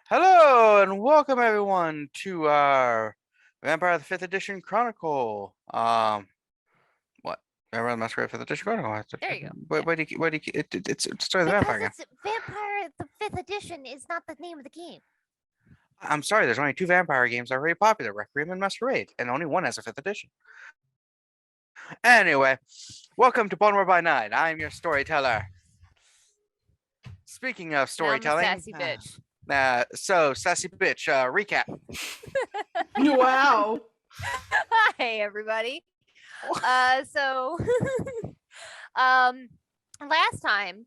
Hello and welcome everyone to our Vampire the 5th Edition Chronicle. What? Vampire the Masquerade 5th Edition Chronicle. There you go. It's Story of the Vampire game. Because it's Vampire the 5th Edition is not the name of the game. I'm sorry, there's only two vampire games that are very popular, Requiem and Masquerade, and only one has a 5th edition. Anyway, welcome to Baltimore by Night. I'm your storyteller. Speaking of storytelling, I'm a sassy bitch. Sassy bitch, recap. Wow. Hi, everybody. Last time,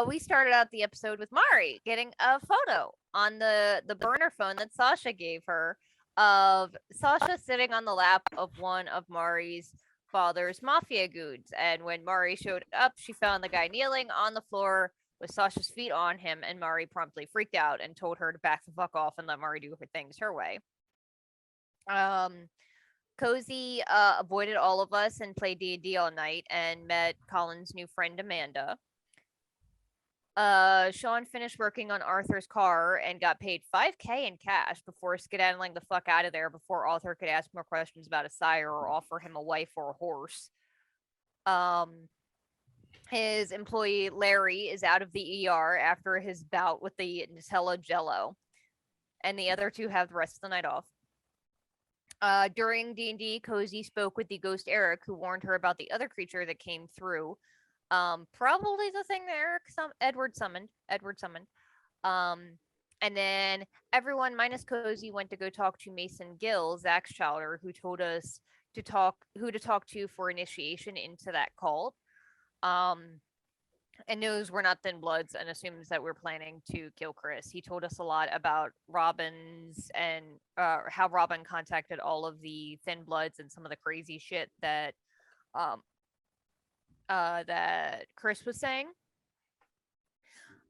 we started out the episode with Mari getting a photo on the burner phone that Sasha gave her of Sasha sitting on the lap of one of Mari's father's mafia goons. And when Mari showed up, she found the guy kneeling on the floor with Sasha's feet on him, and Mari promptly freaked out and told her to back the fuck off and let Mari do her things her way. Kozi avoided all of us and played D&D all night and met Colin's new friend Amanda. Sean finished working on Arthur's car and got paid $5,000 in cash before skedaddling the fuck out of there before Arthur could ask more questions about his sire or offer him a wife or a horse. His employee Larry is out of the ER after his bout with the Nutella Jello, and the other two have the rest of the night off. During D&D, Kozi spoke with the ghost Eric, who warned her about the other creature that came through. Probably the thing that Edward summoned. And then everyone minus Kozi went to go talk to Mason Gill, Zach's chowder, who told us who to talk to for initiation into that cult. And knows we're not Thin Bloods and assumes that we're planning to kill Chris. He told us a lot about Robin's and how Robin contacted all of the Thin Bloods and some of the crazy shit that that Chris was saying.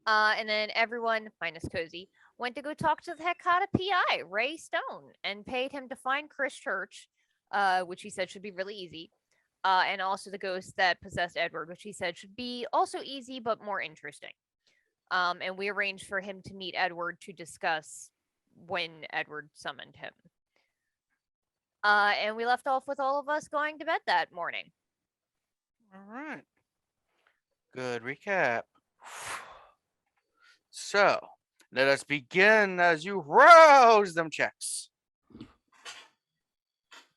And then everyone, minus Kozi, went to go talk to the Hecata PI, Ray Stone, and paid him to find Chris Church, which he said should be really easy. And also the ghost that possessed Edward, which he said should be also easy but more interesting. And we arranged for him to meet Edward to discuss when Edward summoned him. And we left off with all of us going to bed that morning. All right. Good recap. So, let us begin as you rouse them checks.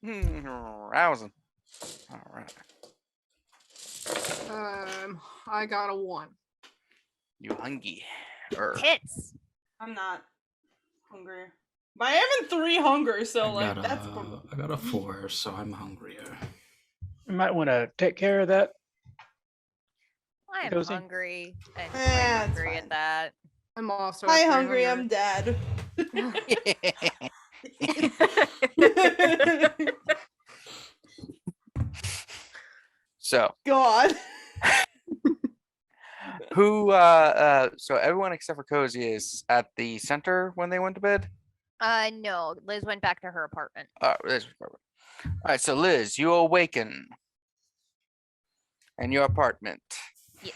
Rousing. All right. I got a 1. You hungry? Tits. I'm not hungry. But I am in 3 hunger, so I got a 4, so I'm hungrier. You might want to take care of that. I am Kozi? hungry and it's hungry fine. at that. I'm also Hi, hungry. I'm dead. So, God. who? So everyone except for Kozi is at the center when they went to bed. No, Liz went back to her apartment. Liz. All right. So Liz, you awaken in your apartment. Yes.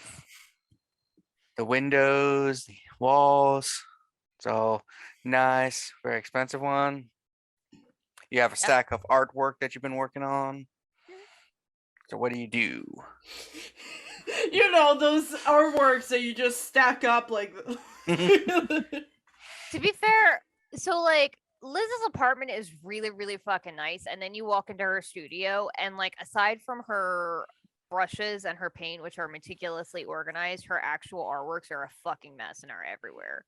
The windows, the walls, it's all nice, very expensive one. You have a stack of artwork that you've been working on. So what do? You know, those artworks that you just stack up like... To be fair, so like Liz's apartment is really, really fucking nice. And then you walk into her studio and like aside from her brushes and her paint, which are meticulously organized, her actual artworks are a fucking mess and are everywhere.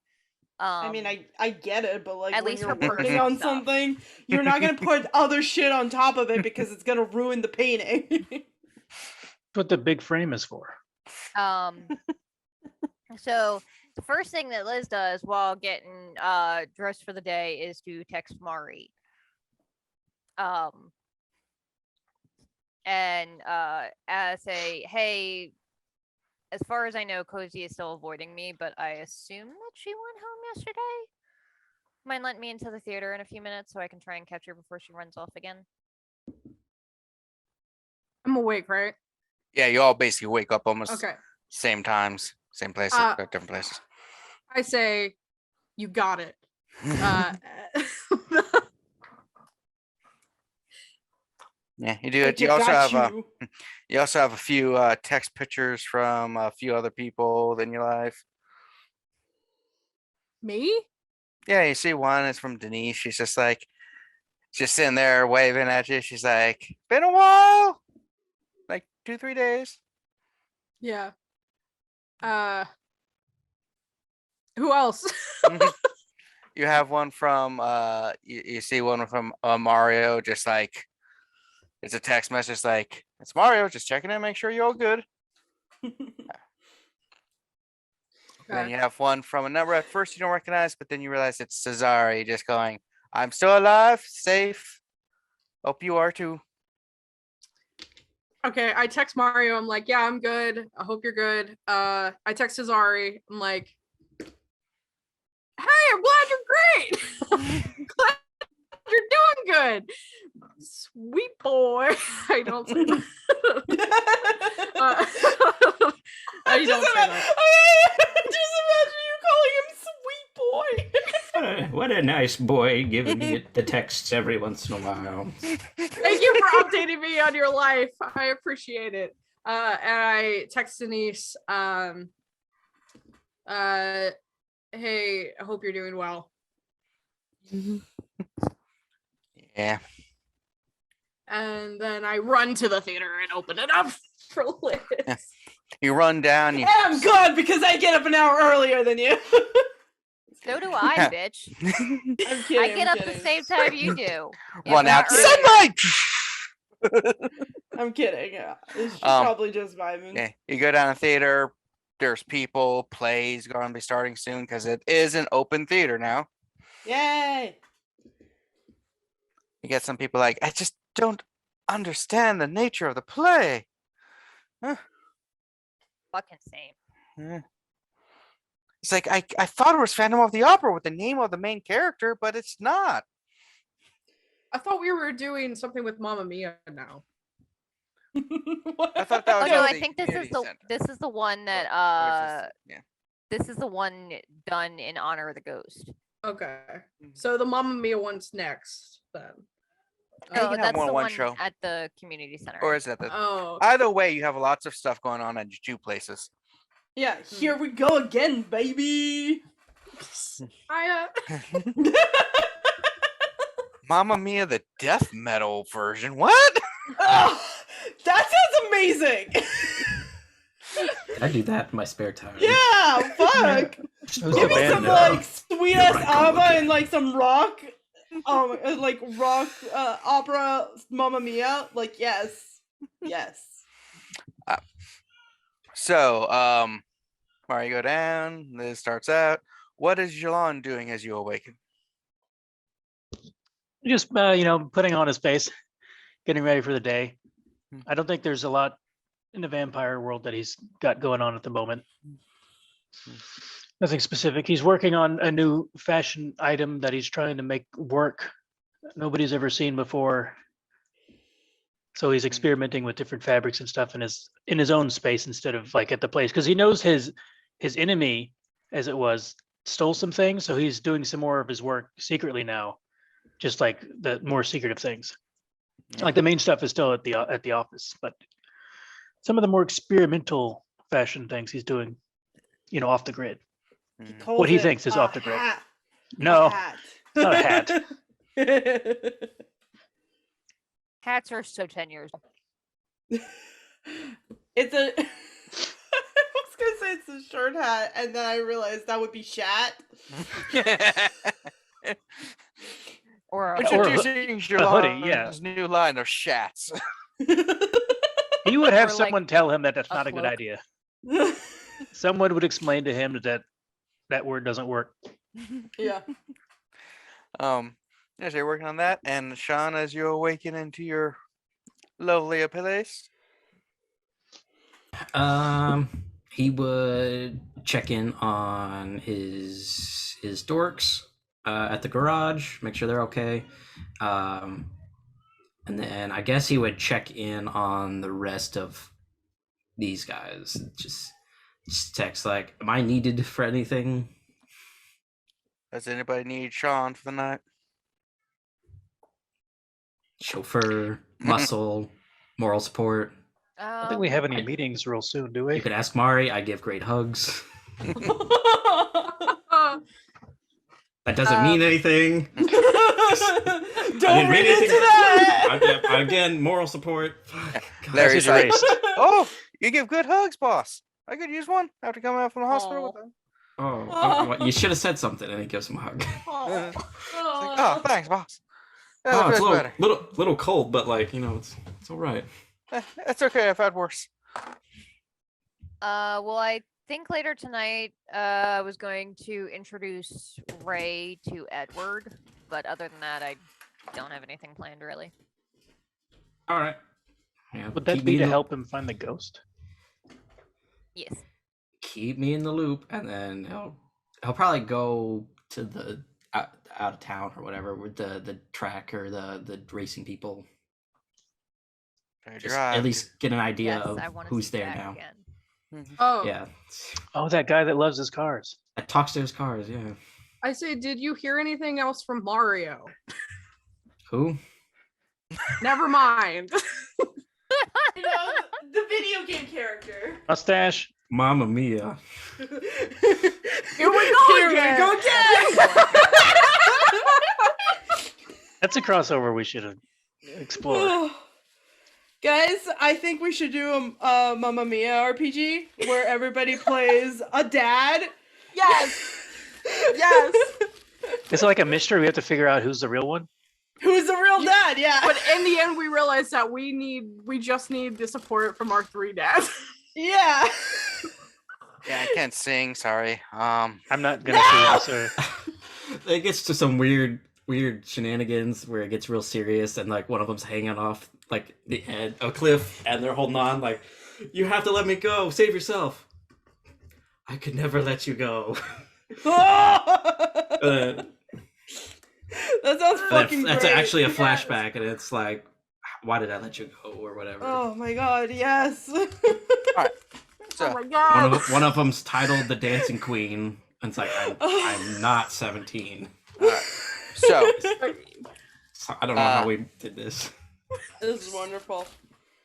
I mean, I get it, but like at when least you're her working on stuff. something, you're not gonna put other shit on top of it because it's gonna ruin the painting. That's what the big frame is for. So the first thing that Liz does while getting dressed for the day is to text Mari. And say, hey, as far as I know, Kozi is still avoiding me, but I assume that she went home yesterday. Mind letting me into the theater in a few minutes so I can try and catch her before she runs off again? I'm awake, right? Yeah, you all basically wake up almost Okay. same times, same places, different places. I say, you got it. Uh, Yeah, you do I it. You also got have you. you also have a few text pictures from a few other people in your life. me? Yeah, you see one is from Denise. She's just sitting there waving at you. She's like, "Been a while, like 2-3 days." Yeah. Who else? You have one from you see one from Mario. Just like it's a text message like, "It's Mario. Just checking in, make sure you're all good." Then Okay. you have one from a number at first you don't recognize, but then you realize it's Cesare just going, "I'm still alive, safe. Hope you are too." Okay, I text Mario. I'm like, yeah, I'm good. I hope you're good. I text Azari. I'm like, hey, I'm glad you're great. Glad you're doing good. Sweet boy. I don't say that. I don't say that. Just imagine you calling him sweet boy. What a nice boy giving me the texts every once in a while. Thank you for updating me on your life. I appreciate it. And I text Denise, hey, I hope you're doing well. Yeah. And then I run to the theater and open it up for Liz. You run down. You And I'm good because I get up an hour earlier than you. So do I, bitch. I'm kidding. I get I'm up the kidding. same time you do. if run not out. earlier. Sunlight. I'm kidding. Yeah. She's Um, probably just vibing. Yeah, you go down the theater. There's people. Plays going to be starting soon because it is an open theater now. Yay! You get some people like, "I just don't understand the nature of the play." Fucking same. Yeah. It's like I thought it was Phantom of the Opera with the name of the main character, but it's not. I thought we were doing something with Mamma Mia now. I thought that Oh was no, at I the think this is community the center. this is the one that Or is this- yeah. this is the one done in honor of the ghost. Okay. Mhm. So the Mamma Mia one's next then. Yeah, you No, can have that's more the one one show. at the community center. Or is that the Oh, either way? You have lots of stuff going on at two places. Yeah, here we go again, baby. I Mamma Mia, the death metal version. What? Oh, that sounds amazing. I do that in my spare time. Yeah, fuck. Who's Give the me band some though? like sweet ass Right, ABBA okay. and like some rock, like rock opera, Mamma Mia. Like yes, yes. So, where you go down, this starts out. What is Jilon doing as you awaken? Just putting on his face, getting ready for the day. Hmm. I don't think there's a lot in the vampire world that he's got going on at the moment. Nothing specific. He's working on a new fashion item that he's trying to make work. Nobody's ever seen before. So he's experimenting with different fabrics and stuff in his own space instead of like at the place, because he knows his enemy, as it was, stole some things. So he's doing some more of his work secretly now, just like the more secretive things. Like the main stuff is still at the office, but some of the more experimental fashion things he's doing, off the grid. He Mm. calls What he it thinks is a off the grid. hat. No, A hat. not a hat. Hats are so 10 years old. It's a. I was gonna say it's a shirt hat, and then I realized that would be Shat. Or a Introducing hoodie, yeah. Jilon's new line of shats. He would have Or like someone tell him that that's a not a good cloak. idea. Someone would explain to him that word doesn't work. Yeah. As you're working on that, and Sean, as you awaken into your lovely place. He would check in on his dorks at the garage, make sure they're okay. And then I guess he would check in on the rest of these guys. Just text like, "Am I needed for anything?" Does anybody need Sean for the night? Chauffeur, muscle, moral support. I don't think we have any I- meetings real soon, do we? You could ask Mari. I give great hugs. That doesn't mean anything. Don't didn't read mean anything. into that. Again, moral support. Fuck, God. Larry's Message like, erased. oh, you give good hugs, boss. I could use one after coming out from the hospital. With them. Oh, you should have said something, and he gives him a hug. It's like, oh, thanks, boss. Yeah, Oh, it's that's a better. little cold, but like it's all right. It's okay. I've had worse. Well, I think later tonight, I was going to introduce Ray to Edward, but other than that, I don't have anything planned really. All right. Yeah, Would that keep be me to in the- help him find the ghost? Yes. Keep me in the loop, and then he'll probably go to the out of town or whatever with the track or the racing people. Fair Just drive. at least get an idea Yes, of I want to who's see there Jack now. again. Oh, Yeah, Oh, that guy that loves his cars. that talks to his cars. Yeah. I say, did you hear anything else from Mario? Who? Never mind. You know, the video game character. Mustache. Mamma mia. Here we go Here again. we go again. That's a crossover we should have explored. Guys, I think we should do a Mamma Mia RPG where everybody plays a dad. Yes. Yes. It's like a mystery. We have to figure out who's the real one. Who's the real dad? Yeah. But in the end, we realized that we just need the support from our 3 dads. Yeah. Yeah, I can't sing. Sorry. I'm not gonna see this. It gets to some weird shenanigans where it gets real serious, and like one of them's hanging off like the edge of a cliff, and they're holding on like, "You have to let me go. Save yourself." I could never let you go. That sounds fucking That's great. actually a Yes. flashback, and it's like, why did I let you go, or whatever. Oh my god, yes. So, Oh my god. One of them's titled "The Dancing Queen," and it's like, I'm not 17. alright. So, So I don't know how we did this. This is wonderful.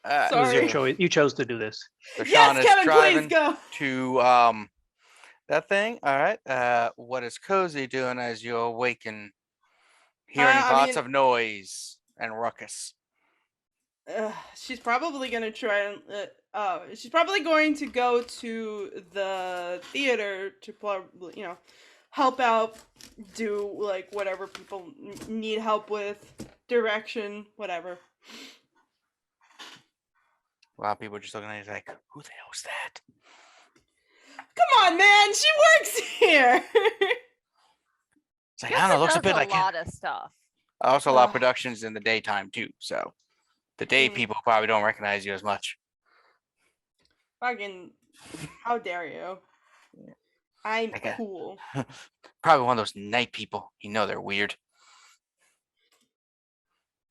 It was Sorry. your choice. You chose to do this. so Sean Yes, is Kevin, driving please go. to that thing. All right. What is Kozi doing as you awaken, hearing I lots mean- of noise and ruckus? She's probably gonna try and she's probably going to go to the theater to probably help out, do like whatever people need help with, direction, whatever. A lot of people just looking at you like, who the hell is that? Come on, man, she works here. It's like, I don't know, looks a Does bit like him. lot of stuff. Also, a lot of Ugh. productions in the daytime too. So the day Mm. people probably don't recognize you as much. Fucking, how dare you? I'm Okay. cool. Probably one of those night people. You know they're weird.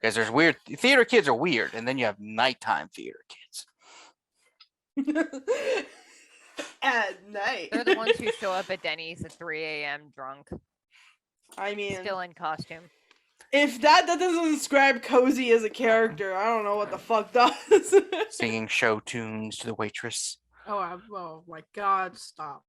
Because there's weird theater kids are weird, and then you have nighttime theater kids. At night. They're the ones who show up at Denny's at 3 a.m. drunk, I mean, still in costume. if that doesn't describe Kozi as a character, I don't know what the fuck does. Singing show tunes to the waitress. Oh my god, stop.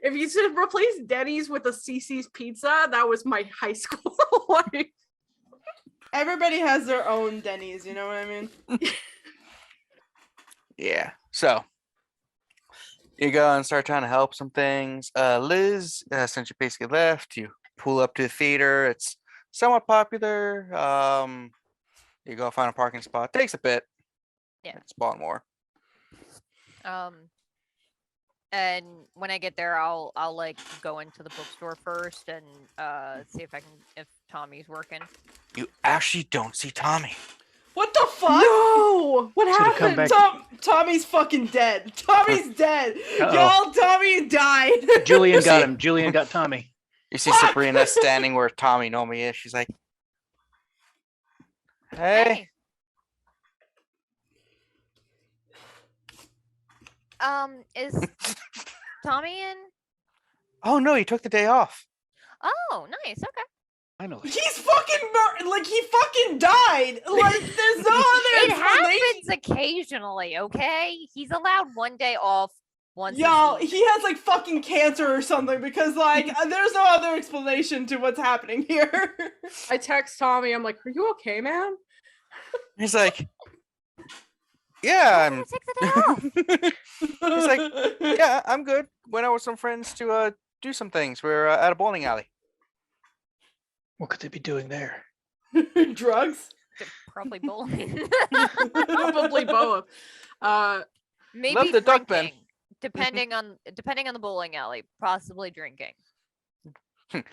If you should replace Denny's with a CC's Pizza, that was my high school life. Everybody has their own Denny's, you know what I mean? Yeah. So you go and start trying to help some things. Liz, since you basically left, you pull up to the theater. It's somewhat popular. You go find a parking spot. Takes a bit. Yeah. It's Baltimore. And when I get there, I'll like go into the bookstore first and see if Tommy's working. You actually don't see Tommy. What the fuck? No! What Should've come happened? back. Tommy's fucking dead. Tommy's dead. Uh-oh. Y'all, Tommy died. Julian got See- him. Julian got Tommy. You see Fuck! Sabrina standing where Tommy normally is. She's like, hey. Is Tommy in? Oh no, he took the day off. Oh, nice. Okay. Finally. He's fucking like he fucking died. Like there's no other It explanation. happens occasionally, okay? He's allowed one day off once. Yo, a week. he has like fucking cancer or something because like there's no other explanation to what's happening here. I text Tommy. I'm like, "Are you okay, man?" He's like, yeah, I'm I'm. gonna take the day off. He's like, yeah, I'm good. Went out with some friends to do some things. We're at a bowling alley. What could they be doing there? Drugs. Probably bowling. Probably both. Maybe Love the duck, Ben. drinking, depending on the bowling alley. Possibly drinking. A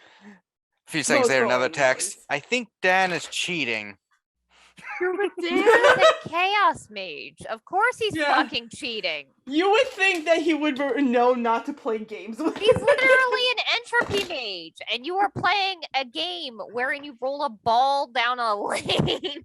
few seconds Most later, another bowling text. alleys. I think Dan is cheating. You're with He's Dan. a chaos mage. Of course he's Yeah. fucking cheating. You would think that he would know not to play games with. He's literally an entropy mage, and you are playing a game wherein you roll a ball down a lane.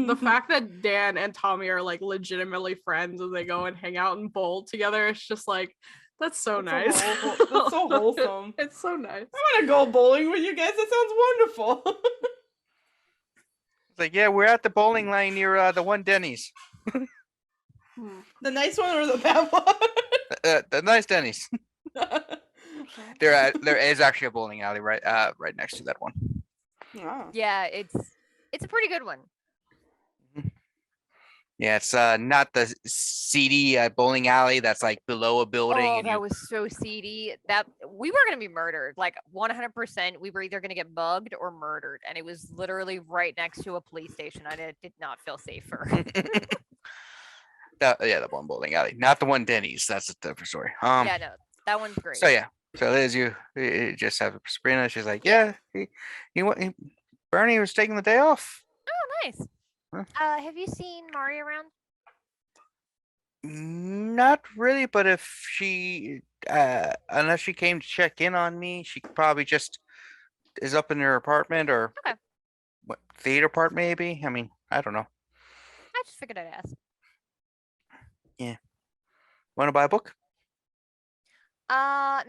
The fact that Dan and Tommy are like legitimately friends and they go and hang out and bowl together, it's just like that's so That's nice. that's so wholesome. It's so nice. I want to go bowling with you guys. That sounds wonderful. It's like, yeah, we're at the bowling lane near the one Denny's. The nice one or the bad one? The nice Denny's. There is actually a bowling alley right next to that one. Ah. Yeah, it's a pretty good one. Yeah, it's not the seedy bowling alley that's like below a building. Oh, and that you- was so seedy. That we were gonna be murdered, like 100%. We were either gonna get mugged or murdered, and it was literally right next to a police station. I did not feel safer. the one bowling alley, not the one Denny's. That's a different story. Yeah, no, that one's great. So yeah, so Liz, you just have Sabrina. She's like, yeah, Bernie was taking the day off. Oh, nice. Huh? Have you seen Mari around? Not really, but if she, unless she came to check in on me, she probably just is up in her apartment or Okay. what theater part maybe. I mean, I don't know. I just figured I'd ask. Want to buy a book?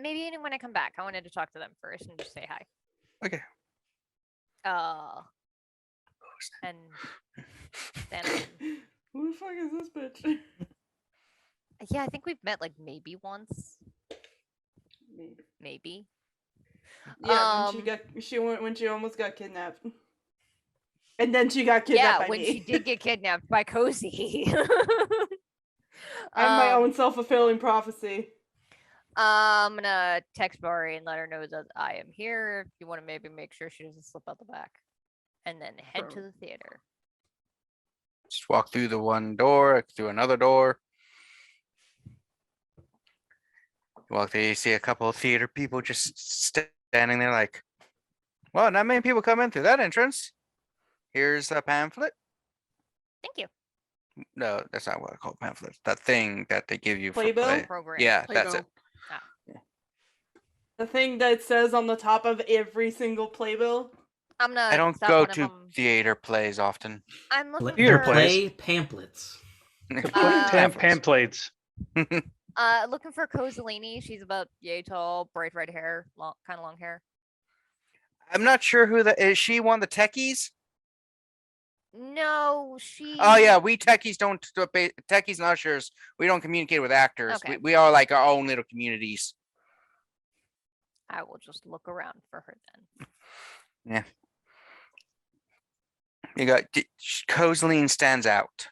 Maybe when I come back. I wanted to talk to them first and just say hi. Okay. And then Who the fuck is this bitch? yeah, I think we've met like maybe once. Maybe. Maybe. Yeah, when she almost got kidnapped. And then she got kidnapped Yeah, by when me. she did get kidnapped by Kozi. I'm my own self-fulfilling prophecy. I'm gonna text Mari and let her know that I am here. If you want to maybe make sure she doesn't slip out the back, and then head to the theater. Just walk through the one door, through another door. You walk there, you see a couple of theater people just standing there like, well, not many people come in through that entrance. Here's a pamphlet. Thank you. No, that's not what I call pamphlets. That thing that they give you for Playbill? play. Program. Yeah, that's Play-Doh. it. The thing that says on the top of every single playbill. I'm gonna. I don't stop go one of to them. theater plays often. I'm looking Theater for. plays. Play pamphlets. Pamphlets. Looking for Kozaline. She's about yay tall, bright red hair, kind of long hair. I'm not sure who that is. She one of the techies? No, she. Oh yeah, we techies don't techies and ushers. We don't communicate with actors. Okay. We are like our own little communities. I will just look around for her then. Yeah. You got Kozaline stands out.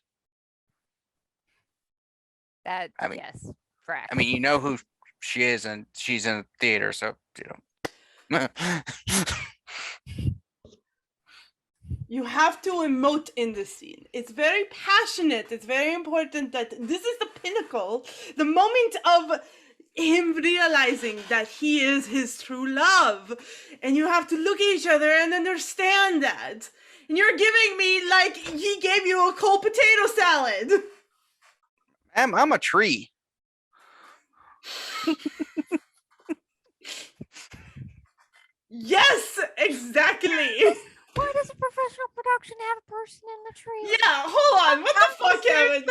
That I mean- yes, correct. I mean, you know who she is, and she's in a theater, so you know. You have to emote in this scene. It's very passionate. It's very important that this is the pinnacle, the moment of him realizing that he is his true love. And you have to look at each other and understand that. And you're giving me like he gave you a cold potato salad. I'm a tree. Yes, exactly. Why does a professional production have a person in the tree? Yeah, hold on. What the fuck, Kevin?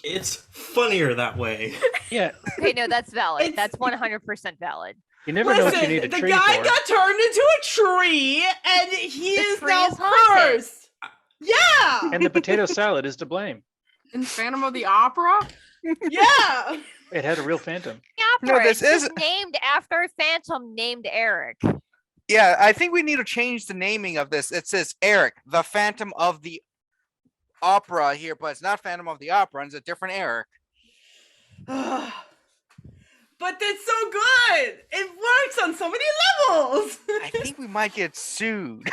It's funnier that way. Yeah, Okay, no, that's valid. It's- That's 100% valid. you never know what you Listen, need a the tree guy for. got turned into a tree, and he The is tree now is haunted. cursed. Yeah, And the potato salad is to blame. In Phantom of the Opera? yeah. It had a real phantom. No, Opera, this it's just is- named after a phantom named Eric. Yeah, I think we need to change the naming of this. It says Eric, the Phantom of the Opera here, but it's not Phantom of the Opera. It's a different Eric. But it's so good. It works on so many levels. I think we might get sued.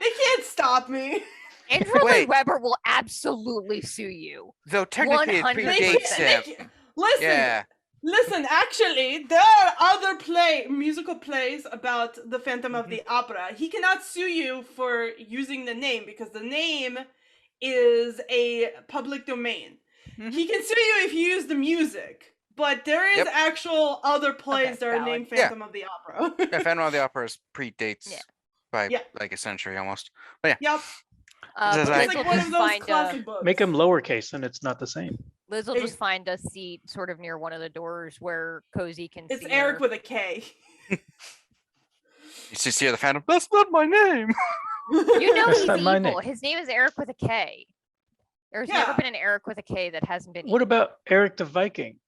They can't stop me. Andrew Lloyd Wait. Webber will absolutely sue you. Though technically it 100%. predates him. Listen, Yeah. listen. Actually, there are other musical plays about the Phantom of the Opera. He cannot sue you for using the name because the name is a public domain. Mhm. He can sue you if you use the music, but there is Yep. actual other plays Okay, that are valid. named Yeah. Phantom of the Opera. Yeah, Phantom of the Opera predates Yeah. by Yeah. like a century almost. Yep, This is But like- it's Liz like will one just of those find classic books. Make them lowercase, and it's not the same. Liz will Hey. just find a seat sort of near one of the doors where Kozi can It's see Eric her. with a K. You just hear the Phantom. That's not my name. You know That's he's not my evil. name. His name is Eric with a K. There's never Yeah. been an Eric with a K that hasn't been What about Eric the Viking?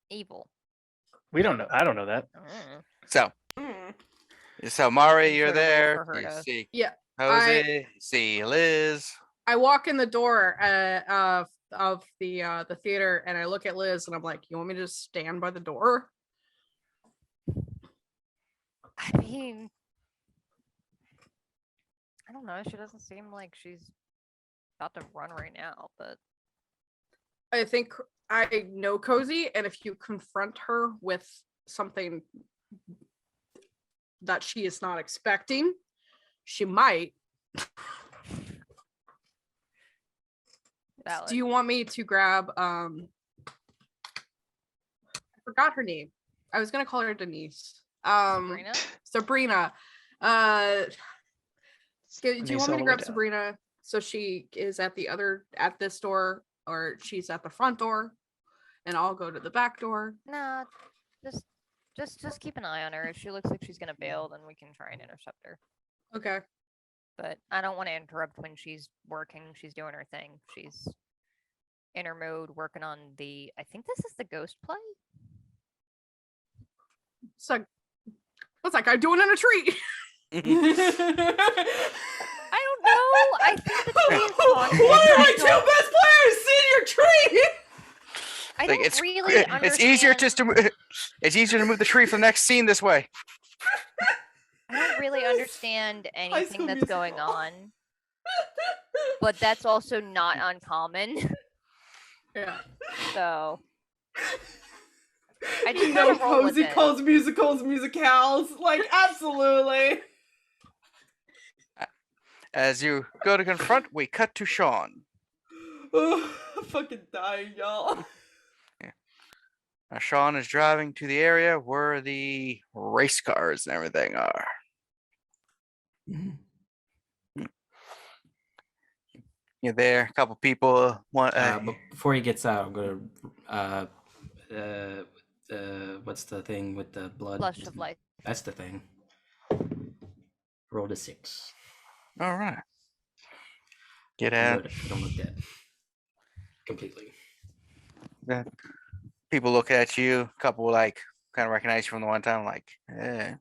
evil. We don't know. I don't know that. Mm. So, Mm. Mari, Some you're sort of way there. for her You to- see Yeah, Jose, see Liz. I walk in the door of the theater and I look at Liz and I'm like, you want me to just stand by the door? I mean, I don't know. She doesn't seem like she's about to run right now, but I think I know Kozi, and if you confront her with something that she is not expecting, she might. valid. Do you want me to grab I forgot her name. I was gonna call her Denise. Sabrina? Sabrina. Do you Denise want me all to the way grab down. Sabrina so she is at this door, or she's at the front door, and I'll go to the back door? Nah, just keep an eye on her. If she looks like she's gonna bail, then we can try and intercept her. Okay. But I don't want to interrupt when she's working. She's doing her thing. She's in her mode working on the. I think this is the ghost play. So what's that guy doing in a tree? I don't know. I think the tree is haunted. What are my I two don't- best players? Senior tree. I Like, don't it's really understand. it's easier just to it's easier to move the tree from the next scene this way. I don't really understand anything School that's going Musical. on, but that's also not uncommon. Yeah. So I just You know, gotta roll with Kozi it. calls musicals musicals. Like, absolutely. As you go to confront, we cut to Sean. I'm fucking dying, y'all. Now, Sean is driving to the area where the race cars and everything are. You're there. A couple people. One. But before he gets out, I'm gonna what's the thing with the blood? Blush of life. That's the thing. Rolled a 6. All right. Get I'm out. good. I don't look dead. Completely. People look at you. A couple like kind of recognize you from the one time. Like, eh.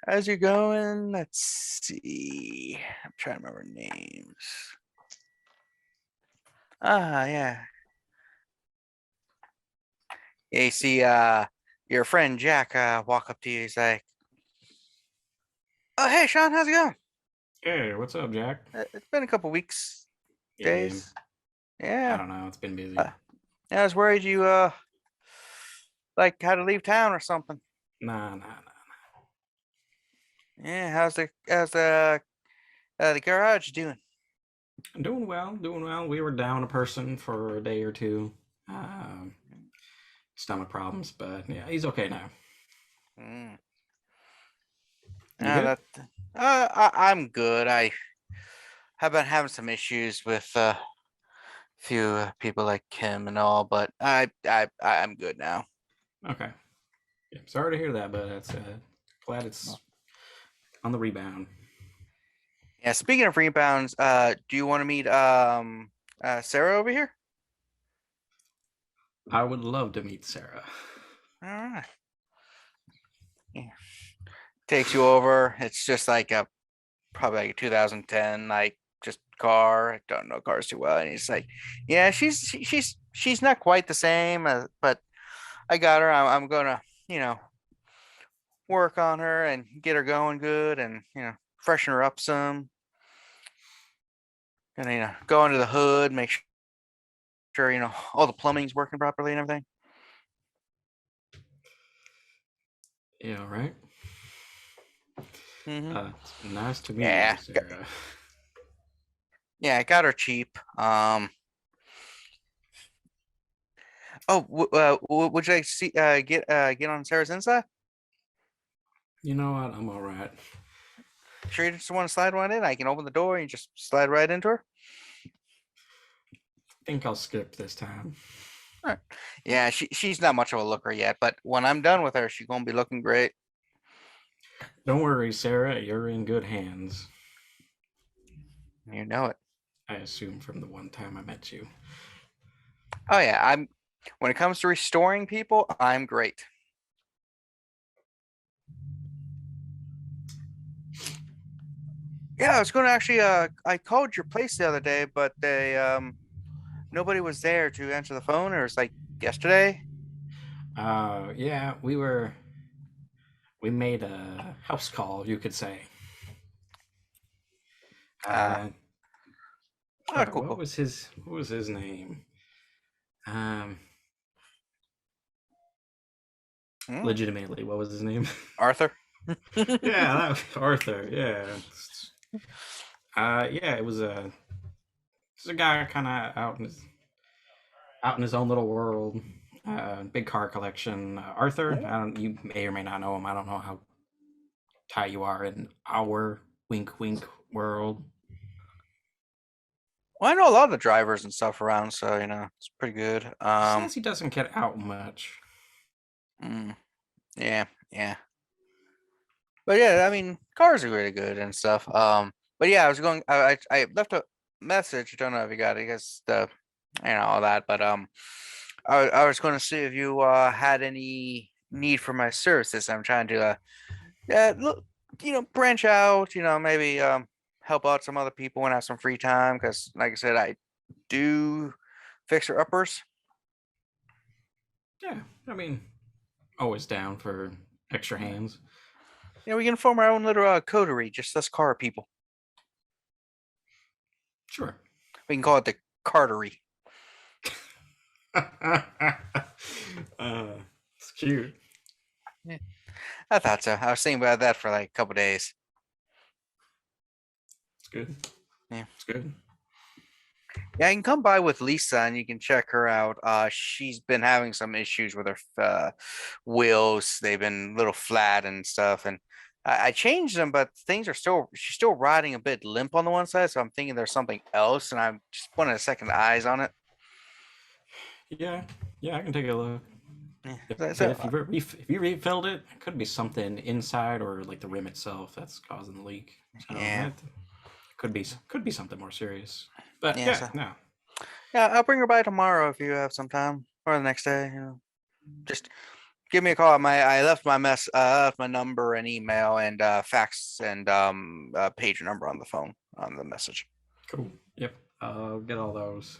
As you're going, let's see. I'm trying to remember names. Ah, yeah. Yeah, you see your friend Jack walk up to you. He's like, "Oh, hey, Sean, how's it going? Hey, what's up, Jack? It's been a couple weeks, Yeah, days. I Yeah, don't know. It's been busy. I was worried you like had to leave town or something. Nah. Yeah, how's the garage doing? Doing well. We were down a person for a day or two. Stomach problems, but yeah, he's okay now. Mm. You Ah, good? I'm good. I've been having some issues with few people like him and all, but I'm good now. Okay. Yeah, sorry to hear that, but it's glad it's on the rebound. Yeah. Speaking of rebounds, do you want to meet Sarah over here? I would love to meet Sarah. All right. Yeah. Takes you over. It's just like a probably like a 2010 like just car. I don't know cars too well, and he's like, yeah, she's not quite the same, but I got her. I'm gonna work on her and get her going good, and freshen her up some. Gonna go under the hood, make sure all the plumbing's working properly and everything. Yeah, all right. Hmm. It's nice to meet Yeah. you, Sarah. Yeah, I got her cheap. Oh, would you like to see get on Sarah's inside? You know what? I'm all right. Sure, you just want to slide one in. I can open the door and you just slide right into her. Think I'll skip this time. Alright. Yeah, she's not much of a looker yet, but when I'm done with her, she's gonna be looking great. Don't worry, Sarah. You're in good hands. You know it. I assume from the one time I met you. Oh yeah, when it comes to restoring people, I'm great. Yeah, I was gonna actually I called your place the other day, but they nobody was there to answer the phone. It was like yesterday. Yeah, we made a house call, you could say. Cool, What cool. was his name? Legitimately, what was his name? Arthur. Yeah, Arthur. Yeah. Yeah, it was a guy kind of out in his own little world. Big car collection. Arthur. You may or may not know him. I don't know how tight you are in our wink wink world. Well, I know a lot of the drivers and stuff around, so it's pretty good. He says he doesn't get out much. Yeah. But yeah, I mean, cars are really good and stuff. But yeah, I was going. I left a message. I don't know if you got it, because all that. But I was going to see if you had any need for my services. I'm trying to look, branch out. Maybe help out some other people when I have some free time. Because like I said, I do fixer uppers. Yeah, I mean, always down for extra hands. We can form our own little coterie, just us car people. Sure. We can call it the cartery. It's cute. Yeah, I thought so. I was thinking about that for like a couple days. It's good. Yeah, it's good. Yeah, I can come by with Lisa and you can check her out. She's been having some issues with her wheels. They've been a little flat and stuff, and I changed them, but she's still riding a bit limp on the one side. So I'm thinking there's something else, and I just wanted a second eyes on it. Yeah, I can take a look. Yeah. If you refilled it, it could be something inside or like the rim itself that's causing the leak. So Yeah, it could be something more serious. But Yeah, no. Yeah, I'll bring her by tomorrow if you have some time, or the next day. Just give me a call. I left my number and email and fax and page number on the phone on the message. Cool. Yep. I'll get all those.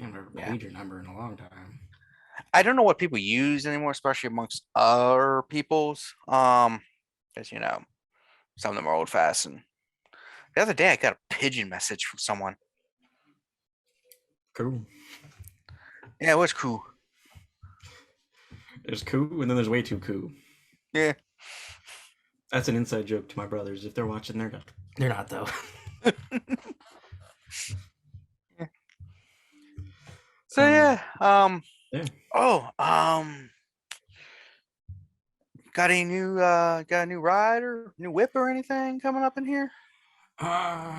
I haven't ever Yeah. paid your number in a long time. I don't know what people use anymore, especially amongst other people's. Because some of them are old fashioned. The other day, I got a pigeon message from someone. Cool. Yeah, it was cool. There's cool, and then there's way too cool. Yeah. That's an inside joke to my brothers. If they're watching, they're not. They're not though. Yeah. So yeah. Yeah. Oh. Got a new ride or new whip or anything coming up in here? No.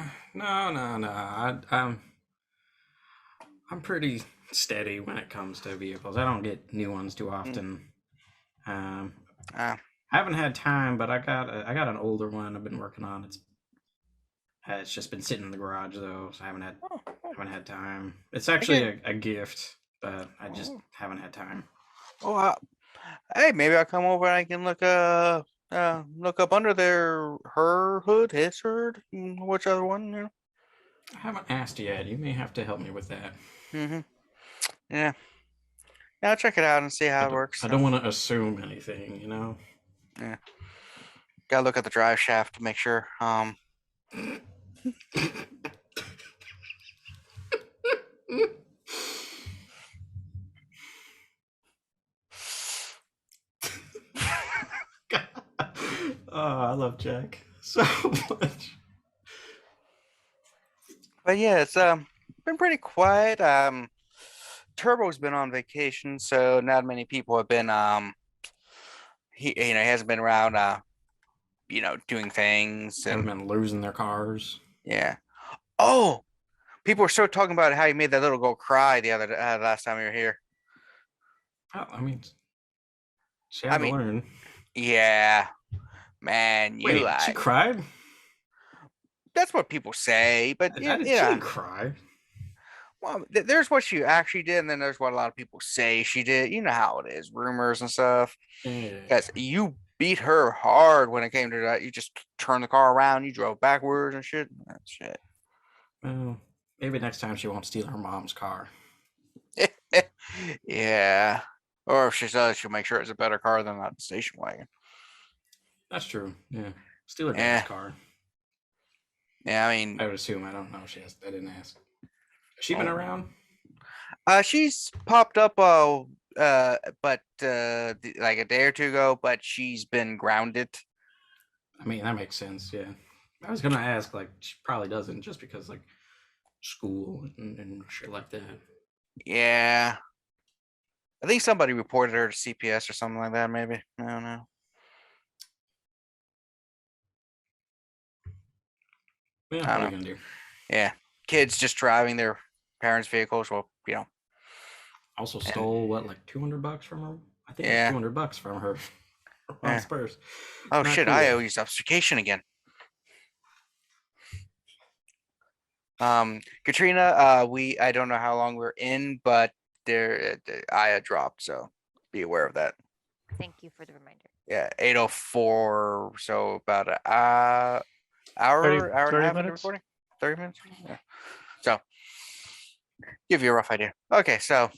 I'm pretty steady when it comes to vehicles. I don't get new ones too often. I Ah, haven't had time, but I got an older one I've been working on. It's just been sitting in the garage though, so I haven't had time. It's actually a gift, but I just haven't had time. oh, hey, maybe I'll come over and I can look up under her hood, his hood, which other one, you know? I haven't asked yet. You may have to help me with that. Mm-hmm. Yeah. Yeah, I'll check it out and see how it works. I don't want to assume anything, you know. Yeah. Gotta look at the drive shaft to make sure. Oh, I love Jack so much. But yeah, it's been pretty quiet. Turbo's been on vacation, so not many people have been he hasn't been around doing things Haven't and been losing their cars. yeah. Oh, people were still talking about how you made that little girl cry the other last time you were here. Oh, I mean, she I had to mean, learn. yeah, man, you Wait, she like cried? that's what people say, but She yeah, didn't cry. well, there's what she actually did, and then there's what a lot of people say she did. You know how it is, rumors and stuff. Yeah. Guys, you beat her hard when it came to that. You just turned the car around, you drove backwards and shit. That shit. Well, maybe next time she won't steal her mom's car. Yeah. Or if she does, she'll make sure it's a better car than that station wagon. That's true. Yeah. Steal her Yeah. dad's car. Yeah, I mean, I would assume. I don't know. I didn't ask. Has she been Oh. around? She's popped up but like a day or two ago, but she's been grounded. I mean, that makes sense. Yeah. I was gonna ask. Like, she probably doesn't, just because like school and shit like that. Yeah. I think somebody reported her to CPS or something like that, maybe. I don't know. Yeah. I What don't are you know. gonna do? Yeah. Kids just driving their parents' vehicles. Well, Also stole what, like $200 from her? I think Yeah. it was $200 from her Yeah. mom's purse. Oh Not shit, cool. I owe you substitution again. Katrina, I don't know how long we're in, but Aya dropped, so be aware of that. Thank you for the reminder. Yeah, 8:04, so about an hour 30 and a 30 half into minutes? recording. 30 minutes. Yeah. So give you a rough idea. Okay, so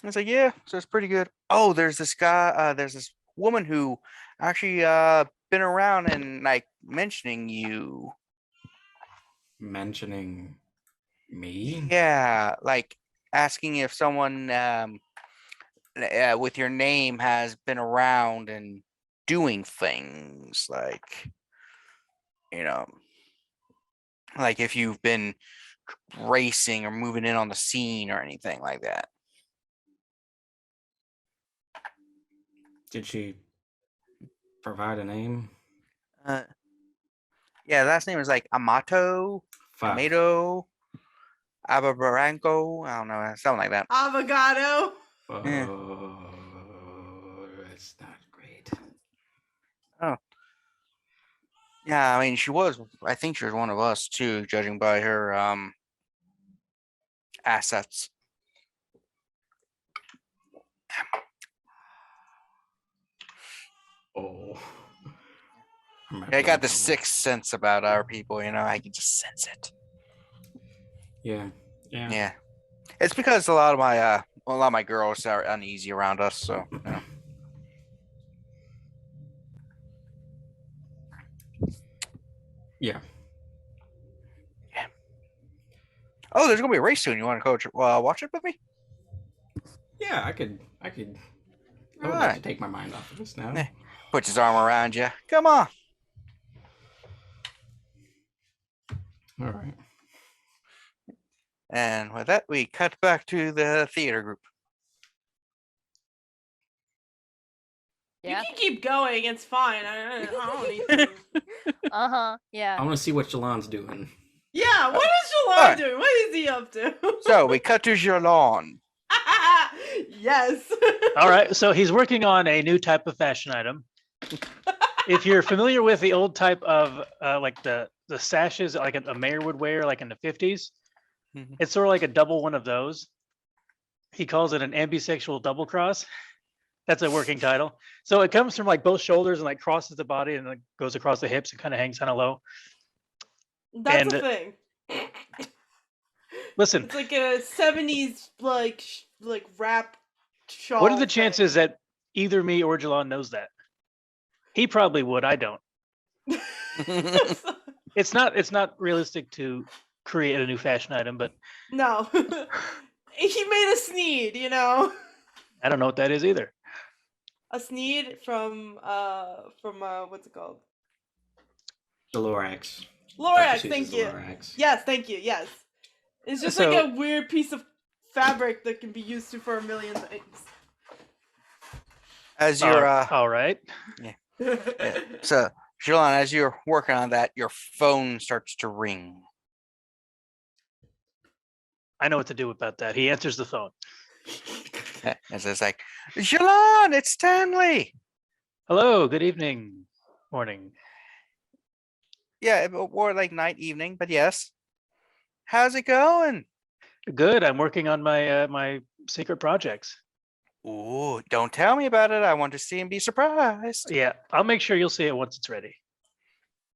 it's like, yeah, so it's pretty good. Oh, there's this guy, there's this woman who actually been around and like mentioning you. Mentioning me? Yeah, like asking if someone with your name has been around and doing things like, you know, like if you've been racing or moving in on the scene or anything like that. Did she provide a name? Uh, yeah, last name is like Amato, Fuck. Tomato, Ababaranco. I don't know, something like that. Avocado. Yeah. Oh, that's not great. Yeah, I mean, I think she was one of us too, judging by her assets. Oh. I got the sixth sense about our people, I can just sense it. Yeah. Yeah. It's because a lot of my girls are uneasy around us, so Yeah. Oh, there's gonna be a race soon. You want to coach? Watch it with me? Yeah, I could. I would like Alright. to take my mind off of this now. Yeah. Puts his arm around you. Come on. All right. And with that, we cut back to the theater group. Yeah. You can keep going. It's fine. I don't need to. Yeah. I want to see what Jilon's doing. Yeah, what is Jilon Alright. doing? What is he up to? So we cut to Jilon. Yes. All right, so he's working on a new type of fashion item. If you're familiar with the old type of like the sashes like a mayor would wear like in the 50s, Mhm. it's sort of like a double one of those. He calls it an ambisexual double cross. That's a working title. So it comes from like both shoulders and like crosses the body and like goes across the hips and kind of hangs kind of low. That's And- a thing. Listen, It's like a 70s like rap shawl. what are the thing. chances that either me or Jilon knows that? He probably would. I don't. It's not realistic to create a new fashion item, but No. He made a sneed, you know. I don't know what that is either. A sneed from what's it called? The Lorax. Lorax, Dr. thank Seuss's you. Lorax. Yes, thank you. Yes. It's just So- like a weird piece of fabric that can be used for a million things. As you're All right. so Jilon, as you're working on that, your phone starts to ring. I know what to do about that. He answers the phone. As it's like, Jilon, it's Stanley. Hello, good evening, morning. Yeah, or like night, evening, but yes. How's it going? Good. I'm working on my my secret projects. Ooh, don't tell me about it. I want to see and be surprised. Yeah, I'll make sure you'll see it once it's ready.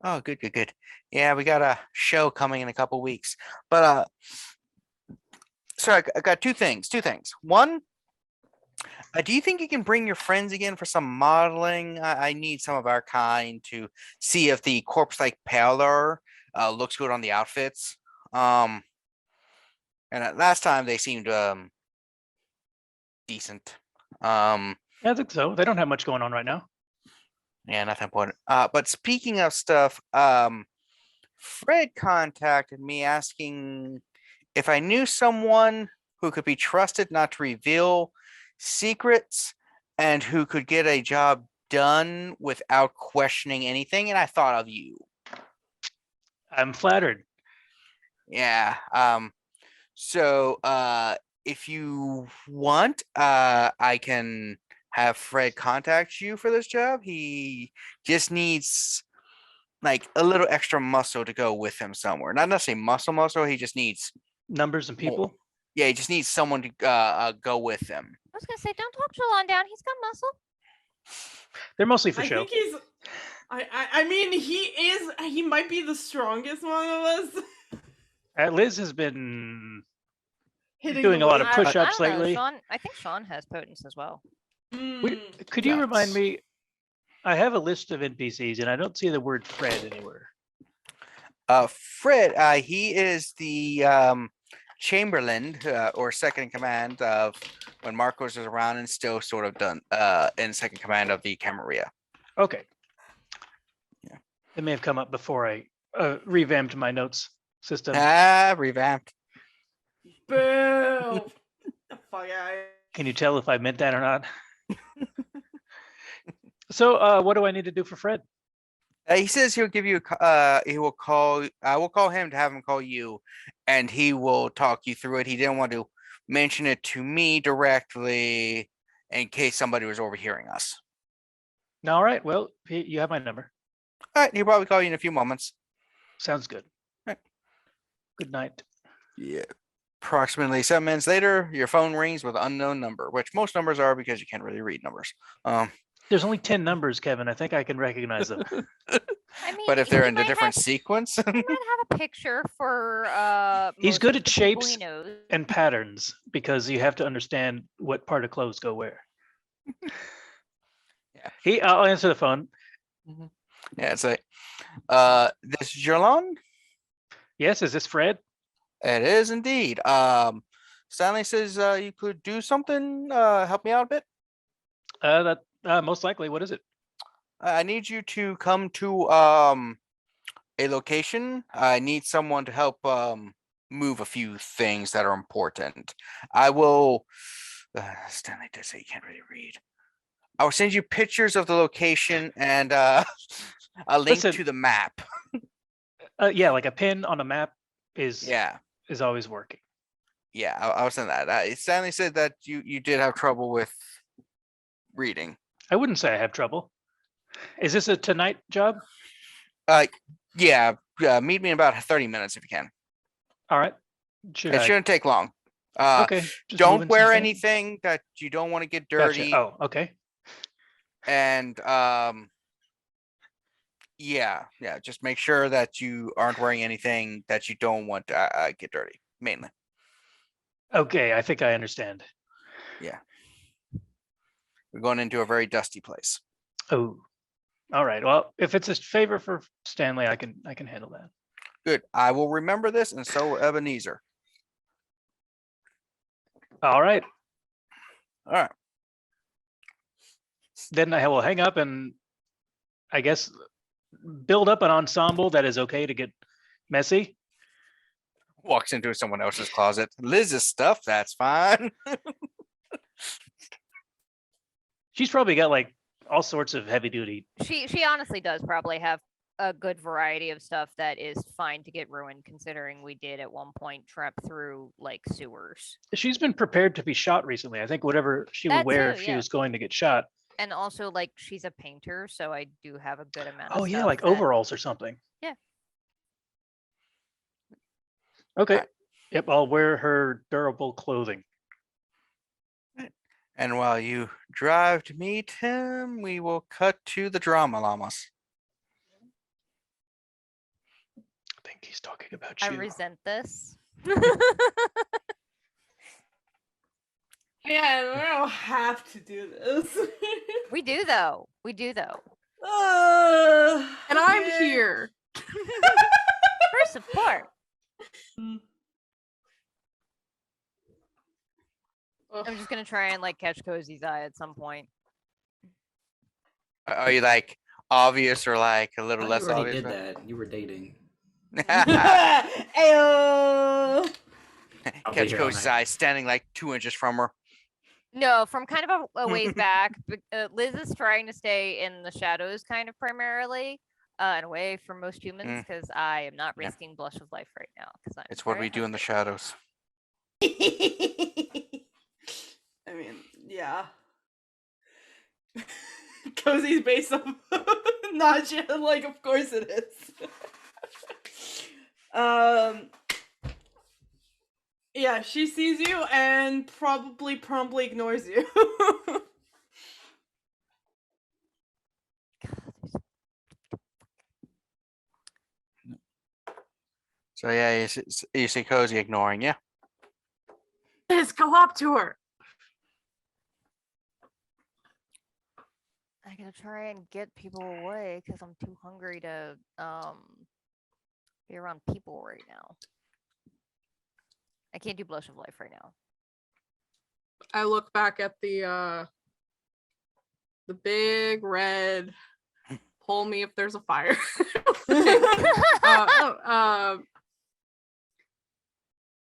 Oh, good, good, good. Yeah, we got a show coming in a couple weeks. But so I got two things. One, do you think you can bring your friends again for some modeling? I need some of our kind to see if the corpse-like pallor looks good on the outfits. And last time they seemed decent. Yeah, I think so. They don't have much going on right now. Yeah, nothing important. But speaking of stuff, Fred contacted me asking if I knew someone who could be trusted not to reveal secrets and who could get a job done without questioning anything, and I thought of you. I'm flattered. Yeah. So if you want, I can have Fred contact you for this job. He just needs like a little extra muscle to go with him somewhere. Not necessarily muscle. He just needs Numbers and people. more. Yeah, he just needs someone to go with him. I was gonna say, don't talk Jilon down. He's got muscle. They're mostly for I show. think he's. I mean, he might be the strongest one of us. Liz has been Hitting doing the a lot of weight. push-ups I don't know, lately. Sean, I think Sean has potence as well. Could you remind Yes. me? I have a list of NPCs and I don't see the word Fred anywhere. Fred, he is the chamberlain or second in command of when Marcos is around and still sort of done in second command of the Camarilla. Okay. Yeah. It may have come up before I revamped my notes system. Revamped. Boo! The fuck out. Can you tell if I meant that or not? So what do I need to do for Fred? He says he'll give you he will call. I will call him to have him call you, and he will talk you through it. He didn't want to mention it to me directly in case somebody was overhearing us. All right. Well, you have my number. All right, he'll probably call you in a few moments. Sounds good. Right. Good night. Yeah. Approximately 7 minutes later, your phone rings with an unknown number, which most numbers are because you can't really read numbers. There's only 10 numbers, Kevin. I think I can recognize them. I mean, But if they're he in a might different have, sequence, he might have a picture for. He's most good of at the people he shapes. knows. And patterns, because you have to understand what part of clothes go where. Yeah. I'll answer the phone. yeah, it's like, this is Jilon? Yes, is this Fred? It is indeed. Stanley says you could do something, help me out a bit. That most likely. What is it? I need you to come to a location. I need someone to help move a few things that are important. I will. Stanley did say you can't really read. I'll send you pictures of the location and a link Listen. to the map. Yeah, like a pin on a map is Yeah. is always working. Yeah, I'll send that. Stanley said that you did have trouble with reading. I wouldn't say I have trouble. Is this a tonight job? Yeah, meet me in about 30 minutes if you can. All right. It Should I? shouldn't take long. Okay. Just Don't moving some wear things. anything that you don't want to get Gotcha. dirty. Oh, okay. And yeah, just make sure that you aren't wearing anything that you don't want to get dirty, mainly. Okay, I think I understand. We're going into a very dusty place. Oh, all right. Well, if it's a favor for Stanley, I can handle that. Good. I will remember this, and so will Ebenezer. All right. All right. Then I will hang up and I guess build up an ensemble that is okay to get messy. Walks into someone else's closet. Liz's stuff, that's fine. She's probably got like all sorts of heavy duty. She honestly does probably have a good variety of stuff that is fine to get ruined, considering we did at one point trap through like sewers. She's been prepared to be shot recently. I think whatever she would That wear too, if she yeah. was going to get shot. And also, like, she's a painter, so I do have a good amount of Oh yeah, stuff like that- overalls or something. Yeah. Okay. Alright. Yep, I'll wear her durable clothing. And while you drive to meet him, we will cut to the drama llamas. I think he's talking about I you. resent this. Yeah, we don't have to do this. We do though. We do though. And I'm okay. here. For support. I'm just gonna try and like catch Kozi's eye at some point. Are you like obvious or like a little You less already obvious? did that. You were dating. Ayo. I'll be Catch here all Kozi's night. eye standing like 2 inches from her. No, from kind of a ways back. Liz is trying to stay in the shadows, kind of primarily, and away from most humans, because I am not Yeah. risking blush of life right now. Because It's what we do in the shadows. I mean, yeah. Cozy's based off Nausea, like, of course it is. Yeah, she sees you and probably promptly ignores you. So yeah, you see Kozi ignoring you. Let's go up to her. I gotta try and get people away because I'm too hungry to be around people right now. I can't do blush of life right now. I look back at the big red pull me if there's a fire.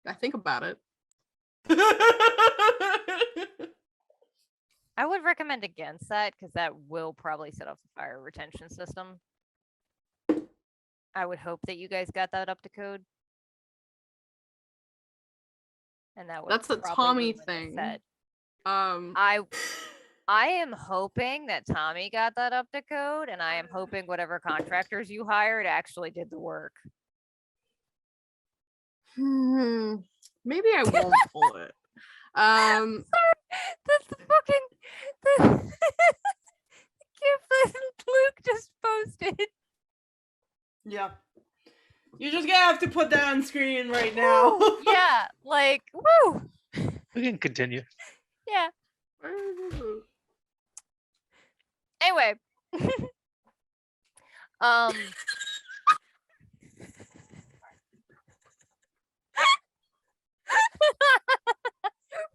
I think about it. I would recommend against that because that will probably set off the fire retention system. I would hope that you guys got that up to code. And that would That's a probably Tommy ruin the thing. set. Um, I am hoping that Tommy got that up to code, and I am hoping whatever contractors you hired actually did the work. maybe I won't pull it. That's the fucking the GIF that Luke just posted. Yeah. You're just gonna have to put that on screen right now. Yeah, like woo. We can continue. Yeah. Anyway.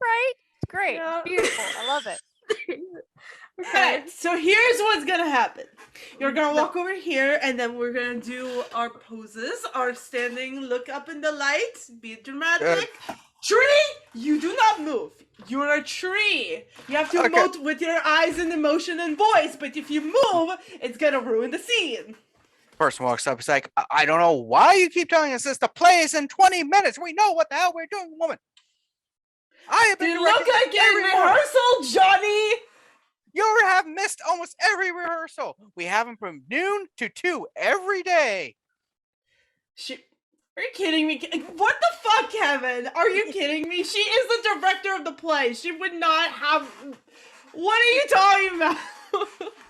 Right? It's great. Yeah. It's beautiful. I love it. Okay, so here's what's gonna happen. You're gonna walk over here, and then we're gonna do our poses, our standing, look up in the light, be dramatic. Tree, you do not move. You're a tree. You have to Okay. emote with your eyes and emotion and voice, but if you move, it's gonna ruin the scene. Person walks up. He's like, I don't know why you keep telling us this. The play is in 20 minutes. We know what the hell we're doing, woman. I have been You look directing like in every morning. rehearsal, Johnny. You have missed almost every rehearsal. We have them from noon to 2 every day. Are you kidding me? What the fuck, Kevin? Are you kidding me? She is the director of the play. She would not have. What are you talking about?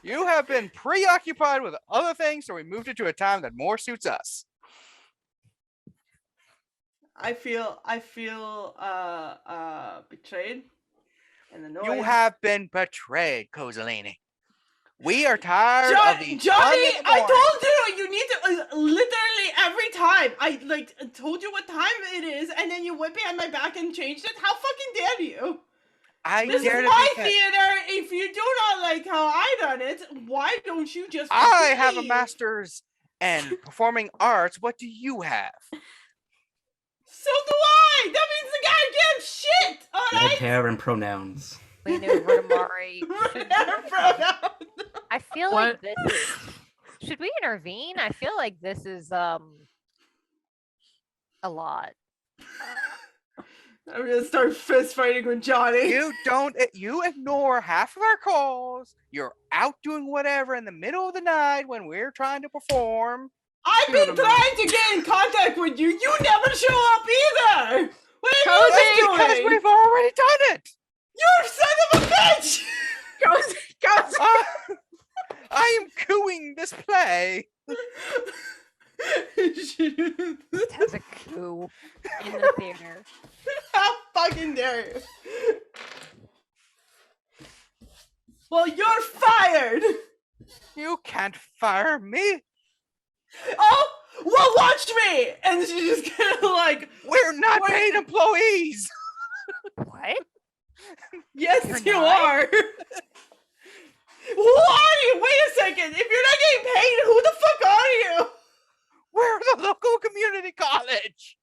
You have been preoccupied with other things, so we moved it to a time that more suits us. I feel betrayed and annoyed. You have been betrayed, Kozaline. We are tired of the Johnny, fun in the I morning. told you you need to literally every time. I told you what time it is, and then you went behind my back and changed it. How fucking dare you? This is dare to my be theater. If you do not like how I done it, why don't you just? I have a leave? master's in performing arts. What do you have? So do I. That means the guy gives shit. All Red right. hair and pronouns. Lean over to Mari. I feel like this is. Should we intervene? I feel like this is a lot. I'm gonna start fist fighting with Johnny. You ignore half of our calls. You're out doing whatever in the middle of the night when we're trying to perform. I've been trying to get in contact with you. You never show up either. What are you Because doing? we've already done it. You son of a bitch! I am cooing this play. Has a coup in the theater. How fucking dare you? Well, you're fired. You can't fire me. Oh, well, watch me. And she's just kind of like, We're not paid employees. What? yes, You're you not? are. Who are you? Wait a second. If you're not getting paid, who the fuck are you? We're the local community college.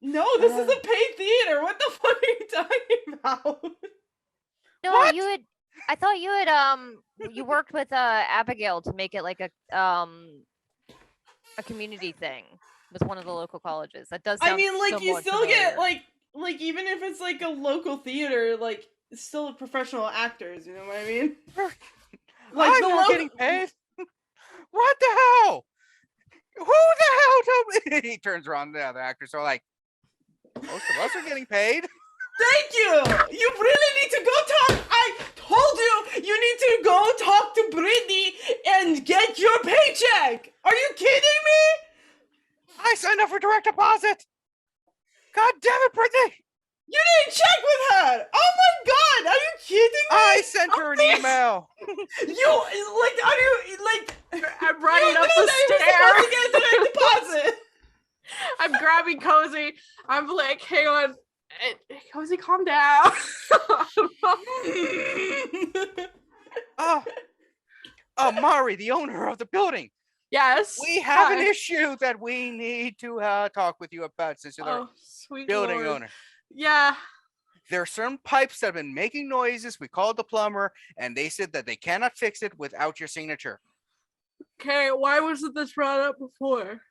No, this is a paid theater. What the fuck are you talking about? No, What? you had. I thought you had you worked with Abigail to make it like a community thing with one of the local colleges. That does. I Sound mean, like, you somewhat still get, familiar. like, even if it's, like, a local theater, like, it's still professional actors, you know what I mean? I'm the not local- getting paid. What the hell? Who the hell told me? He turns around, the other actors are like, most of us are getting paid. Thank you! You really need to go talk. I told you need to go talk to Brittany and get your paycheck. Are you kidding me? I signed up for direct deposit. God damn it, Brittany. You didn't check with her. Oh my god, are you kidding me? I sent her an email. You like? Are you like? I'm running you up knew the that you were supposed to get a stairs. direct deposit. I'm grabbing Kozi. I'm like, hang on. Kozi, calm down. Mari, the owner of the building. Yes. We have an hi. issue that we need to talk with you about since you're the Oh, sweet building Lord. owner. Yeah. There are certain pipes that have been making noises. We called the plumber, and they said that they cannot fix it without your signature. Okay, why wasn't this brought up before?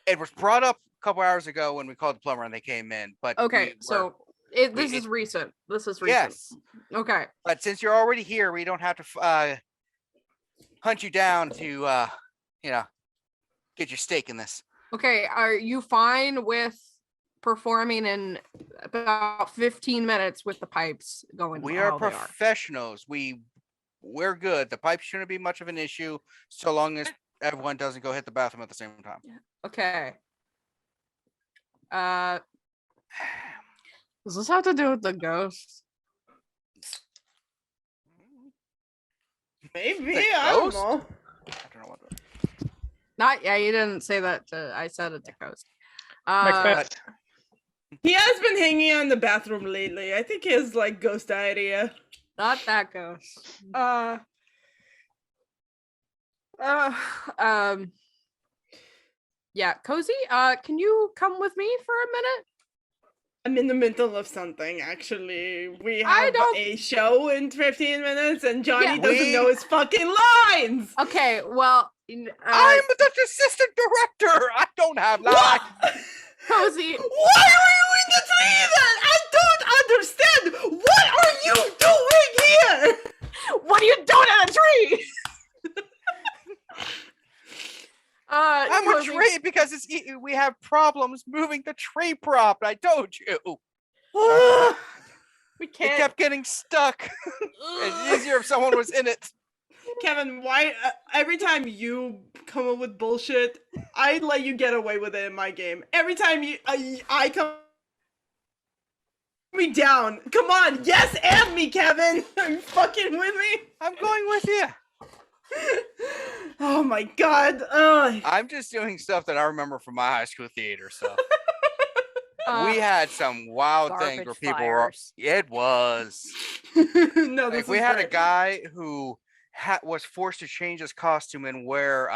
It was brought up a couple hours ago when we called the plumber and they came in. But Okay, so this we- is recent. This is recent. yes, Okay. but since you're already here, we don't have to hunt you down to get your stake in this. Okay, are you fine with performing in about 15 minutes with the pipes going? We how are they professionals. We're good. The pipes shouldn't be much of an issue so long as everyone doesn't go hit the bathroom at the same time. Okay. Does this have to do with the ghost? Maybe The I don't ghost? know. I don't know what. Not yeah, you didn't say that to I said it to Ghost. Macbeth. He has been hanging on the bathroom lately. I think he has like ghost diarrhea. Not that ghost. Yeah, Kozi, can you come with me for a minute? I'm in the middle of something, actually. We I have don't- a show in 15 minutes, and Johnny Yeah, doesn't we- know his fucking lines! Okay, well, I'm the assistant director. I don't have lines. Cozy. Why are you in the tree then? I don't understand! What are you doing here? What are you doing in a tree? I'm a Cozy, tree because we have problems moving the tree prop. I told you. we It can't. kept getting stuck. It's easier if someone was in it. Kevin, why every time you come up with bullshit, I let you get away with it in my game. Every time I come me down. Come on, yes, and me, Kevin. Are you fucking with me? I'm going with you. Oh my god. Ugh. I'm just doing stuff that I remember from my high school theater stuff. Uh, We had some wild things where Garbage people were. fires. It was. No, this Like we is had a great. guy who was forced to change his costume and wear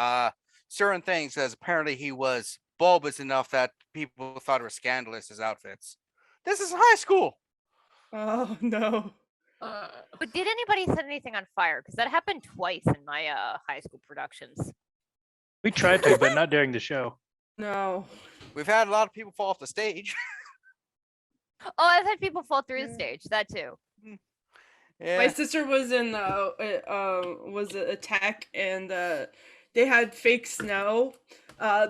certain things, as apparently he was bulbous enough that people thought it was scandalous, his outfits. This is high school. Oh no. But did anybody set anything on fire? Because that happened twice in my high school productions. We tried to, but not during the show. No. We've had a lot of people fall off the stage. Oh, I've had people fall through the stage. That too. My Yeah. sister was in was a tech, and they had fake snow.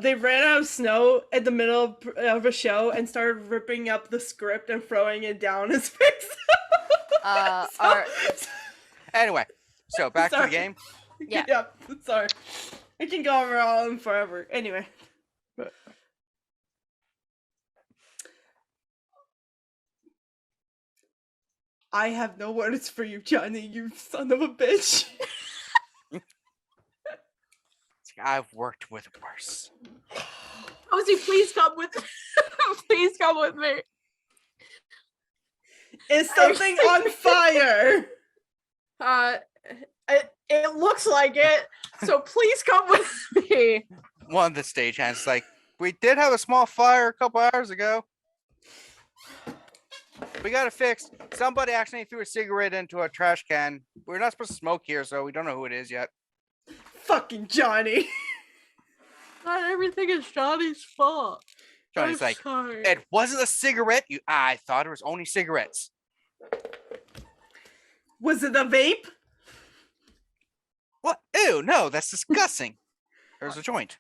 They ran out of snow at the middle of a show and started ripping up the script and throwing it down as fake snow. Anyway, so back to the Sorry. game. Yeah. Yep. Sorry. I can go on forever. Anyway. I have no words for you, Johnny, you son of a bitch. I've worked with worse. Cozy, please come with. Please come with me. Is something on fire? It looks like it. So please come with me. One of the stagehands like, we did have a small fire a couple hours ago. We got it fixed. Somebody accidentally threw a cigarette into a trash can. We're not supposed to smoke here, so we don't know who it is yet. Fucking Johnny. Not everything is Johnny's fault. Johnny's I'm like, sorry. it wasn't a cigarette. I thought it was only cigarettes. Was it a vape? What? Ew, no, that's disgusting. There's a joint.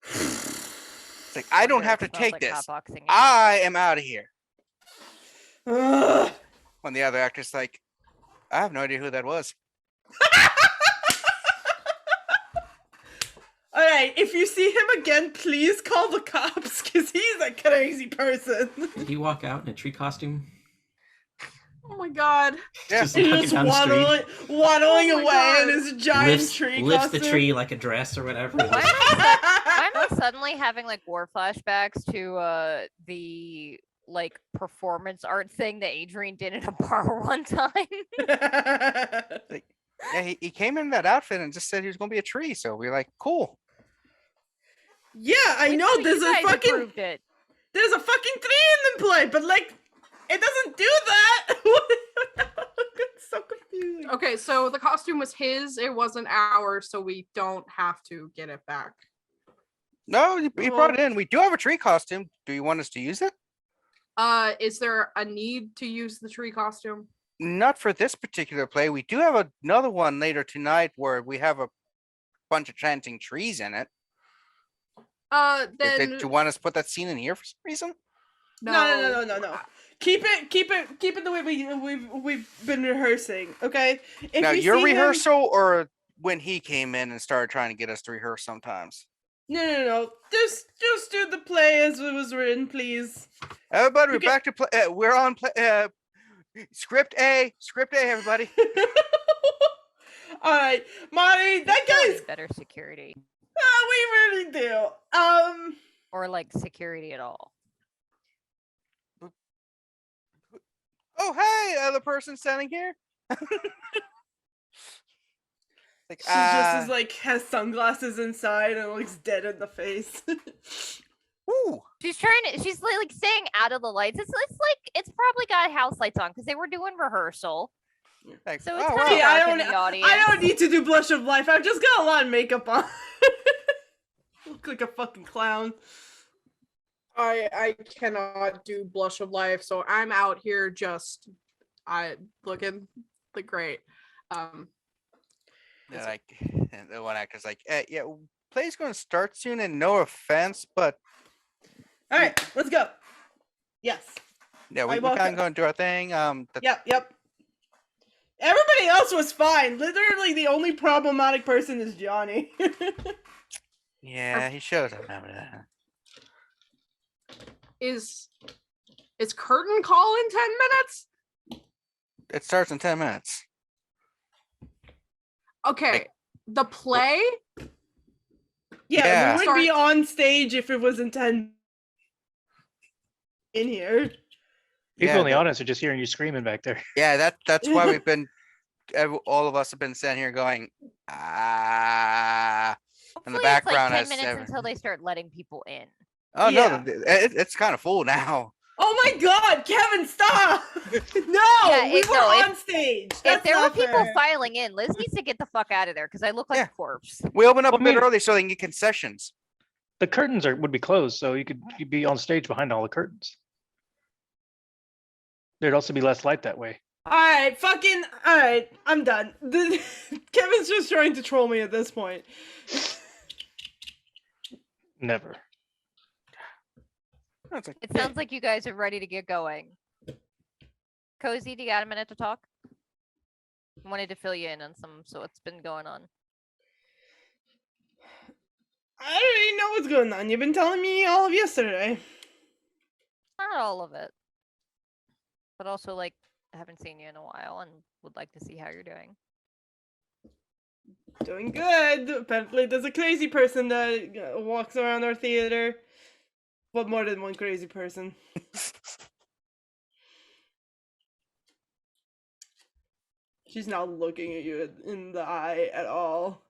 It's like, I don't Wonder have to if it smells take like this. hotboxing in I am out of here. Ugh. When the other actor's like, I have no idea who that was. Alright, if you see him again, please call the cops, because he's a crazy person. Did he walk out in a tree costume? Oh my god. Yeah. Just He's walking just down the street. waddling Oh my away in God. his giant tree Lifts costume. the tree like a dress or whatever. Why am why am I suddenly having like war flashbacks to the like performance art thing that Adrian did in a bar one time? Yeah, he came in that outfit and just said he was going to be a tree. So we were like, cool. Yeah, I We know thought there's you a guys fucking approved it. there's a fucking tree in the play, but like it doesn't do that. It's so confusing. Okay, so the costume was his. It wasn't ours, so we don't have to get it back. No, he brought it in. We do have a tree costume. Do you want us to use it? Is there a need to use the tree costume? Not for this particular play. We do have another one later tonight where we have a bunch of chanting trees in it. Then Do you want us to put that scene in here for some reason? No. Keep it the way we've been rehearsing, okay? If Now, you your see him- rehearsal or when he came in and started trying to get us to rehearse sometimes? No. Just do the play as it was written, please. Everybody, we're You back to play. We're on play. Script A, everybody. All right, Marty, that We guy's. need better security We really do. or like security at all. Oh, hey, other person standing here. Like, She just is like has sunglasses inside and looks dead in the face. ooh. She's like staying out of the lights. It's probably got house lights on because they were doing rehearsal. Like, So it's oh, kind wow. of dark in the audience. I don't need to do blush of life. I've just got a lot of makeup on. Look like a fucking clown. I cannot do blush of life, so I'm out here just looking like great. They're like, and the one actor's like, yeah, play's going to start soon, and no offense, but All right, let's go. Yes. yeah, I we walk kind of up. going to do our thing. Yep. Everybody else was fine. Literally, the only problematic person is Johnny. Yeah, he shows up. Remember that. Is curtain call in 10 minutes? It starts in 10 minutes. Okay, the play. Yeah, Yeah. we would be on stage if it was in 10 in here. People Yeah, in the that- audience are just hearing you screaming back there. Yeah, that's why we've been, all of us have been sitting here going, ah. In the Hopefully background it's as like 10 minutes ever- until they start letting people in. Oh Yeah. no, it's kind of full now. Oh my god, Kevin, stop! No, Yeah, we it- were no, on stage. If That's there were not people fair. filing in, Liz needs to get the fuck out of there because I look like Yeah. a corpse. We open up Well, a bit I mean- early so they can get concessions. The curtains would be closed, so you'd be on stage behind all the curtains. There'd also be less light that way. Alright, I'm done. Kevin's just trying to troll me at this point. Never. It's like, It sounds like you guys are ready to get going. Kozi, do you got a minute to talk? I wanted to fill you in on what's been going on. I already know what's going on. You've been telling me all of yesterday. Not all of it. But also, like, I haven't seen you in a while and would like to see how you're doing. Doing good. Apparently, there's a crazy person that walks around our theater. But more than one crazy person. She's not looking at you in the eye at all.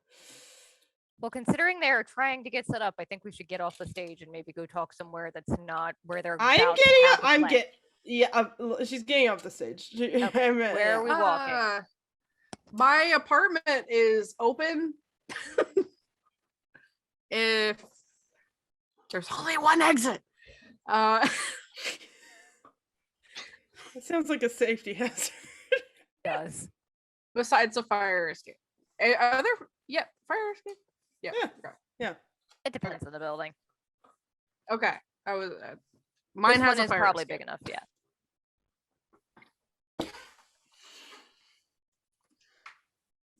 Well, considering they're trying to get set up, I think we should get off the stage and maybe go talk somewhere that's not where they're. I'm about to getting have up. the I'm play. get. Yeah, she's getting off the stage. Where are we walking? My apartment is open. If there's only one exit. It sounds like a safety hazard. Does. Besides the fire escape. Are there? Yeah, fire escape. Yeah. Yeah. Okay. It depends on the building. Okay. I was. Mine This has one a is fire probably escape. big enough. Yeah.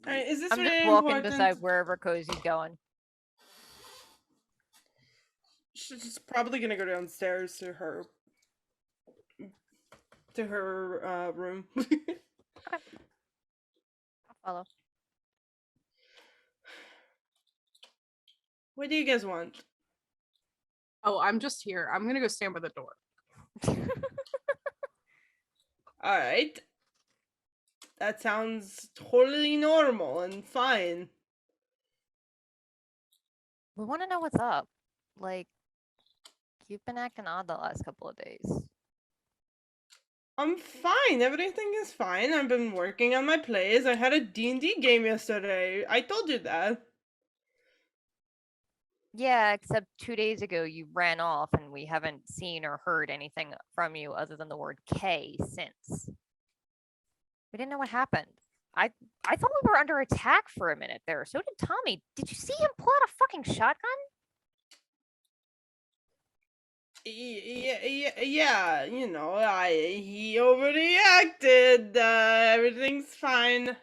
Alright, is this I'm just really walking important? beside wherever Kozi's going. She's probably gonna go downstairs to her room. I'll follow. What do you guys want? Oh, I'm just here. I'm gonna go stand by the door. Alright. That sounds totally normal and fine. We want to know what's up. Like, you've been acting odd the last couple of days. I'm fine. Everything is fine. I've been working on my plays. I had a D&D game yesterday. I told you that. Yeah, except 2 days ago you ran off and we haven't seen or heard anything from you other than the word K since. We didn't know what happened. I thought we were under attack for a minute there. So did Tommy. Did you see him pull out a fucking shotgun? Yeah, you know, he overreacted. Everything's fine.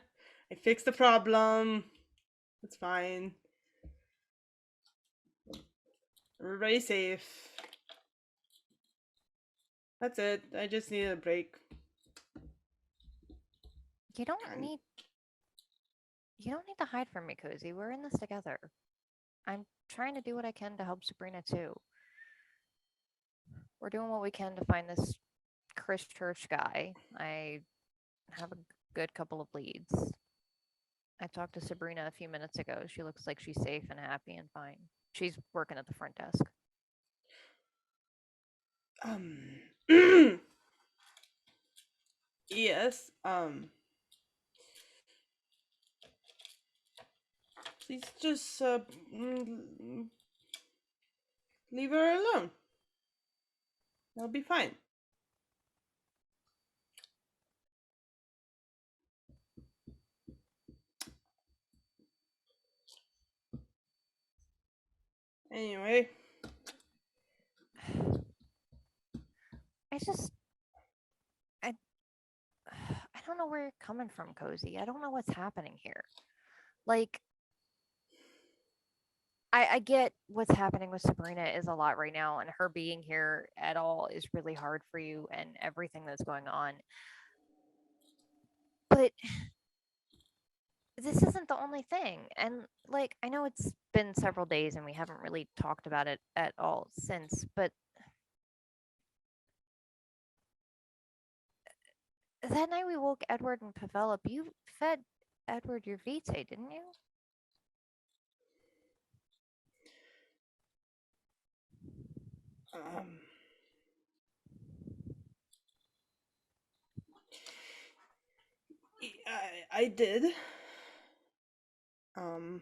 I fixed the problem. It's fine. Everybody's safe. That's it. I just need a break. You don't Fine. need to hide from me, Kozi. We're in this together. I'm trying to do what I can to help Sabrina too. We're doing what we can to find this Chris Church guy. I have a good couple of leads. I talked to Sabrina a few minutes ago. She looks like she's safe and happy and fine. She's working at the front desk. Yes. Please just leave her alone. It'll be fine. Anyway. I don't know where you're coming from, Kozi. I don't know what's happening here. Like, I get what's happening with Sabrina is a lot right now, and her being here at all is really hard for you and everything that's going on. But this isn't the only thing. And like, I know it's been several days and we haven't really talked about it at all since, but that night we woke Edward and Pavel up. You fed Edward your vitae, didn't you? I did. I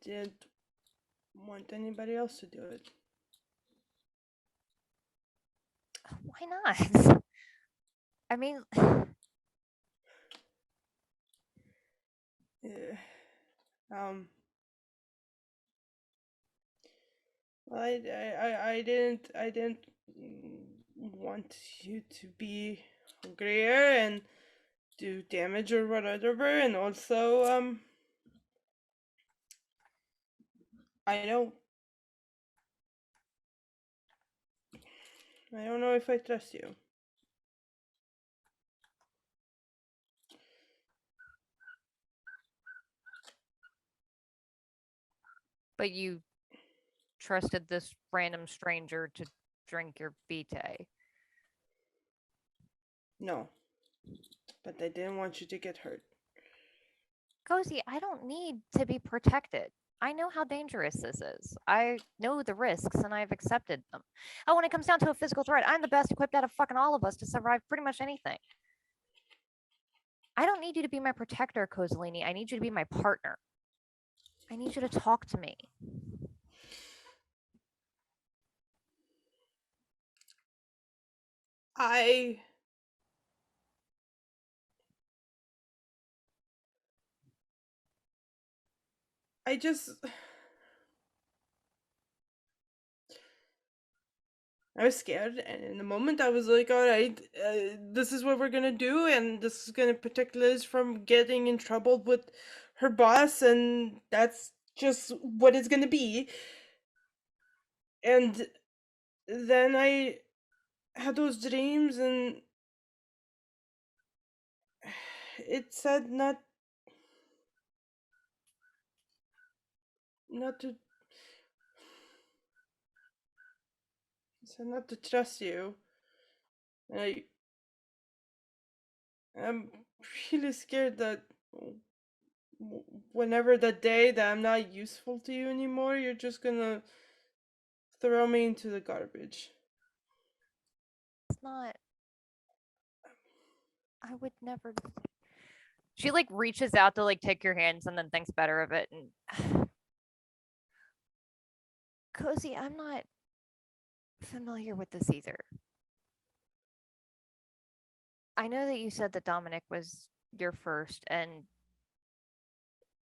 didn't want anybody else to do it. Why not? I mean, Yeah. Well, I didn't want you to be hungrier and do damage or whatever, and also I don't know if I trust you. but you trusted this random stranger to drink your vitae. No. But I didn't want you to get hurt. Kozi, I don't need to be protected. I know how dangerous this is. I know the risks and I've accepted them. Oh, when it comes down to a physical threat, I'm the best equipped out of fucking all of us to survive pretty much anything. I don't need you to be my protector, Kozaline. I need you to be my partner. I need you to talk to me. I was scared, and in the moment I was like, all right, this is what we're gonna do, and this is gonna protect Liz from getting in trouble with her boss, and that's just what it's gonna be. And then I had those dreams, and it said not to trust you. I'm really scared that whenever that day that I'm not useful to you anymore, you're just gonna throw me into the garbage. It's not. I would never. She like reaches out to like take your hands and then thinks better of it. And Kozi, I'm not familiar with this either. I know that you said that Dominic was your first, and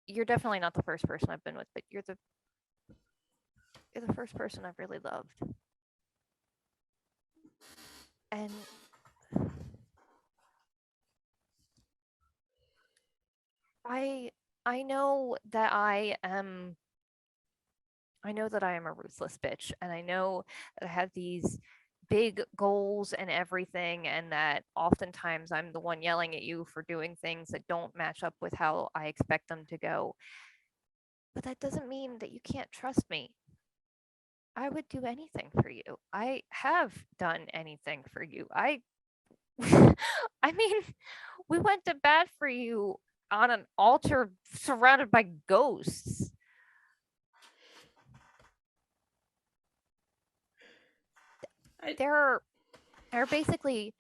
you're definitely not the first person I've been with, but you're the first person I've really loved. And I know that I am a ruthless bitch, and I know that I have these big goals and everything, and that oftentimes I'm the one yelling at you for doing things that don't match up with how I expect them to go. But that doesn't mean that you can't trust me. I would do anything for you. I have done anything for you. I mean, we went to bat for you on an altar surrounded by ghosts. There are basically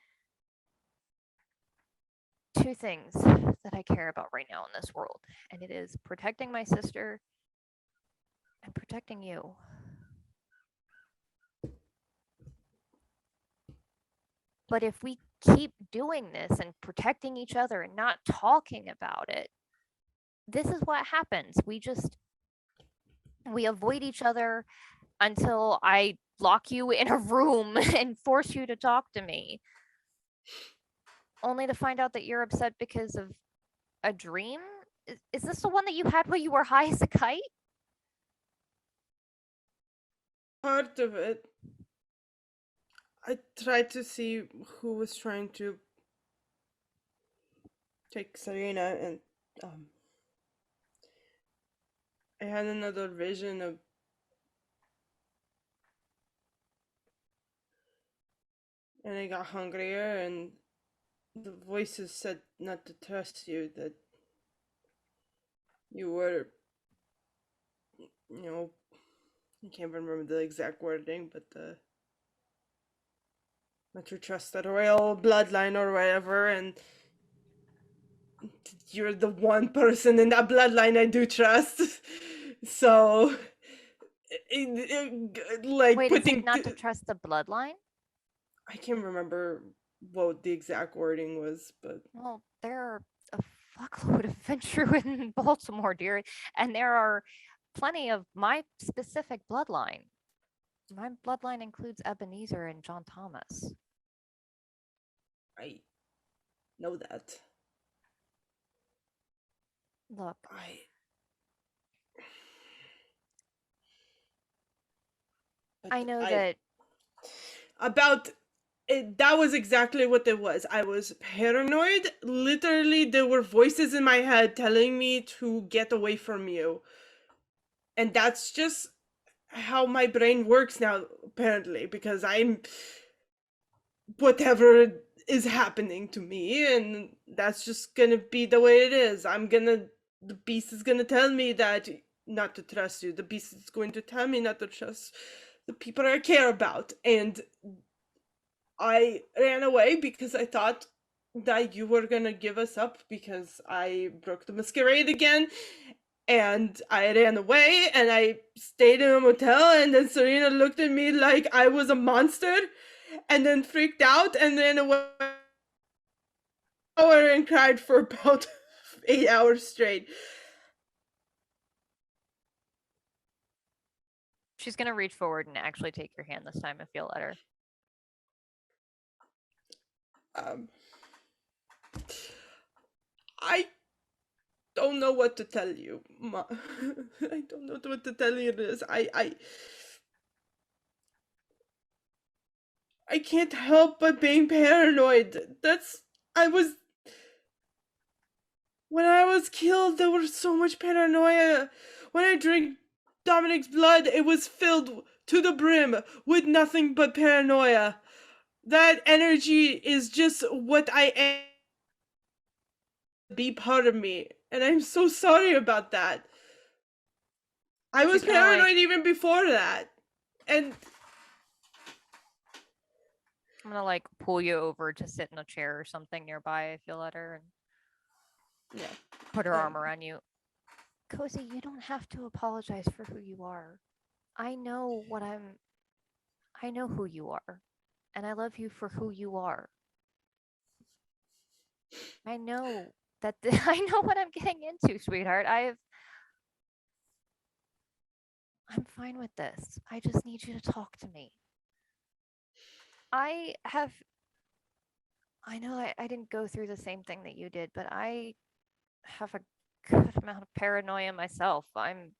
two things that I care about right now in this world, and it is protecting my sister and protecting you. But if we keep doing this and protecting each other and not talking about it, this is what happens. We avoid each other until I lock you in a room and force you to talk to me. Only to find out that you're upset because of a dream? Is this the one that you had while you were high as a kite? Part of it. I tried to see who was trying to take Serena, and I had another vision of and I got hungrier, and the voices said not to trust you, that you were, I can't remember the exact wording, but not to trust the royal bloodline or whatever, and you're the one person in that bloodline I do trust. So, like, Wait, is putting it not to trust the bloodline? I can't remember what the exact wording was, but Well, there are a fuckload of Ventrue in Baltimore, dear, and there are plenty of my specific bloodline. My bloodline includes Ebenezer and John Thomas. I know that. Look, I know that about it, that was exactly what it was. I was paranoid. Literally, there were voices in my head telling me to get away from you. And that's just how my brain works now, apparently, because I'm whatever is happening to me, and that's just gonna be the way it is. The beast is gonna tell me that not to trust you. The beast is going to tell me not to trust the people I care about. And I ran away because I thought that you were gonna give us up because I broke the masquerade again. And I ran away and I stayed in a motel, and then Serena looked at me like I was a monster and then freaked out and ran away and cried for about 8 hours straight. she's gonna reach forward and actually take your hand this time if you'll let her. I don't know what to tell you, Ma. I don't know what to tell you this. I can't help but being paranoid. When I was killed, there was so much paranoia. When I drank Dominic's blood, it was filled to the brim with nothing but paranoia. That energy is just what I am. Be part of me, and I'm so sorry about that. I was paranoid even before that, and I'm gonna pull you over to sit in a chair or something nearby if you'll let her, and put her arm around you. Kozi, you don't have to apologize for who you are. I know who you are, and I love you for who you are. I know that I know what I'm getting into, sweetheart. I'm fine with this. I just need you to talk to me. I know I didn't go through the same thing that you did, but I have a good amount of paranoia myself. I'm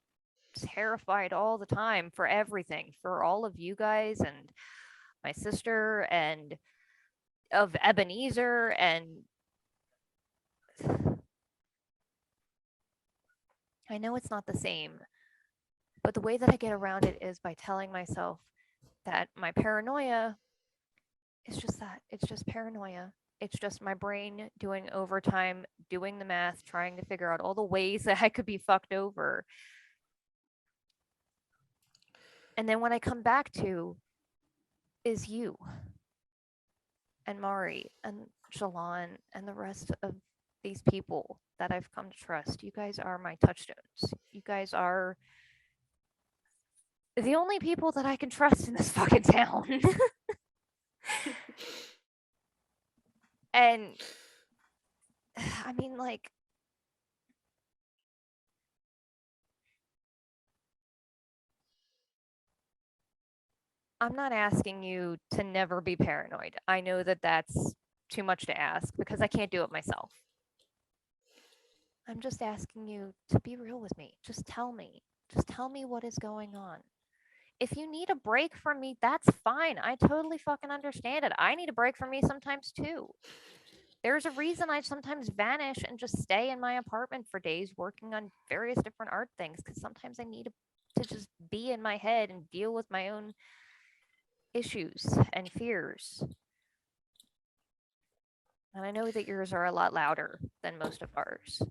terrified all the time for everything, for all of you guys and my sister and of Ebenezer, and I know it's not the same, but the way that I get around it is by telling myself that my paranoia is just that. It's just paranoia. It's just my brain doing overtime, doing the math, trying to figure out all the ways that I could be fucked over. And then what I come back to is you and Mari and Jilon and the rest of these people that I've come to trust. You guys are my touchstones. You guys are the only people that I can trust in this fucking town. And I mean, like, I'm not asking you to never be paranoid. I know that that's too much to ask because I can't do it myself. I'm just asking you to be real with me. Just tell me. Just tell me what is going on. If you need a break from me, that's fine. I totally fucking understand it. I need a break from me sometimes too. There's a reason I sometimes vanish and just stay in my apartment for days working on various different art things because sometimes I need to just be in my head and deal with my own issues and fears. And I know that yours are a lot louder than most of ours.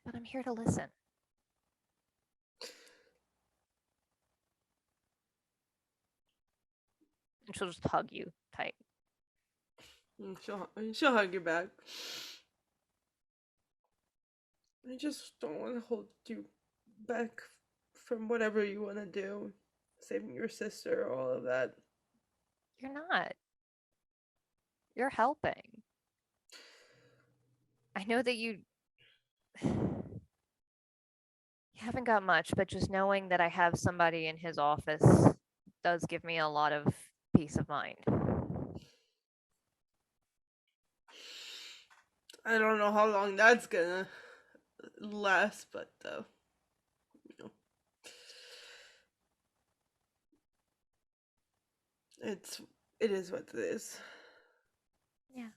But I'm here to listen. And she'll just hug you tight. She'll hug you back. I just don't want to hold you back from whatever you want to do. Saving your sister, all of that. You're not. You're helping. I know that you haven't got much, but just knowing that I have somebody in his office does give me a lot of peace of mind. I don't know how long that's gonna last, but you know, it is what it is. Yeah.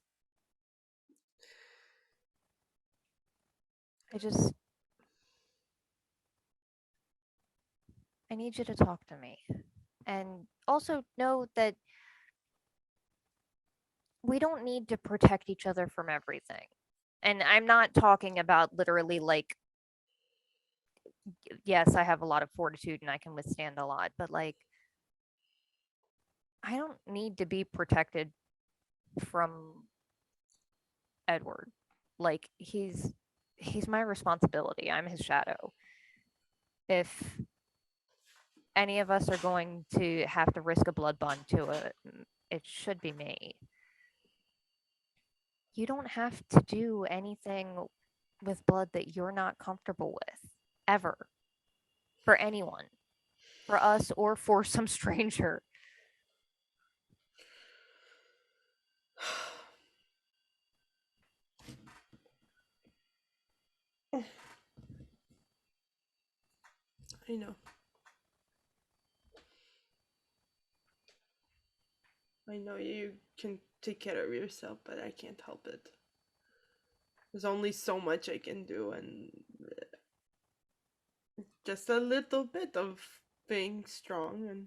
I need you to talk to me. And also know that we don't need to protect each other from everything. And I'm not talking about literally like, yes, I have a lot of fortitude and I can withstand a lot, but like, I don't need to be protected from Edward. Like, he's my responsibility. I'm his shadow. If any of us are going to have to risk a blood bond to it, it should be me. You don't have to do anything with blood that you're not comfortable with, ever. For anyone. For us or for some stranger. I know. I know you can take care of yourself, but I can't help it. There's only so much I can do, and just a little bit of being strong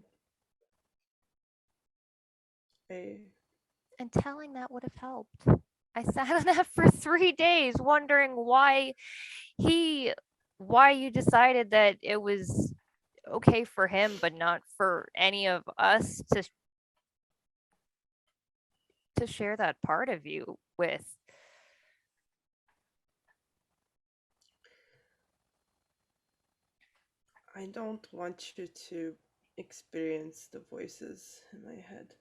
And telling that would have helped. I sat on that for 3 days wondering why you decided that it was okay for him but not for any of us to share that part of you with. I don't want you to experience the voices in my head.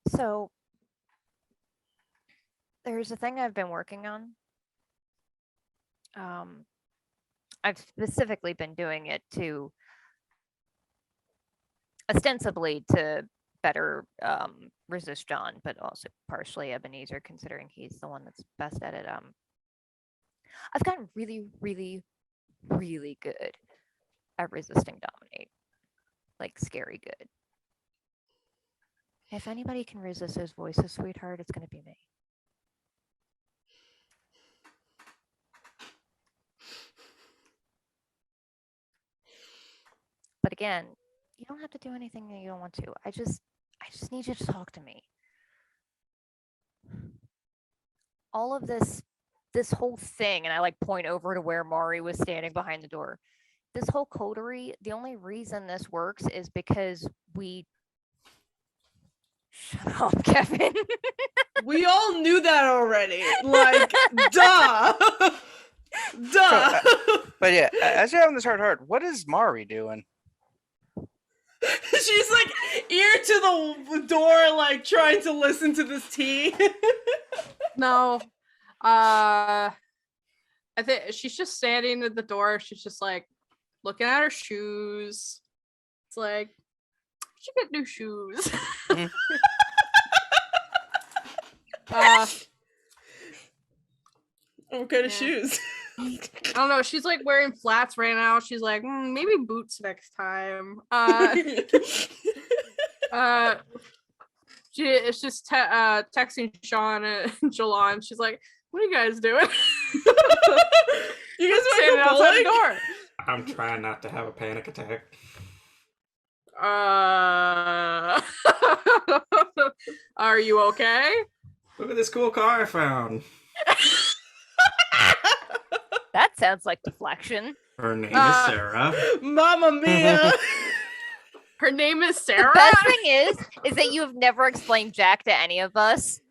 So there's a thing I've been working on. I've specifically been doing it to ostensibly to better resist John, but also partially Ebenezer, considering he's the one that's best at it. I've gotten really, really, really good at resisting dominate. Like, scary good. If anybody can resist those voices, sweetheart, it's gonna be me. But again, you don't have to do anything that you don't want to. I just need you to talk to me. All of this whole thing, and I like point over to where Mari was standing behind the door. This whole coterie, the only reason this works is because we. Shut up, Kevin. We all knew that already. Like, duh. Duh. But yeah, as you're having this hard, what is Mari doing? She's like ear to the door, like trying to listen to this tea. No. I think she's just standing at the door. She's just like looking at her shoes. It's like, she get new shoes. What kind of Yeah. shoes? I don't know. She's like wearing flats right now. She's like, maybe boots next time. It's just texting Sean and Jilon. She's like, "What are you guys doing?" You guys want to Standing go outside the bowling? door. I'm trying not to have a panic attack. Are you okay? Look at this cool car I found. That sounds like deflection. Her name is Sarah. Mamma mia. Her name is The Sarah. best thing is that you have never explained Jack to any of us.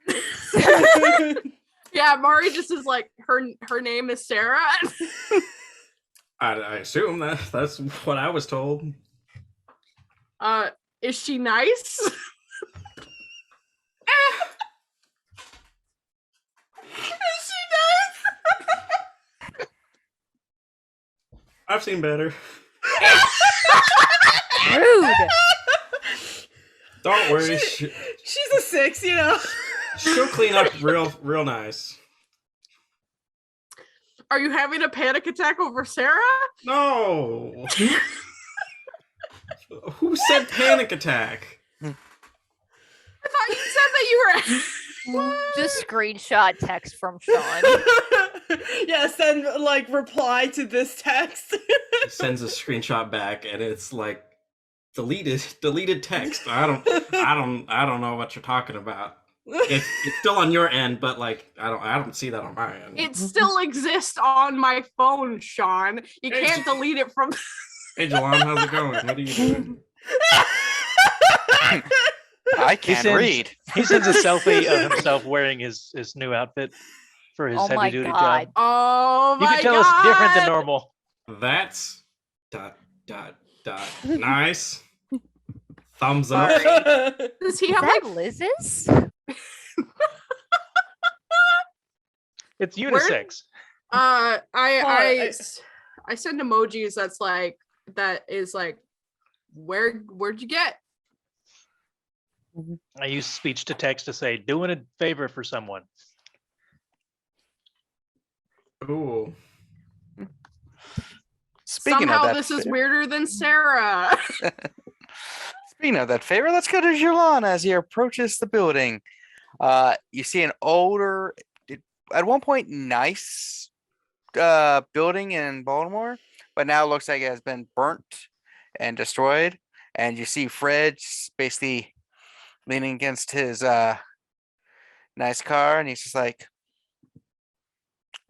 Yeah, Mari just is like, her name is Sarah. I assume that's what I was told. Is she nice? Is she nice? I've seen better. Rude. Don't worry. She's a 6, you know. She'll clean up real nice. Are you having a panic attack over Sarah? No. Who said panic attack? I thought you said that you were. Just screenshot text from Sean. Yeah, send like reply to this text. He sends a screenshot back, and it's like deleted text. I don't know what you're talking about. It's still on your end, but like I don't see that on my end. It still exists on my phone, Sean. You can't delete it from. Hey, Jilon, how's it going? What are you doing? I can't sends- read. He sends a selfie of himself wearing his new outfit for his Oh my heavy duty God. job. Oh You my can tell god! it's different than normal. That's ... Nice. Thumbs up. Does he Is have that like? Liz's? It's unisex. I send emojis. That is like, where'd you get? I use speech to text to say, doing a favor for someone. Ooh. Speaking Somehow of that, this is weirder than Sarah. Speaking of that favor, let's go to Jilon as he approaches the building. You see an older, at one point nice building in Baltimore, but now it looks like it has been burnt and destroyed. And you see Fred basically leaning against his nice car, and he's just like,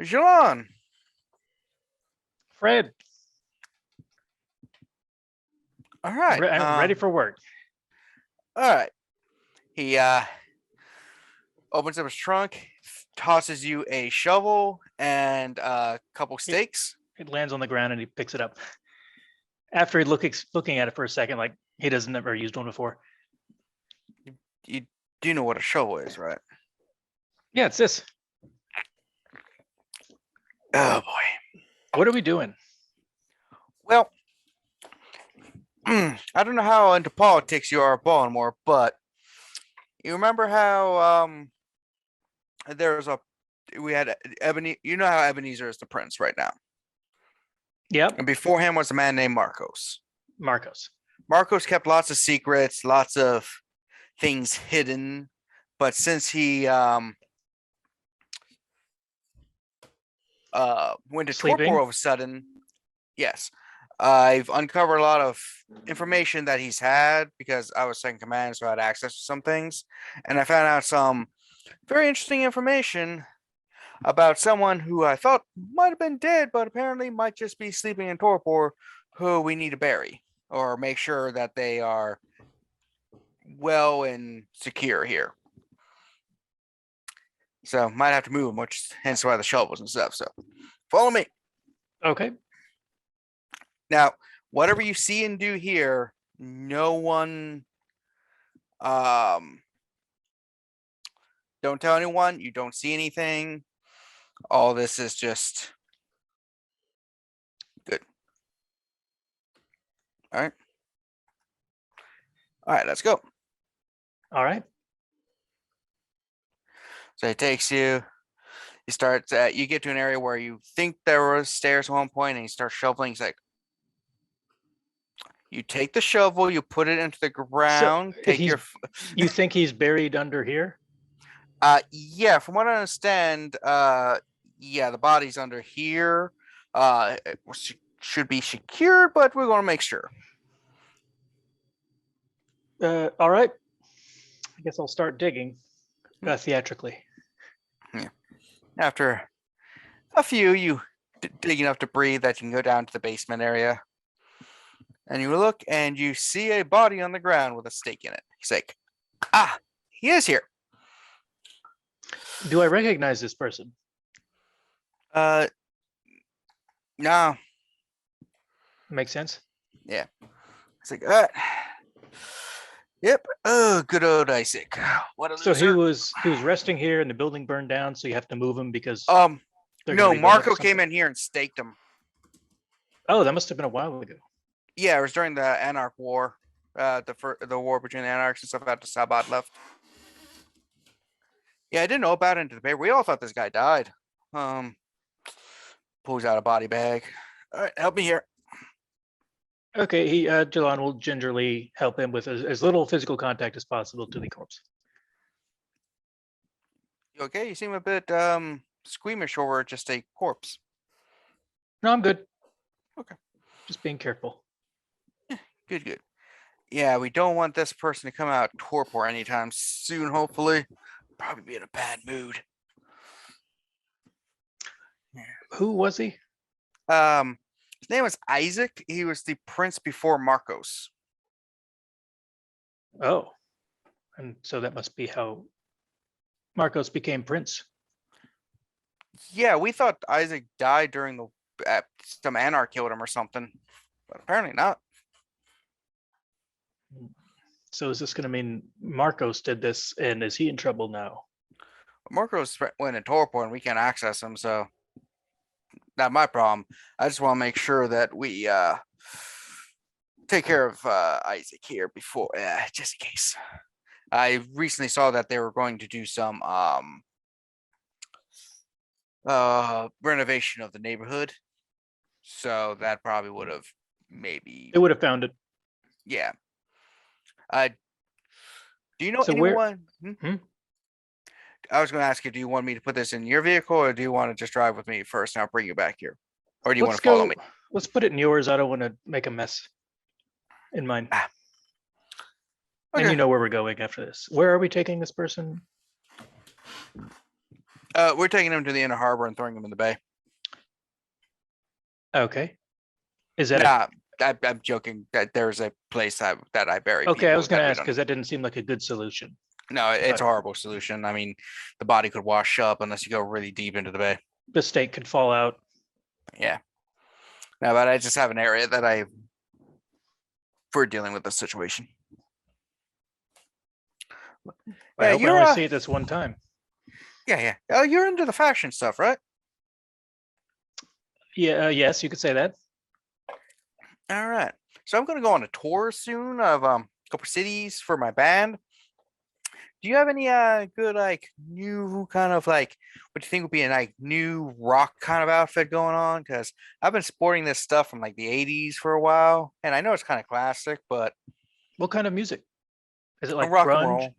Jilon. Fred, All right. I'm ready for work. All right. He opens up his trunk, tosses you a shovel and a couple stakes. It lands on the ground and he picks it up. After he looking at it for a second, like he doesn't never used one before. You do know what a shovel is, right? Yeah, it's this. Oh boy. What are we doing? Well, I don't know how into politics you are, Baltimore, but you remember how we had Ebony. You know how Ebenezer is the prince right now, Yep, and before him was a man named Marcos. Marcos. Marcos kept lots of secrets, lots of things hidden, but since he went to Sleeping? torpor all of a sudden, yes, I've uncovered a lot of information that he's had because I was second command, so I had access to some things, and I found out some very interesting information about someone who I thought might have been dead, but apparently might just be sleeping in torpor, who we need to bury or make sure that they are well and secure here. So might have to move them, which hence why the shovels and stuff. So follow me. Okay. Now, whatever you see and do here, no one don't tell anyone, you don't see anything. All this is just good. All right. All right, let's go. All right. So it takes you, you start you get to an area where you think there was stairs at one point and you start shoveling. It's like, you take the shovel, you put it into the ground, take your You think he's buried under here? yeah, from what I understand, yeah, the body's under here. It should be secured, but we're gonna make sure. All right. I guess I'll start digging theatrically. Yeah. After a few, you dig enough to breathe that you can go down to the basement area. And you look and you see a body on the ground with a stake in it. He's like, ah, he is here. Do I recognize this person? No. Makes sense. Yeah. It's like, yep. Oh, good old Isaac. What a So loser. he was resting here and the building burned down, so you have to move him because no, they're gonna rebuild it or Marco came something? in here and staked him. Oh, that must have been a while ago. Yeah, it was during the Anarch War. The war between the Anarchs and stuff after Sabat left. Yeah, I didn't know about it until the paper. We all thought this guy died. Pulls out a body bag. All right, help me here. Okay, Jilon will gingerly help him with as little physical contact as possible to the corpse. You okay? You seem a bit squeamish over just a corpse. No, I'm good. Okay. Just being careful. Good, good. Yeah, we don't want this person to come out torpor anytime soon, hopefully. Probably be in a bad mood. Who was he? His name was Isaac. He was the prince before Marcos. Oh, and so that must be how Marcos became prince. Yeah, we thought Isaac died during the some anarch killed him or something, but apparently not. So is this going to mean Marcos did this, and is he in trouble now? Marcos went in torpor and we can't access him, so not my problem. I just want to make sure that we take care of Isaac here before, just in case. I recently saw that they were going to do some renovation of the neighborhood, so that probably would have maybe, They would have found it. yeah. Do you know So where- anyone? Hmm? I was going to ask you, do you want me to put this in your vehicle, or do you want to just drive with me first and I'll bring you back here? Or do you want to follow me? Let's put it in yours. I don't want to make a mess in mine. And Okay. you know where we're going after this. Where are we taking this person? We're taking him to the inner harbor and throwing him in the bay. Okay. Is that Nah, I'm joking. That there's a place that I bury. okay? I people was going that to we ask don't- because that didn't seem like a good solution. No, it's a but- horrible solution. I mean, the body could wash up unless you go really deep into the bay. The stake could fall out. Yeah. No, but I just have an area that for dealing with this situation. I hope I you're, only see it this one time. Yeah. Oh, you're into the fashion stuff, right? Yeah. Yes, you could say that. All right. So I'm going to go on a tour soon of a couple cities for my band. Do you have any good like new kind of like what do you think would be a like new rock kind of outfit going on? Because I've been sporting this stuff from like the 80s for a while, and I know it's kind of classic, but What kind of music? Is it like rock and grunge?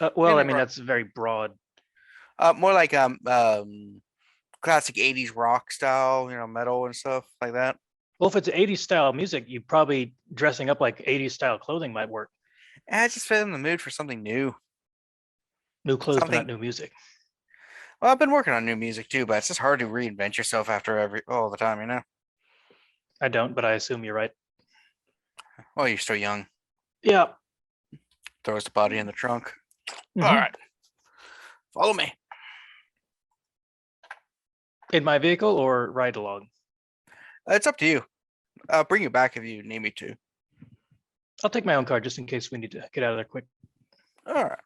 roll. Well, I Mainly mean, rock. that's very broad. More like classic 80s rock style, metal and stuff like that. Well, if it's 80s style music, you probably dressing up like 80s style clothing might work. I just feel in the mood for something new. New clothes, but Something- not new music. Well, I've been working on new music too, but it's just hard to reinvent yourself after all the time, you know? I don't, but I assume you're right. Well, you're still young. Yeah. Throws the body in the trunk. Mhm. All right. Follow me. In my vehicle or ride along? It's up to you. I'll bring you back if you need me to. I'll take my own car just in case we need to get out of there quick. All right.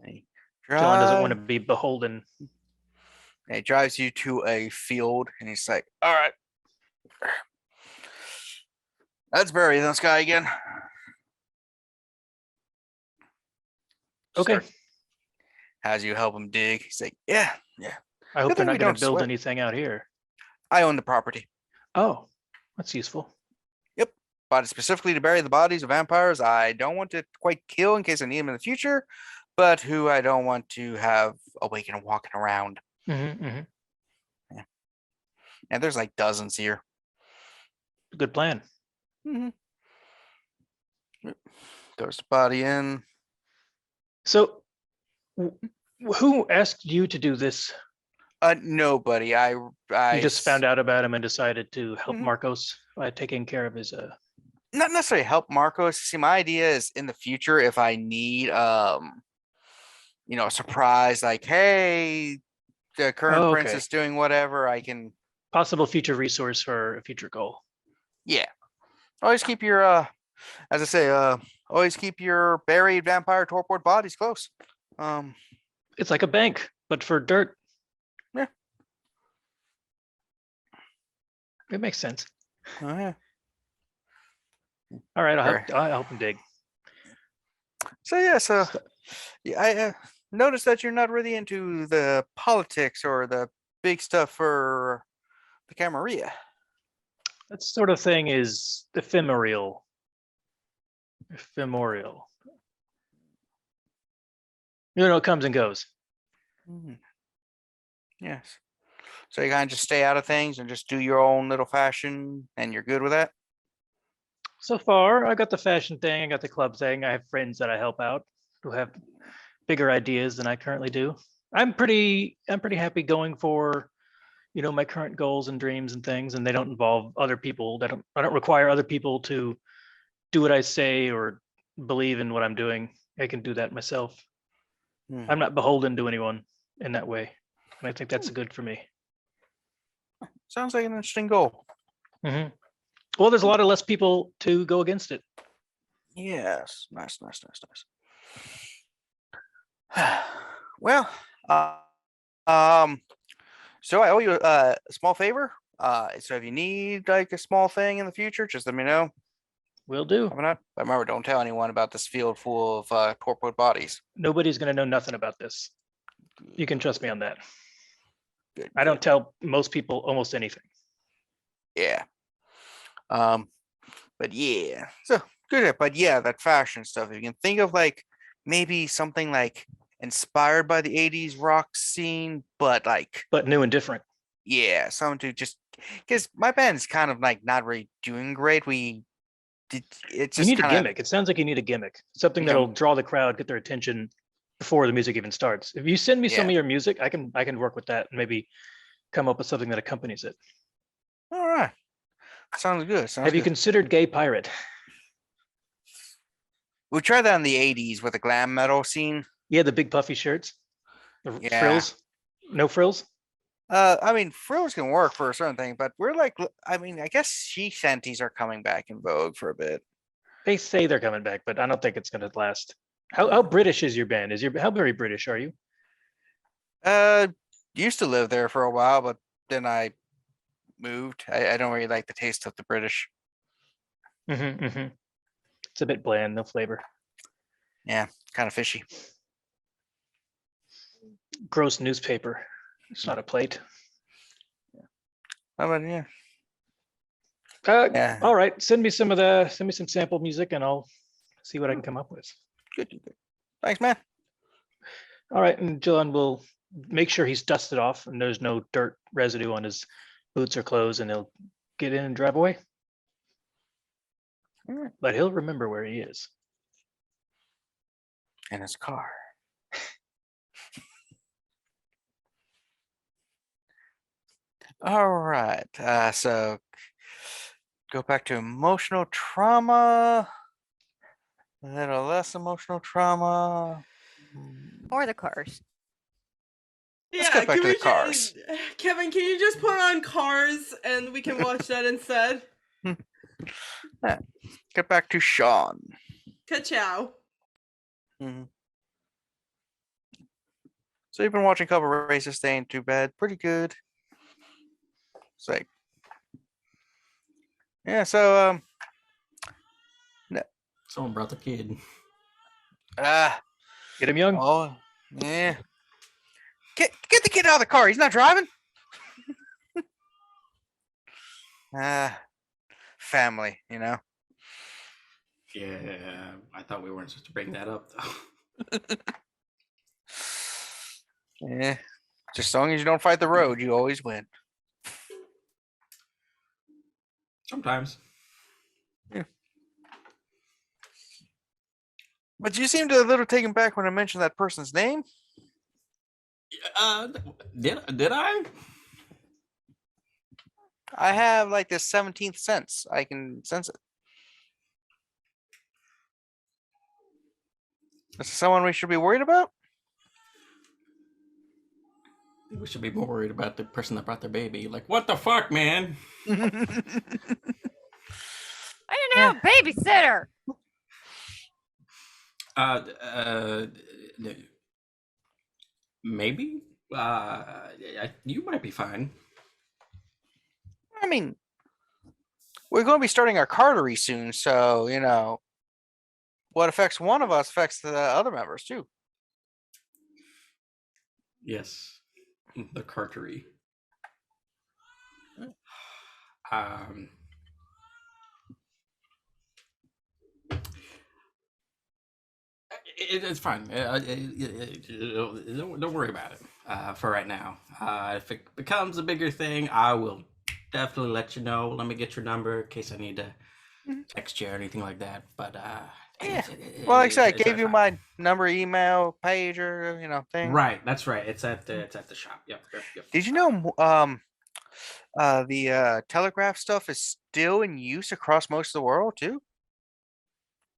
He John doesn't want to drive- be beholden. and he drives you to a field, and he's like, "All right, let's bury this guy again." Okay. Start- Has you help him dig? He's like, "Yeah, yeah. I hope Good they're thing we not going don't to build sweat. anything out here. I own the property. Oh, that's useful. Bought it specifically to bury the bodies of vampires I don't want to quite kill in case I need them in the future, but who I don't want to have awaken and walking around. Mm-hmm. And there's like dozens here. Good plan. Throws the body in. So, who asked you to do this? Nobody. I You just found out about him and decided to help Mhm. Marcos by taking care of his. Not necessarily help Marcos. See, my idea is in the future if I need a surprise, like, hey, the current Oh, prince okay. is doing whatever, I can Possible future resource for a future goal. always keep your as I say, always keep your buried vampire torpor bodies close. It's like a bank, but for dirt. Yeah. It makes sense. Oh, yeah. All right, Sure. I'll help him dig. So yeah, I noticed that you're not really into the politics or the big stuff for the Camarilla. That sort of thing is ephemeral. Ephemeral. It comes and goes. Yes. So you kind of just stay out of things and just do your own little fashion, and you're good with that. So far, I got the fashion thing, I got the club thing. I have friends that I help out who have bigger ideas than I currently do. I'm pretty happy going for, my current goals and dreams and things, and they don't involve other people. I don't require other people to do what I say or believe in what I'm doing. I can do that myself. Hmm. I'm not beholden to anyone in that way. And I think that's good for me. Sounds like an interesting goal. hmm Well, there's a lot of less people to go against it. Yes. Nice. Well, so I owe you a small favor. So if you need like a small thing in the future, just let me know. Will do. Coming up. But remember, don't tell anyone about this field full of torpid bodies. Nobody's going to know nothing about this. You can trust me on that. Good. I don't tell most people almost anything. Yeah. But yeah. So good. But yeah, that fashion stuff. If you can think of like maybe something like inspired by the 80s rock scene, but like But new and different. yeah, something to just because my band's kind of like not really doing great. It's You just need a kind of gimmick. It sounds like you need a gimmick. Something Yeah. that'll draw the crowd, get their attention before the music even starts. If you send me some Yeah. of your music, I can work with that and maybe come up with something that accompanies it. all right. Sounds good. Sounds Have you good. considered Gay Pirate? We tried that in the 80s with the glam metal scene. Yeah, the big puffy shirts. The Yeah. frills. No frills? I mean, frills can work for a certain thing, but we're like, I mean, I guess she shanties are coming back in vogue for a bit. They say they're coming back, but I don't think it's gonna last. How British is your band? How very British are you? Used to live there for a while, but then I moved. I don't really like the taste of the British. It's a bit bland, no flavor. Kind of fishy. Gross newspaper. It's not a plate. How about yeah? Yeah. All right, send me some sample music and I'll see what I can come up with. Good. Thanks, man. All right, and Jilon will make sure he's dusted off and there's no dirt residue on his boots or clothes, and he'll get in and drive away. Alright. But he'll remember where he is. In his car. All right. So go back to emotional trauma. A little less emotional trauma. Or the cars. Let's get back can to we the cars. Kevin, can you just put on Cars and we can watch that instead? Get back to Sean. Ka-chow. Mhm. So you've been watching a couple races, they ain't too bad. Pretty good. It's like, yeah, so Someone brought the kid. Get him young. oh yeah. Get the kid out of the car. He's not driving. Family, you know. Yeah, I thought we weren't supposed to bring that up though. Yeah. Just as long as you don't fight the road, you always win. Sometimes. But you seemed a little taken back when I mentioned that person's name. Did I? I have like this 17th sense. I can sense it. Is this someone we should be worried about? We should be more worried about the person that brought their baby. Like, what the fuck, man? I didn't have a babysitter. Maybe. You might be fine. I mean, we're going to be starting our cartery soon, so you know, what affects one of us affects the other members too. Yes, the cartery. It's fine. Don't worry about it for right now. If it becomes a bigger thing, I will definitely let you know. Let me get your number in case I need to text you or anything like that. But Yeah. Well, like I said, I it's gave you fine. my number, email, pager, you know, thing. Right, that's right. It's at the shop. Yep. Did you know the telegraph stuff is still in use across most of the world too?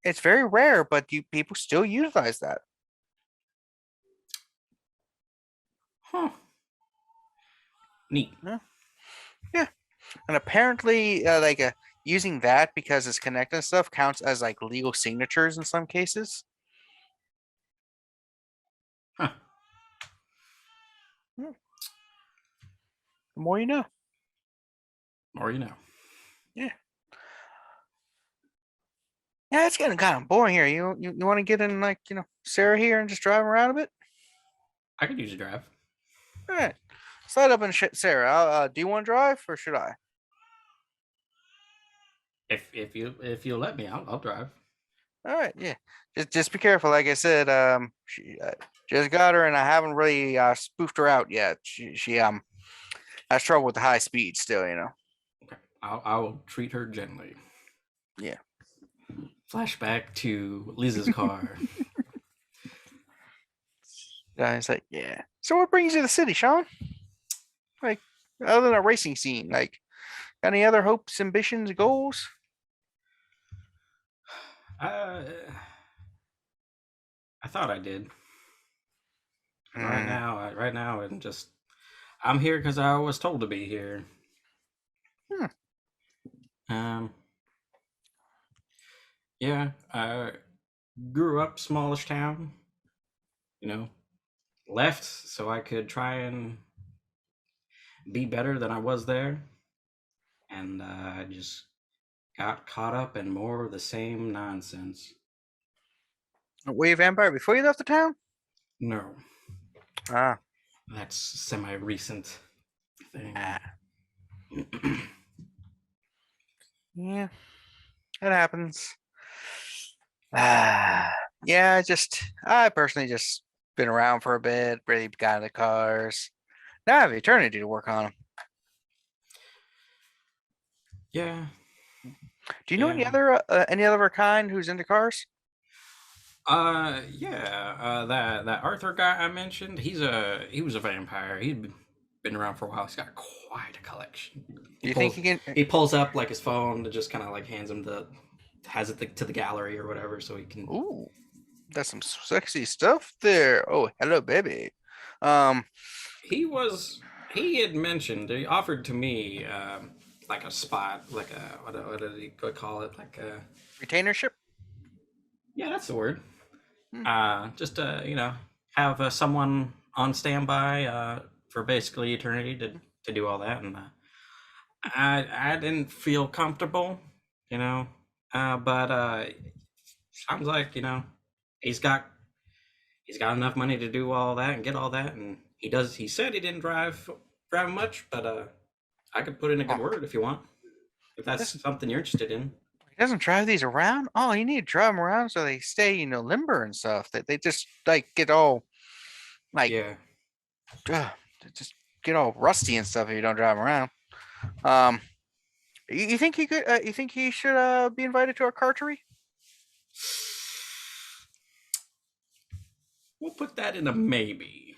It's very rare, but people still utilize that. Huh. Neat. Yeah. And apparently, using that because it's connected and stuff counts as like legal signatures in some cases. Huh. The more you know. Or you know. Yeah, it's getting kind of boring here. You want to get in like, you know, Sarah here and just drive around a bit? I could use a drive. All right. Slide up and Sarah. Do you want to drive or should I? If you let me, I'll drive. All right, yeah. Just be careful. Like I said, she just got her, and I haven't really spoofed her out yet. She has trouble with the high speed still, you know. Okay. I will treat her gently. Yeah. Flashback to Lisa's car. It's like, yeah. So what brings you to the city, Sean? Like, other than a racing scene, like, any other hopes, ambitions, goals? I thought I did. Right now, I'm here because I was told to be here. Yeah, I grew up smallish town. You know, left so I could try and be better than I was there, and I just got caught up in more of the same nonsense. Were you a vampire before you left the town? No, that's semi-recent thing. Yeah, it happens. Yeah, I personally just been around for a bit, really got into cars. Now I have eternity to work on them. Yeah. Do you know Yeah. any other kind who's into cars? Yeah. That Arthur guy I mentioned, he was a vampire. He'd been around for a while. He's got quite a collection. Do you think he can? He pulls up like his phone and just kind of like hands him to the gallery or whatever, so he can. Ooh, that's some sexy stuff there. Oh, hello, baby. Um, He had mentioned, he offered to me like a spot, like a what did he call it, like a, retainership. yeah, that's the word. Hmm. Just have someone on standby for basically eternity to do all that, and I didn't feel comfortable, but sounds like he's got enough money to do all that and get all that, and he said he didn't drive much, but I could put in a good Oh, word if you want, if that's listen, something you're interested in. he doesn't drive these around. Oh, you need to drive them around so they stay, limber and stuff. That they just like get all like Yeah. they just get all rusty and stuff if you don't drive 'em around. Um, you think he could? You think he should be invited to our cartery? We'll put that in a maybe.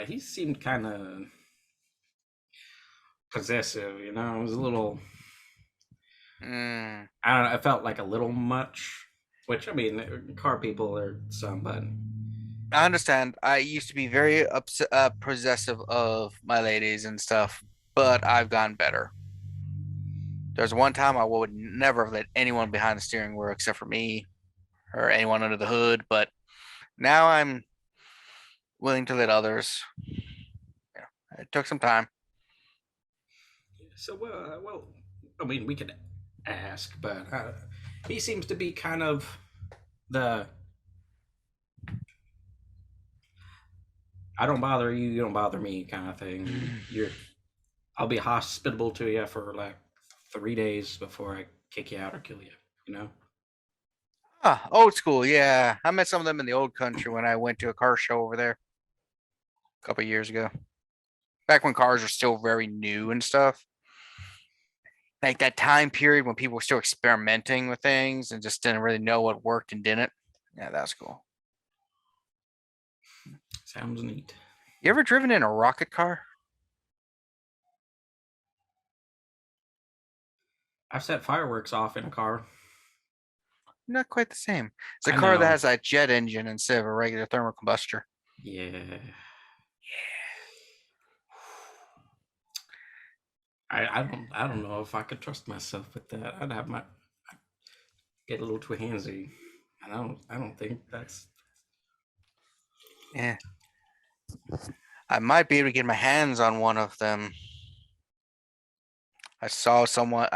He seemed kind of possessive, It was a little. Mm, I don't know. I felt like a little much, which I mean, car people are some, but I understand. I used to be very possessive of my ladies and stuff, but I've gotten better. There's one time I would never have let anyone behind the steering wheel except for me or anyone under the hood, but now I'm willing to let others. Yeah, it took some time. so well, I mean, we could ask, but he seems to be kind of the I don't bother you, you don't bother me kind of thing. I'll be hospitable to you for like 3 days before I kick you out or kill you. You know? Ah, old school. Yeah, I met some of them in the old country when I went to a car show over there a couple years ago. Back when cars were still very new and stuff. Like that time period when people were still experimenting with things and just didn't really know what worked and didn't. Yeah, that's cool. Sounds neat. You ever driven in a rocket car? I've set fireworks off in a car. Not quite the same. It's a I car that know. has a jet engine instead of a regular thermal combustor. Yeah. I don't know if I could trust myself with that. I'd get a little too handsy. And I don't think that's Yeah. I might be able to get my hands on one of them. I saw some on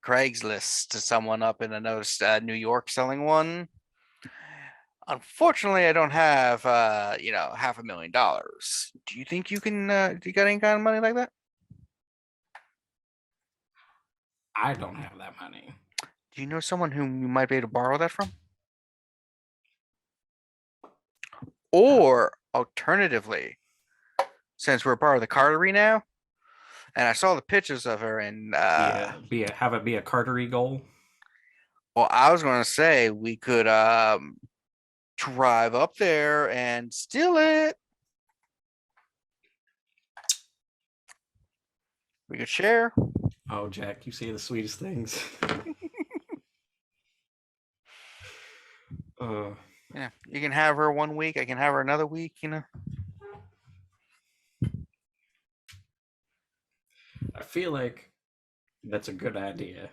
Craigslist, someone up in another New York selling one. Unfortunately, I don't have $500,000. Do you think you can do you got any kind of money like that? I don't have that money. Do you know someone whom you might be able to borrow that from? Or alternatively, since we're part of the cartery now, and I saw the pictures of her and Have it be a cartery goal. well, I was gonna say we could drive up there and steal it. We could share. Oh, Jack, you say the sweetest things. Yeah, you can have her 1 week. I can have her another week. I feel like that's a good idea.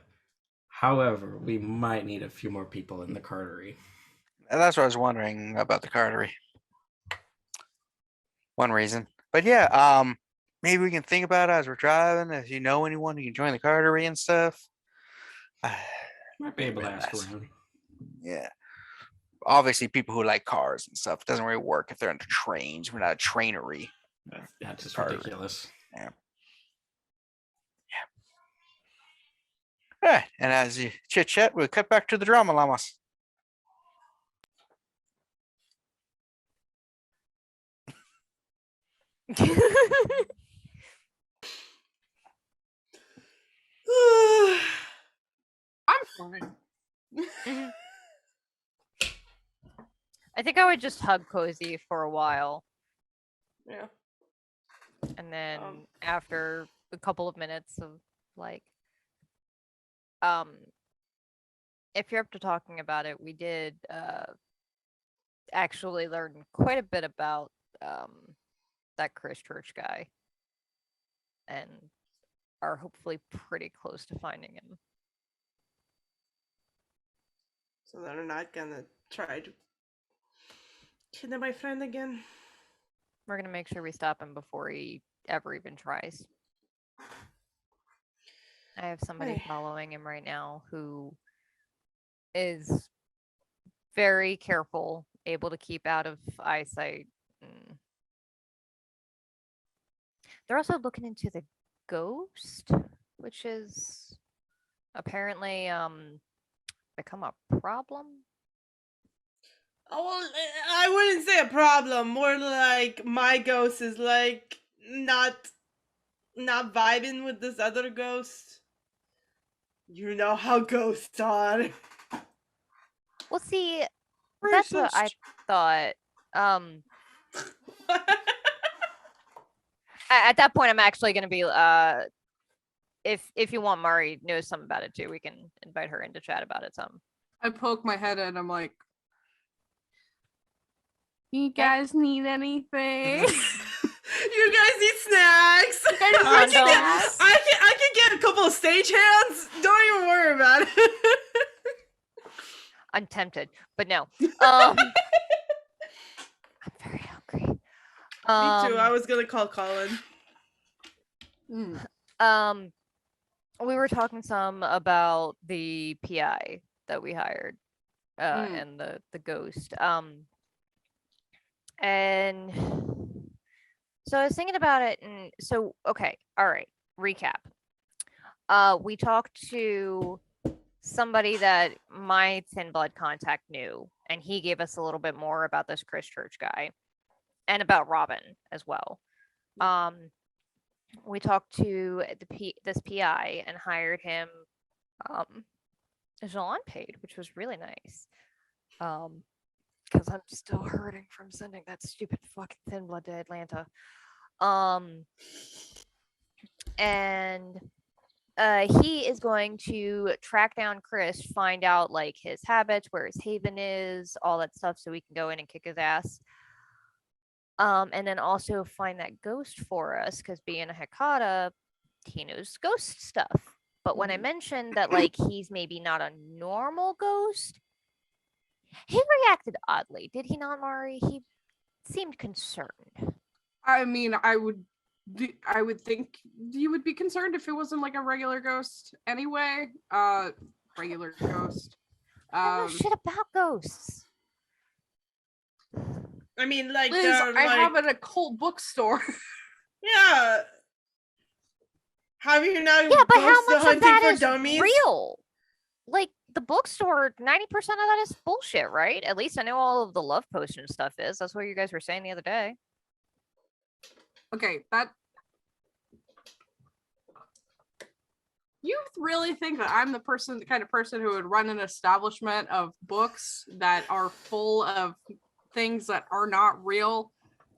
However, we might need a few more people in the cartery. And that's what I was wondering about the cartery. One reason, but yeah, maybe we can think about it as we're driving. If you know anyone who can join the cartery and stuff, Might be able to ask Nice. around. Yeah. Obviously, people who like cars and stuff doesn't really work if they're into trains. We're not a trainery. That's just Cartery. ridiculous. Yeah, and as you chit chat, we'll cut back to the drama llamas. I think I would just hug Kozi for a while, Yeah. and then Um. after a couple of minutes of like, if you're up to talking about it, we did actually learn quite a bit about that Chris Church guy, and are hopefully pretty close to finding him. So they're not gonna try to kidnap my friend again. We're gonna make sure we stop him before he ever even tries. I have somebody Hey. following him right now who is very careful, able to keep out of eyesight. They're also looking into the ghost, which is apparently become a problem. Oh, well, I wouldn't say a problem. More like my ghost is like not vibing with this other ghost. You know how ghosts are. Well, see, that's what I thought. At that point, I'm actually going to be if you want, Mari knows something about it too. We can invite her in to chat about it some. I poke my head in. I'm like, you guys need anything? You guys need snacks. Condoms. I can get a couple of stage hands. Don't even worry about it. I'm tempted, but no. I'm very hungry. Me too. I was gonna call Colin. We were talking some about the PI that we hired, and the ghost. And so I was thinking about it, and so okay, all right. Recap. We talked to somebody that my thin blood contact knew, and he gave us a little bit more about this Chris Church guy, and about Robin as well. We talked to this PI and hired him. Jilon paid, which was really nice. Because I'm still hurting from sending that stupid fucking thin blood to Atlanta. And he is going to track down Chris, find out like his habits, where his haven is, all that stuff, so we can go in and kick his ass. And then also find that ghost for us, because being a Hekata, he knows ghost stuff. But when I mentioned that like he's maybe not a normal ghost, he reacted oddly. Did he not, Mari? He seemed concerned. I mean, I would think you would be concerned if it wasn't like a regular ghost anyway. Regular ghost. I don't know shit about ghosts. I mean, like, Liz, there are, I like, have an occult bookstore. Yeah. Have you not? Yeah, but how Ghost much of hunting that for is dummies? real? Like the bookstore, 90% of that is bullshit, right? At least I know all of the love potion stuff is. That's what you guys were saying the other day. Okay, that. You really think that I'm the kind of person who would run an establishment of books that are full of things that are not real?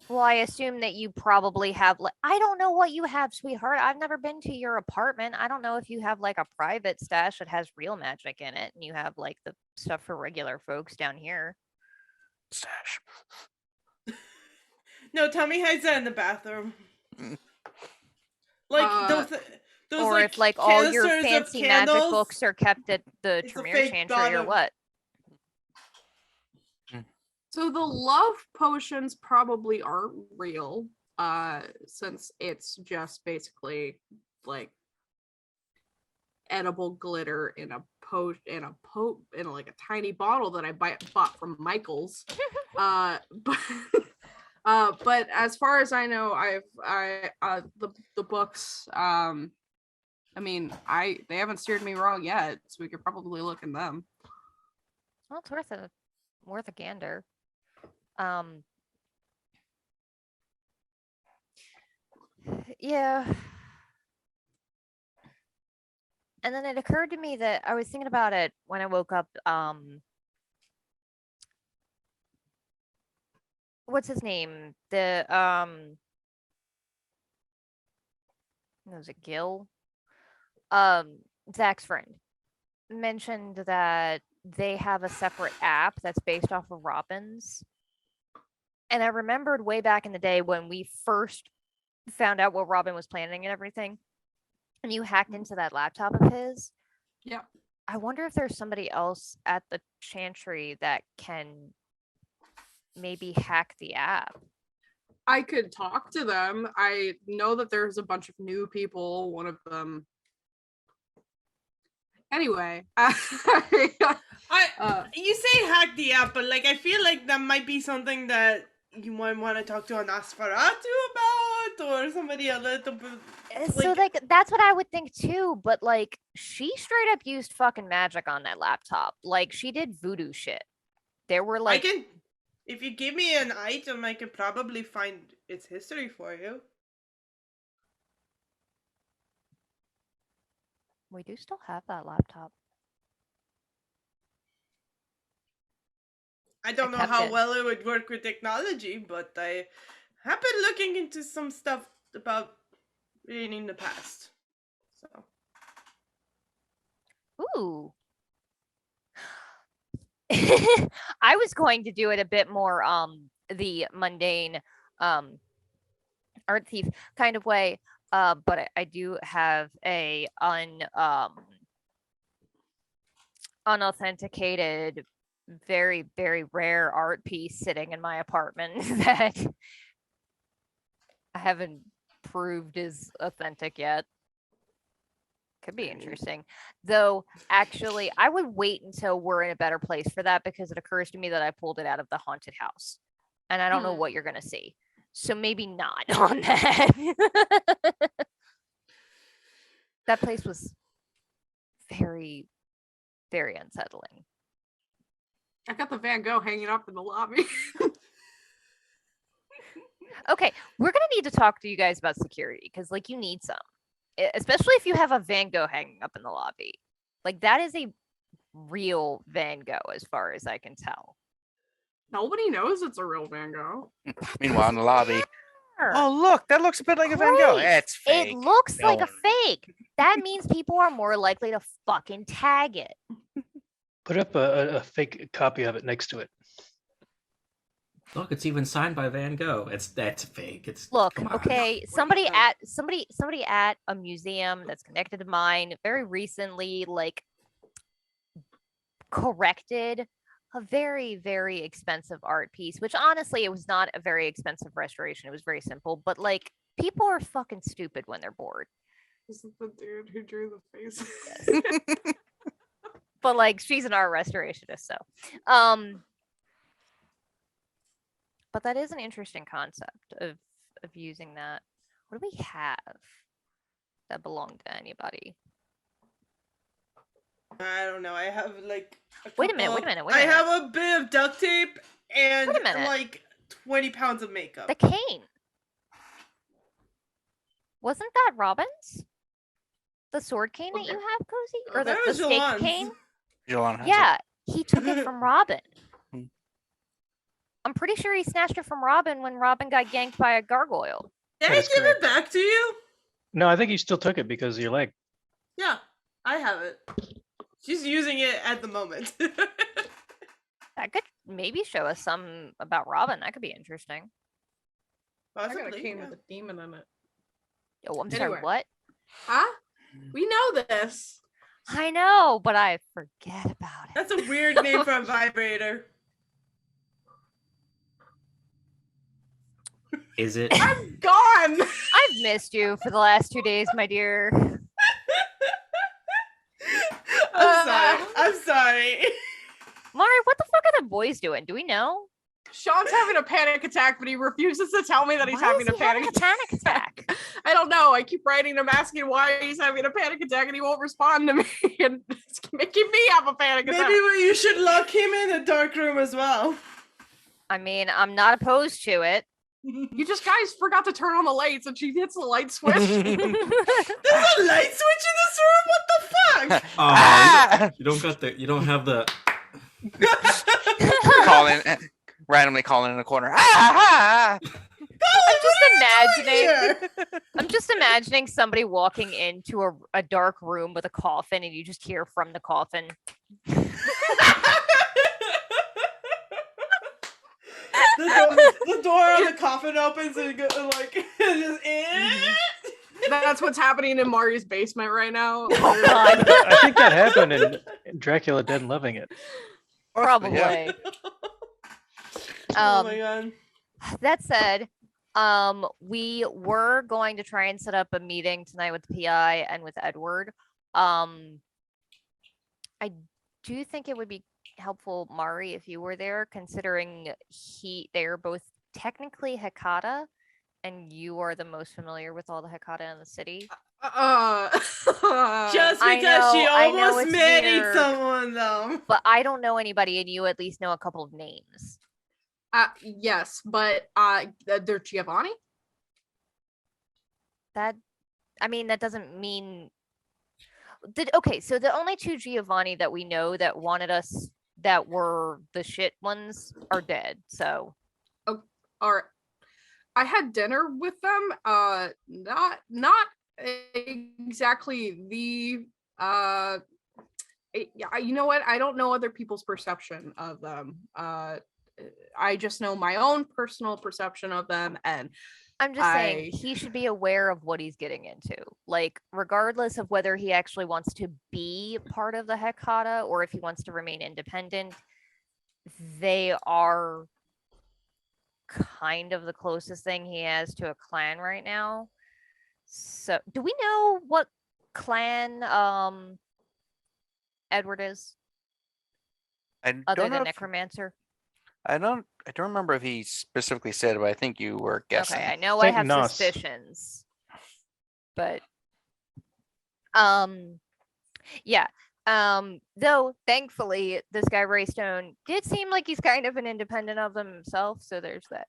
Well, I assume that you probably have, like, I don't know what you have, sweetheart. I've never been to your apartment. I don't know if you have like a private stash that has real magic in it, and you have like the stuff for regular folks down here. Stash. No, Tommy hides that in the bathroom. Like those Or like if like all your canisters of fancy magic candles, books are kept at the it's a Tremere fake Chantry or bottom. what? So the love potions probably aren't real, since it's just basically like edible glitter in a like a tiny bottle that I bought from Michael's. But as far as I know, the books. I mean, they haven't steered me wrong yet, so we could probably look in them. Well, it's worth a gander. Yeah. And then it occurred to me that I was thinking about it when I woke up. what's his name? The was it Gil? Zach's friend mentioned that they have a separate app that's based off of Robin's. And I remembered way back in the day when we first found out what Robin was planning and everything, and you hacked into that laptop of his. Yeah. I wonder if there's somebody else at the Chantry that can maybe hack the app. I could talk to them. I know that there's a bunch of new people. One of them. Anyway, You say hack the app, but like I feel like that might be something that you might want to talk to an Nosferatu about, or somebody a little bit. So like that's what I would think too, but like she straight up used fucking magic on that laptop. Like she did voodoo shit. There were like If you give me an item, I can probably find its history for you. we do still have that laptop. I don't know kept how it. well it would work with technology, but I have been looking into some stuff about reading the past. So. Ooh. I was going to do it a bit more the mundane art thief kind of way, but I do have a unauthenticated, very, very rare art piece sitting in my apartment that I haven't proved is authentic yet. Could be interesting. Though, actually, I would wait until we're in a better place for that because it occurs to me that I pulled it out of the haunted house. And I don't know what you're going to see. So maybe not on that. That place was very, very unsettling. I got the Van Gogh hanging up in the lobby. Okay, we're going to need to talk to you guys about security because, like, you need some. Especially if you have a Van Gogh hanging up in the lobby. Like, that is a real Van Gogh as far as I can tell. Nobody knows it's a real Van Gogh. Meanwhile, in the lobby. Sure. Oh, look, that looks a bit like a Van Gogh. Christ, It's fake. It looks like a No. fake. That means people are more likely to fucking tag it. Put up a fake copy of it next to it. Look, it's even signed by Van Gogh. That's fake. It's Look, come on. okay, somebody at a museum that's connected to mine very recently, like, corrected a very, very expensive art piece, which honestly, it was not a very expensive restoration. It was very simple, but like, people are fucking stupid when they're bored. This is the dude who drew the face. But like, she's an art restorationist, so but that is an interesting concept of using that. What do we have that belonged to anybody? I don't know. I have like. Wait a minute. I have a bit of duct tape and Wait a minute. like 20 pounds of makeup. The cane. Wasn't that Robin's? The sword cane that you have, Kozi? Or the That was stake Jilon's. cane? Jilon has Yeah, he took it from Robin. Hmm. I'm pretty sure he snatched it from Robin when Robin got ganked by a gargoyle. Did That I is give correct. it back to you? No, I think you still took it because of your leg. Yeah, I have it. She's using it at the moment. That could maybe show us some about Robin. That could be interesting. I got a Possibly. cane Yeah. with a demon in it. Oh, I'm Anyway. sorry, what? Huh? We know this. I know, but I forget about it. That's a weird name for a vibrator. Is it? I'm gone. I've missed you for the last 2 days, my dear. I'm sorry. Mari, what the fuck are the boys doing? Do we know? Sean's having a panic attack, but he refuses to tell me that he's Why having is a he panic having a panic attack? I don't know. I keep writing him asking why he's having a panic attack and he won't respond to me. And it's making me have a panic Maybe attack. you should lock him in a dark room as well. I mean, I'm not opposed to it. You just guys forgot to turn on the lights and she hits the light switch. There's a light switch in this room? What the fuck? Oh, you don't have the. calling randomly calling in the corner. Ah! I'm just imagining somebody walking into a dark room with a coffin, and you just hear from the coffin. The door on the coffin opens and go like just That's what's happening in Mari's basement right now. I think that happened in Dracula Dead and Loving It. Probably. Yeah. Oh my god. That said, we were going to try and set up a meeting tonight with the PI and with Edward. I do think it would be helpful, Mari, if you were there, considering they're both technically Hecata, and you are the most familiar with all the Hecata in the city. Just because she almost married someone, though. But I don't know anybody, and you at least know a couple of names. Yes, but they're Giovanni. That doesn't mean. Okay, so the only two Giovanni that we know that wanted us, that were the shit ones, are dead. So, I had dinner with them. Not exactly the. You know what? I don't know other people's perception of them. I just know my own personal perception of them, and I'm just saying he should be aware of what he's getting into. Like, regardless of whether he actually wants to be part of the Hecata or if he wants to remain independent, they are kind of the closest thing he has to a clan right now. So, do we know what clan Edward is? Other than Necromancer? I don't remember if he specifically said, but I think you were guessing. Okay, I know I have suspicions. But yeah. Though thankfully this guy Raystone did seem like he's kind of an independent of them himself, so there's that.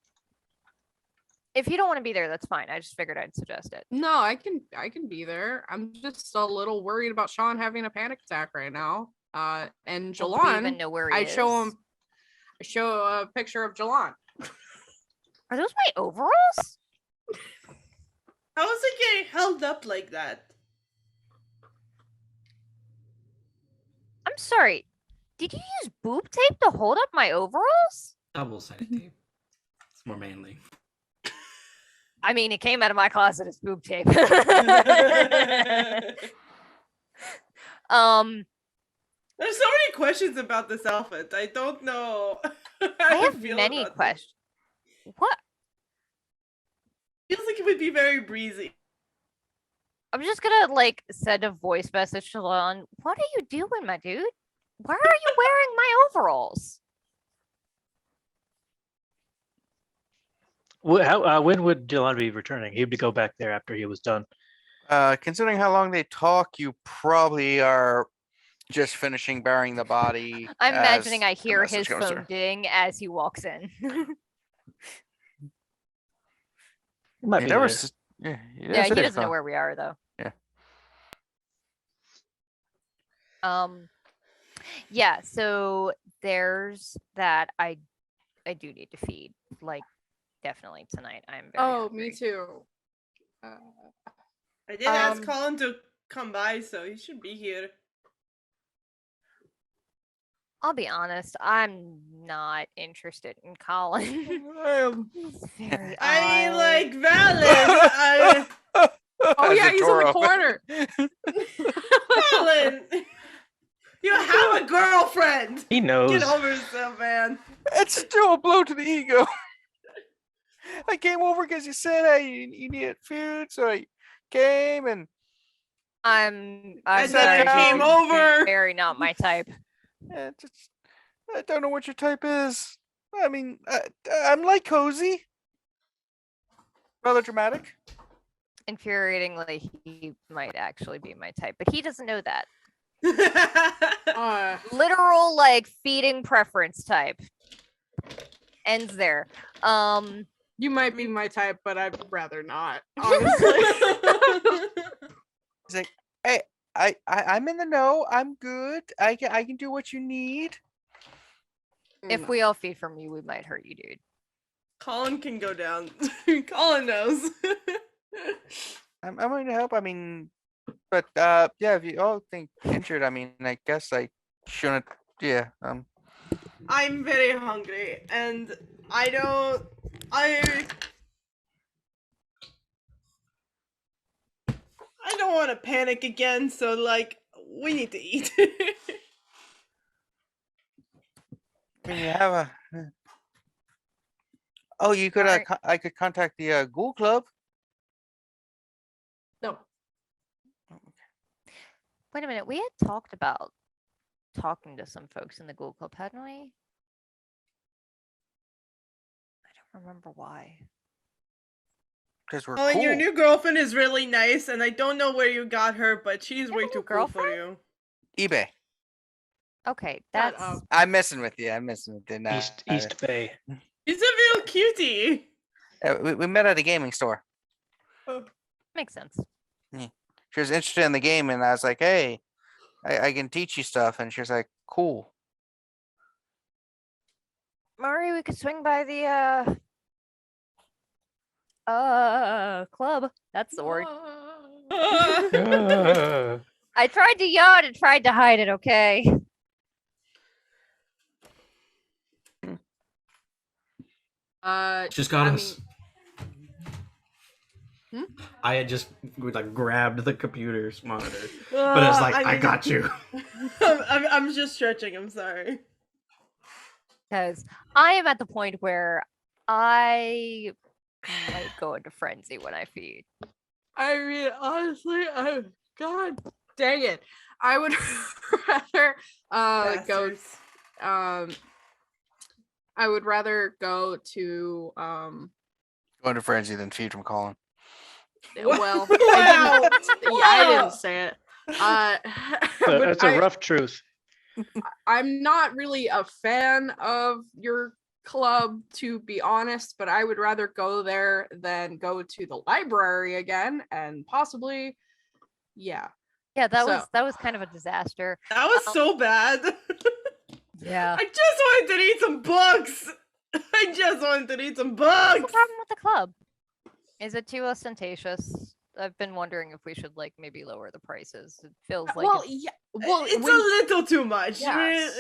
If you don't want to be there, that's fine. I just figured I'd suggest it. No, I can be there. I'm just a little worried about Sean having a panic attack right now. And Do we Jilon, even know where he is? I show a picture of Jilon. Are those my overalls? How is it getting held up like that? I'm sorry. Did you use boob tape to hold up my overalls? Double-sided tape. It's more manly. I mean, it came out of my closet as boob tape. There's so many questions about this outfit. I don't know. I have many questions. What? Feels like it would be very breezy. I'm just gonna send a voice message to Lon. What are you doing, my dude? Why are you wearing my overalls? When would Jilon be returning? He'd go back there after he was done. Considering how long they talk, you probably are just finishing burying the body. I'm imagining I hear message his goes phone through. ding as he walks in. He might He be never there. yeah, Yeah, he doesn't know where we are though. Yeah. Yeah, so there's that. I do need to feed. Definitely tonight. I'm very hungry. Me too. I did ask Colin to come by, so he should be here. I'll be honest, I'm not interested in Colin. He's very I mean, odd. Valid. Oh yeah, he's in the Toro. corner. Colin, you have a girlfriend. He knows. Get over yourself, man. It's still a blow to the ego. I came over because you said you needed food, so I came and I'm I said very, I came over. very not my type. I don't know what your type is. I mean, I'm like Kozi. Rather dramatic. Infuriatingly, he might actually be my type, but he doesn't know that. Literal feeding preference type. Ends there. You might be my type, but I'd rather not. Honestly. He's like, hey, I'm in the know. I'm good. I can do what you need. If we all feed from you, we might hurt you, dude. Colin can go down. Colin knows. I'm willing to help. I mean, but yeah, if you all think injured, I mean, I guess I shouldn't. Yeah. I'm very hungry, and I don't want to panic again. So like, we need to eat. I mean, you have a. Oh, you could. Alright. I could contact the Ghoul Club. No. Wait a minute. We had talked about talking to some folks in the Ghoul Club, hadn't we? I don't remember why. Because we're Colin, cool. your new girlfriend is really nice, and I don't know where you got her, but she's You way have a too new cool for girlfriend? you. eBay. Okay, Shut that's up. I'm messing with you. I'm messing with you. Nah, East Bay. She's a real cutie. we met at a gaming store. makes sense. She was interested in the game, and I was like, "Hey, I can teach you stuff." And she was like, "Cool." Mari, we could swing by the club. That's the word. I tried to yawn and tried to hide it, okay? Just got I us. I had just like grabbed the computer's monitor, but it's like I got you. I'm just stretching. I'm sorry. Because I am at the point where I might go into frenzy when I feed. I mean, honestly, God dang it. I would rather go. Bastards. I would rather go to Going to frenzy than feed from Colin. well, Wow. I didn't say it. but That's a rough truth. I'm not really a fan of your club, to be honest, but I would rather go there than go to the library again and possibly, yeah. Yeah, that So- was kind of a disaster. That was so bad. Yeah. I just wanted to read some books. I just wanted to read some What's the books. problem with the club? Is it too ostentatious? I've been wondering if we should like maybe lower the prices. It feels like Well, it's- yeah. Well, It's when- a little too much. Yes.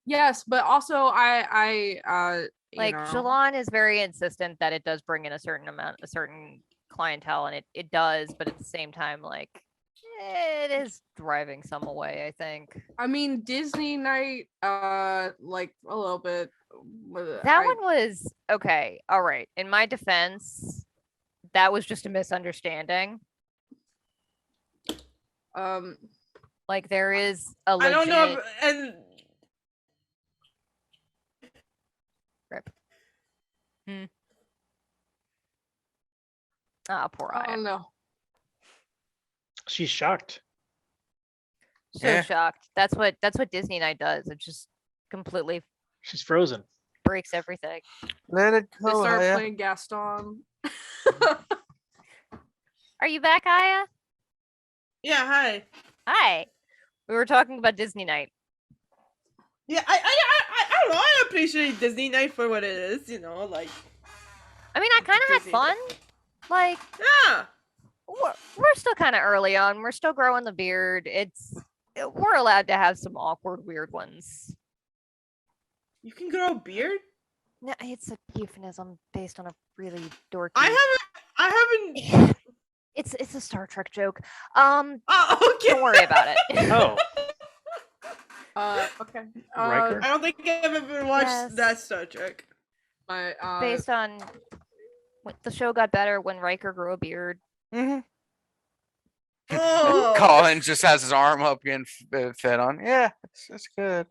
Yes, but also I like you know, Jilon is very insistent that it does bring in a certain clientele, and it does, but at the same time, like it is driving some away, I think. I mean Disney night, like a little bit. That one was okay. All right. In my defense, that was just a misunderstanding. Like there is a I don't know. legit- And Ah, poor I Aya. don't know. She's shocked. So Yeah. shocked. That's what Disney Night does. It just completely She's frozen. breaks everything. Let it They go. start Aya. playing Gaston. Are you back, Aya? yeah, hi. Hi. We were talking about Disney Night. Yeah, I don't know. I appreciate Disney night for what it is. You know, like I mean, I kind of had Disney fun. Like yeah. we're still kind of early on. We're still growing the beard. We're allowed to have some awkward, weird ones. You can grow a beard. No, it's a euphemism based on a really dorky. I haven't. It's a Star Trek joke. Oh, okay. Don't worry about it. Oh, Okay. Riker? I don't think I've ever watched Yes. that Star Trek. But Based on the show got better when Riker grew a beard. Mhm. Oh. Colin just has his arm up getting fed on. Yeah, it's good.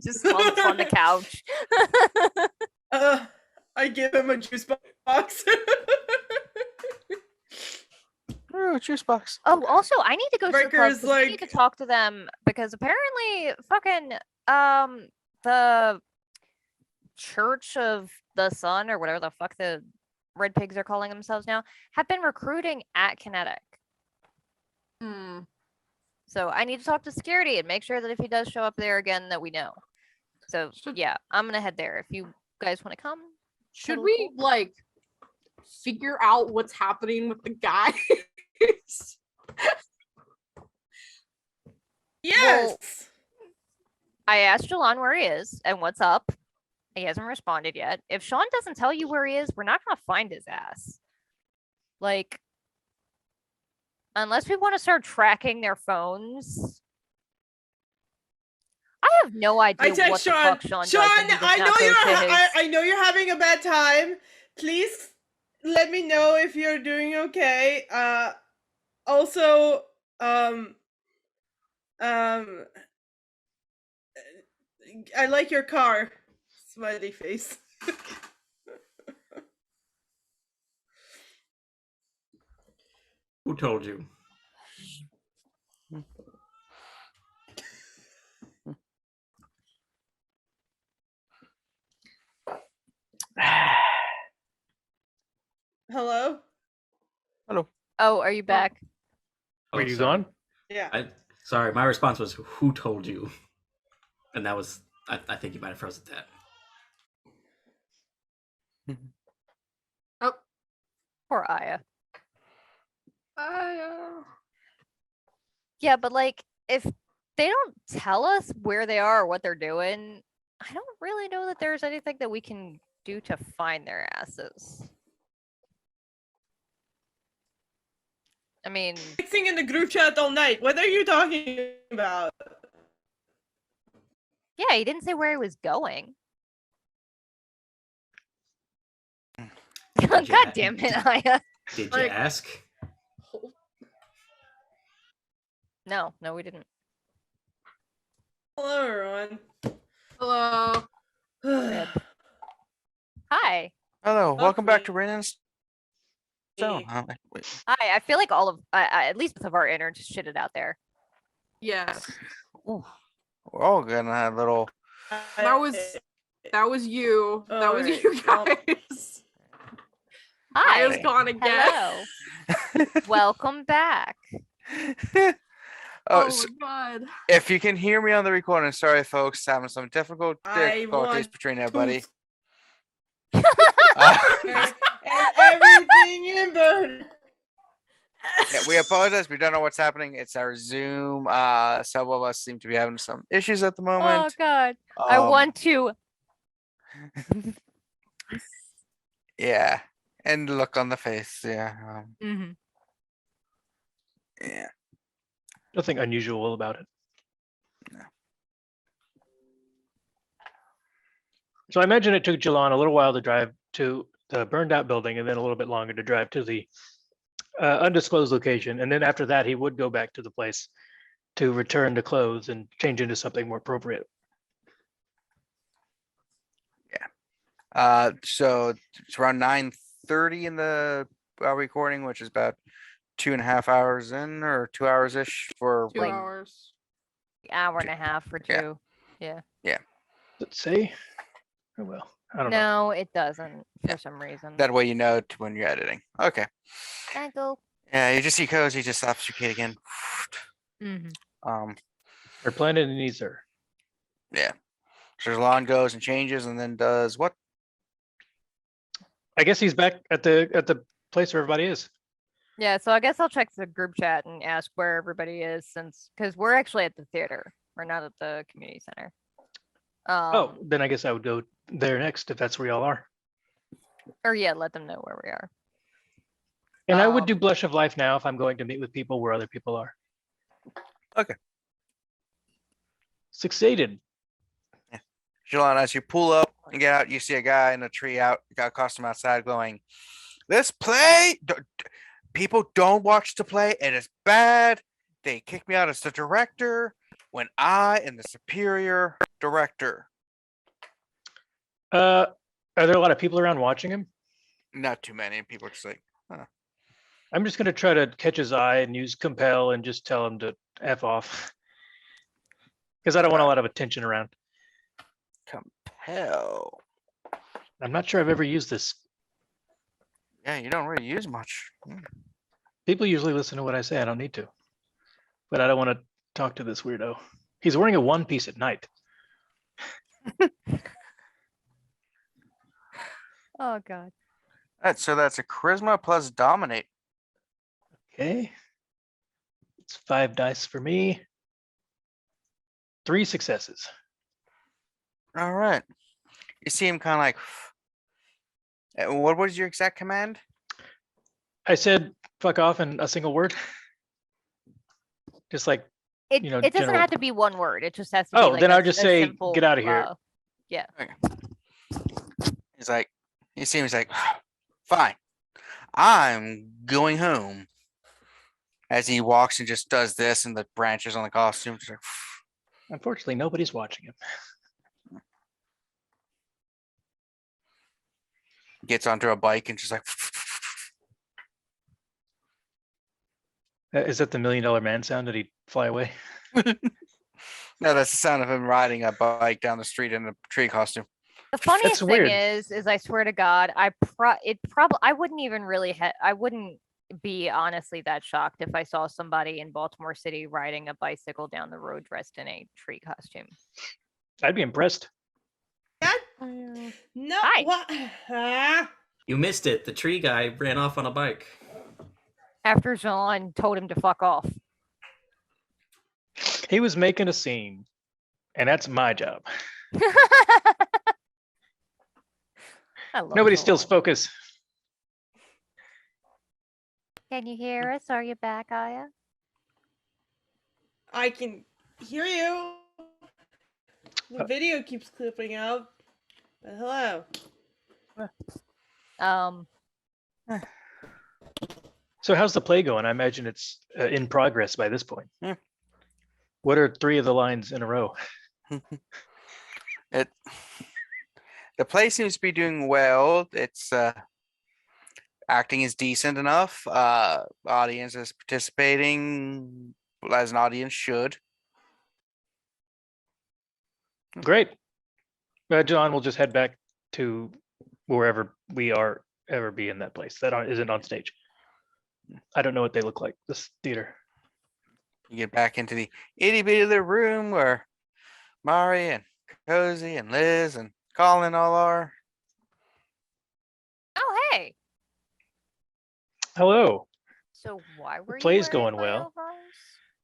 Just slumps on the couch. I give him a juice box. Ooh, juice box. Oh, also, I need to go to the club Riker's 'cause I need to like- talk to them because apparently, fucking the Church of the Sun or whatever the fuck the red pigs are calling themselves now have been recruiting at Kinetic. hmm. So I need to talk to security and make sure that if he does show up there again, that we know. So Should- yeah, I'm gonna head there. If you guys want to come, Should Totally we like figure out what's happening with the guy? Yes. I asked Jilon where he is and what's up. He hasn't responded yet. If Sean doesn't tell you where he is, we're not gonna find his ass. Like, unless we want to start tracking their phones. I have no I idea text what the Sean. fuck Sean does. Sean, when he does I not know go you're to his- I know you're having a bad time. Please let me know if you're doing okay. Also, I like your car. Smiley face. Who told you? Hello? Oh, are you back? Were Oh, you sorry. gone? Yeah. Sorry, my response was "Who told you?" And that was I think you might have frozen that. Oh, Poor Aya. I, Yeah, but like, if they don't tell us where they are or what they're doing, I don't really know that there's anything that we can do to find their asses. I mean, Texting in the group chat all night. What are you talking about? yeah, he didn't say where he was going. Did God you- damn it, Aya. Did you Like- ask? No, we didn't. Hello, everyone. hello. Rib. Hi. Hello, welcome back to Okay. Renan's. So, Hi. I feel like all of, at least both of our inner just shitted out there. Yes, we're all gonna have a little. that was you. That was Alright, you well- guys. Hi. I was gone again. Hello. Welcome back. Oh, Oh so my god. if you can hear me on the recording, sorry, folks, having some difficulties I want between everybody. and Uh, everything in burn. yeah, we apologize. We don't know what's happening. It's our Zoom. Some of us seem to be having some issues at the Oh moment. God. I Um, want to. Yeah, and the look on the face. Yeah. Mhm. Yeah. Nothing unusual about it. No. So I imagine it took Jilon a little while to drive to the burned out building and then a little bit longer to drive to the undisclosed location. And then after that, he would go back to the place to return the clothes and change into something more appropriate. So it's around 9:30 in the recording, which is about 2.5 hours in, or 2 hours ish for 2 Like- hours. Hour and a half for Yeah. two. Let's say, oh well, I don't know. No, it doesn't for Yeah. some reason. that way you know when you're editing. Okay. I go. Yeah, you just see Kozi just stops your kid again. Mhm. They're planning an Ether. Yeah. So Jalon goes and changes and then does what? I guess he's back at the place where everybody is. Yeah, so I guess I'll check the group chat and ask where everybody is because we're actually at the theater. We're not at the community center. Oh, then I guess I would go there next if that's where y'all are. Or yeah, let them know where we are. And I would Um, do Blush of Life now if I'm going to meet with people where other people are. Okay. Succeeded. Jalon, as you pull up and get out, you see a guy in a tree out, got a costume outside going, "This play, people don't watch the play. It is bad. They kicked me out as the director when I am the superior director." Are there a lot of people around watching him? Not too many people are just like, I'm just gonna try to catch his eye and use compel and just tell him to F off. Because I don't want a lot of attention around. compel. I'm not sure I've ever used this. Yeah, you don't really use much. People usually listen to what I say. I don't need to. But I don't want to talk to this weirdo. He's wearing a one piece at night. Oh god. Alright, so that's a charisma plus dominate. Okay. It's 5 dice for me. 3 successes. All right. You see him kind of like. What was your exact command? I said fuck off in a single word. Just like, It You know, it doesn't general- have to be one word. It just has to be oh, like then a- I'll just a say simple, get out of here. He's like, he seems like, fine. I'm going home. As he walks and just does this, and the branches on the costume. Just like, Unfortunately, nobody's watching him. gets onto a bike and just like. Is that the $1 Million Man sound? Did he fly away? No, that's the sound of him riding a bike down the street in a tree costume. The funniest thing weird. is I swear to God, I wouldn't even really I wouldn't be honestly that shocked if I saw somebody in Baltimore City riding a bicycle down the road dressed in a tree costume. I'd be impressed. No. Hi. What? Ah. You missed it. The tree guy ran off on a bike. After Jilon told him to fuck off. He was making a scene, and that's my job. I love Nobody steals Jilon. focus. Can you hear us? Are you back, Aya? I can hear you. The video keeps clipping out. But hello. So how's the play going? I imagine it's in progress by this point. Yeah. What are 3 of the lines in a row? The play seems to be doing well. It's acting is decent enough. Audience is participating as an audience should. Great. John, we'll just head back to wherever we are ever be in that place. That isn't on stage. I don't know what they look like, this theater. You get back into the itty bitty little room where Mari and Kozi and Liz and Colin all are. Oh, hey. Hello. So why were you play's wearing going my well. overalls?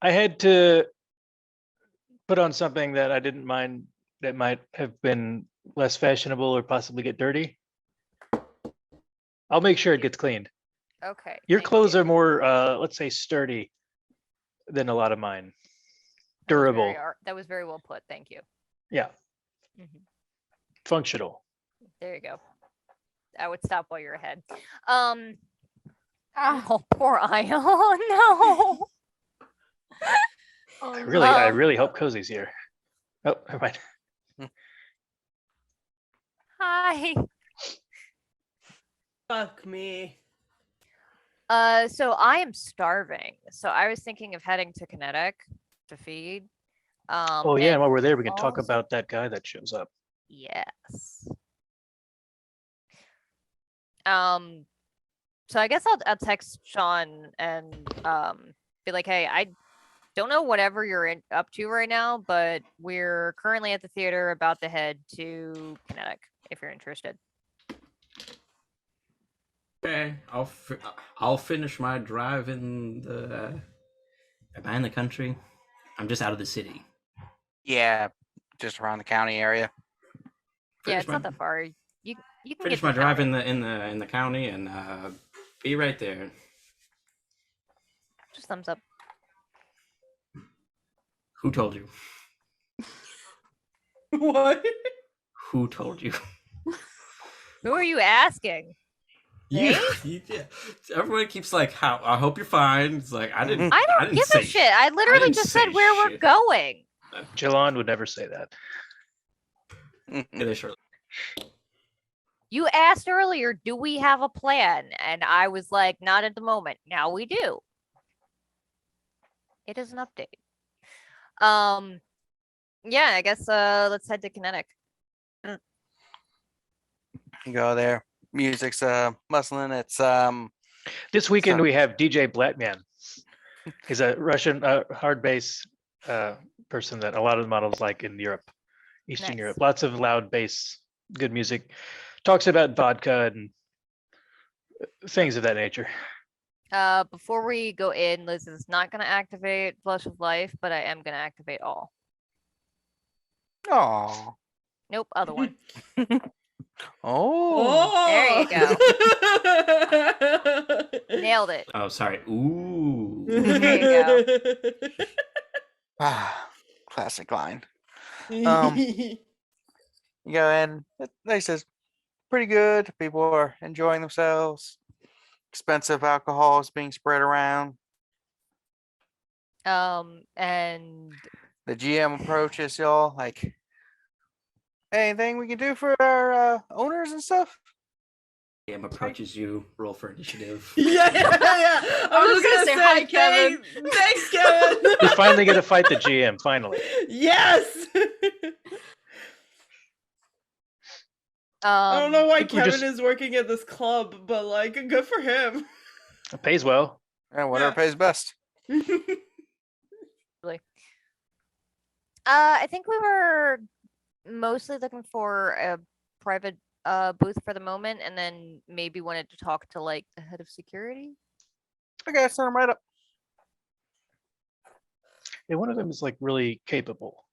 I had to put on something that I didn't mind that might have been less fashionable or possibly get dirty. I'll make sure it gets cleaned. Okay. Your thank clothes you. are more, let's say, sturdy than a lot of mine. That was very Durable. that was very well put. Thank you. Yeah. Mhm. Functional. There you go. I would stop while you're ahead. Ah, Oh, poor Aya. Oh no. oh, I no. really hope Kozi's here. Oh, never mind. Hi. Fuck me. So I am starving. So I was thinking of heading to Kinetic to feed. Oh yeah, and and while we're there, we can talk also- about that guy that shows up. Yes. So I guess I'll text Sean and be like, hey, I don't know whatever you're up to right now, but we're currently at the theater about to head to Kinetic if you're interested. Okay, I'll finish my drive in the. Am I in the country? I'm just out of the city. Yeah, just around the county area. Yeah, Finish it's not my- that far. You can Finish get my to drive town. in the county and be right there. Just thumbs up. Who told you? What? Who told you? Who are you asking? Yeah, everyone keeps like, "How? I hope you're fine." It's like I didn't. I don't didn't give a say shit. I literally didn't just said say where we're shit. going. Jilon would never say that. Yeah, they sure. You asked earlier, do we have a plan? And I was like, not at the moment. Now we do. It is an update. Yeah, I guess let's head to Kinetic. You go there. Music's bustling. It's This weekend So- we have DJ Blatman. He's a Russian hard bass person that a lot of the models like in Europe. Eastern Nice. Europe. Lots of loud bass, good music. Talks about vodka and things of that nature. Before we go in, Liz is not gonna activate Flush of Life, but I am gonna activate all. Oh. Nope, other one. Oh. There you go. Nailed it. Oh, sorry. Ooh. There you Ah, classic line. You go in. They says pretty good. People are enjoying themselves. Expensive alcohol is being spread around. And The GM approaches y'all like, anything we can do for our owners and stuff? DM approaches you. Roll for initiative. yeah. I was gonna say hi, Kevin. Thanks, Kevin. You finally get to fight the GM, finally. Yes. I don't know why we're Kevin just- is working at this club, but like, good for him. It pays well. And whatever Yeah. pays best. I think we were mostly looking for a private booth for the moment, and then maybe wanted to talk to like the head of security. Okay, send them right up. Yeah, one of them is like really capable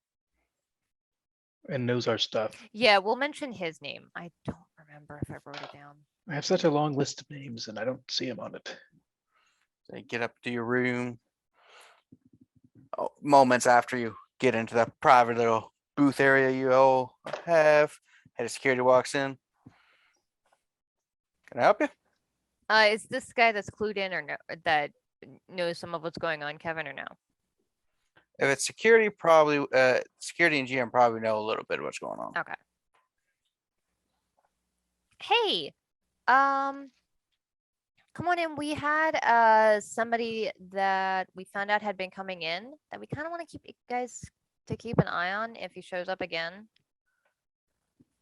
and knows our stuff. Yeah, we'll mention his name. I don't remember if I wrote it down. I have such a long list of names and I don't see him on it. So you get up to your room. Oh, moments after you get into that private little booth area you all have, head of security walks in. Can I help you? Is this guy that's clued in or no, that knows some of what's going on, Kevin, or no? If it's security, probably security and GM probably know a little bit of what's going on. Okay. Hey, come on in. We had somebody that we found out had been coming in that we kind of want to keep you guys to keep an eye on if he shows up again.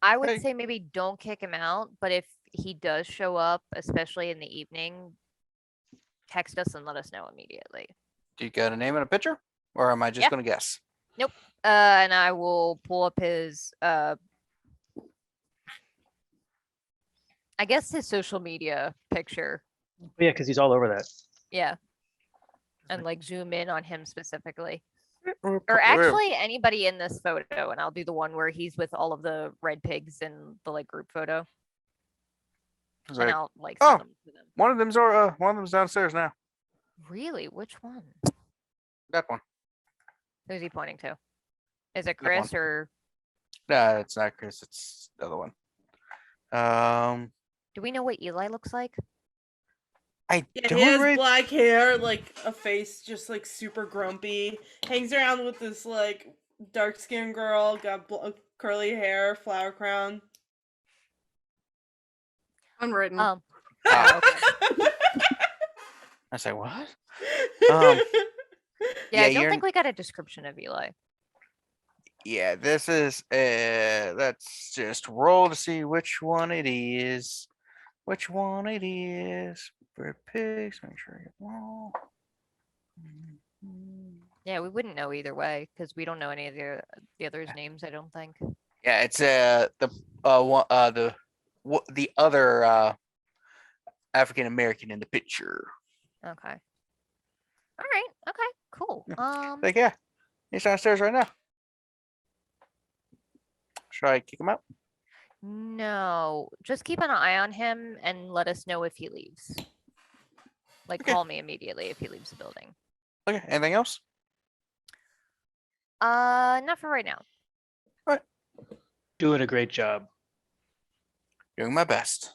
I would Hey. say maybe don't kick him out, but if he does show up, especially in the evening, text us and let us know immediately. Do you got a name and a picture? Or am I just Yeah. gonna guess? And I will pull up his I guess his social media picture. Yeah, because he's all over that. Yeah. And like zoom in on him specifically. Or Or actually anybody in this photo, and I'll do the one where he's with all of the red pigs in the like group photo. It's And like, I'll like oh. send them to them. one of them's downstairs now. Really? Which one? That one. Who's he pointing to? Is it That one. Chris or No, it's not Chris. It's the other one. do we know what Eli looks like? I Yeah, don't he has really. black hair, like a face just like super grumpy. Hangs around with this like dark skinned girl, got curly hair, flower crown. Unwritten. Oh, Ah, okay. I say what? Yeah, Yeah, I don't you're- think we got a description of Eli. Yeah, this is. Let's just roll to see which one it is. Which one it is? For pigs, make sure I get them all. Yeah, we wouldn't know either way because we don't know any of the others' names. I don't think. Yeah, it's the other African American in the picture. Okay. All right. Okay. Cool. Like, yeah, he's downstairs right now. Should I kick him out? No, just keep an eye on him and let us know if he leaves. Like, Okay. call me immediately if he leaves the building. Okay. Anything else? Not for right now. Doing a great job. Doing my best.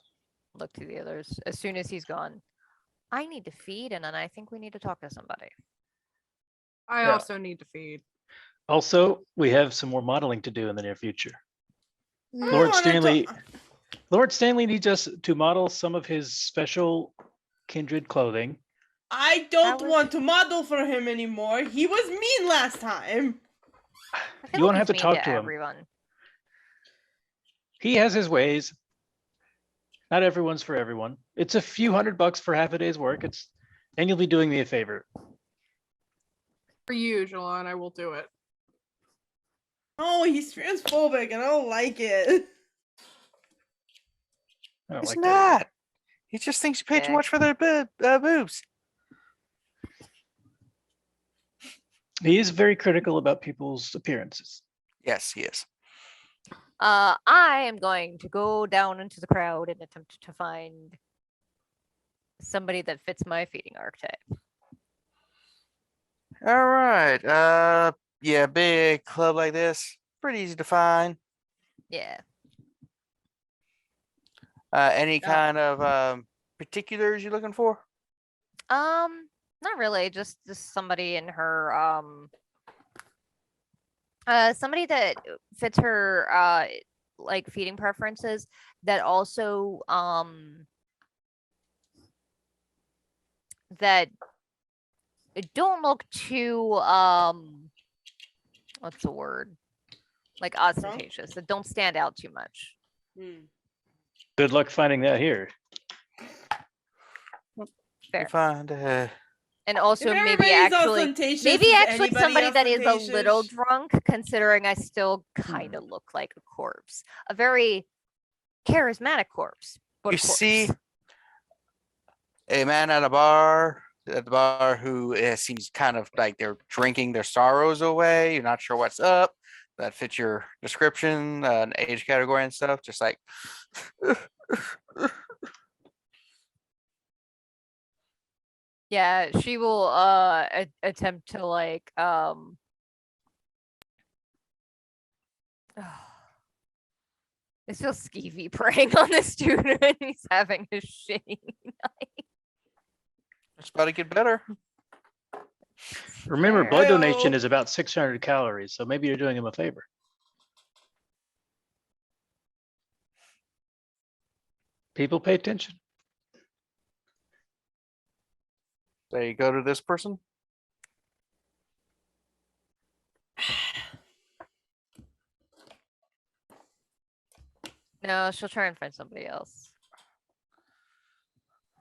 Look to the others. As soon as he's gone, I need to feed, and then I think we need to talk to somebody. I yeah. also need to feed. Also, we have some more modeling to do in the near future. I Lord wanna Stanley, talk- Lord Stanley needs us to model some of his special kindred clothing. I don't was- want to model for him anymore. He was mean last time. I feel You won't like have to he's mean talk to him. everyone. He has his ways. Not everyone's for everyone. It's a few $100 for half a day's work. And you'll be doing me a favor. For you, Jilon, I will do it. Oh, he's transphobic, and I don't like it. I don't He's like that either. not. He just thinks you pay too Okay. much for their boobs. He is very critical about people's appearances. Yes, he is. I am going to go down into the crowd and attempt to find somebody that fits my feeding archetype. All right. Yeah, big club like this, pretty easy to find. Yeah. Any kind of particulars you're looking for? Not really. Just somebody in her somebody that fits her like feeding preferences that also that don't look too what's the word? Like ostentatious, that don't stand out too much. Good luck finding that here. Fair. You find And also If maybe everybody's actually ostentatious, maybe is actually anybody somebody that is a little ostentatious? drunk, considering I still kind of look like a corpse. A very charismatic corpse. But you a corpse. see a man at the bar who seems kind of like they're drinking their sorrows away. You're not sure what's up. That fits your description, and age category and stuff. Just like Yeah, she will attempt to like It feels skeevy preying on this dude and he's having a shitty night. it's about to get better. Remember, Fair. blood donation Heyo. is about 600 calories, so maybe you're doing him a favor. People pay attention. So you go to this person. No, she'll try and find somebody else.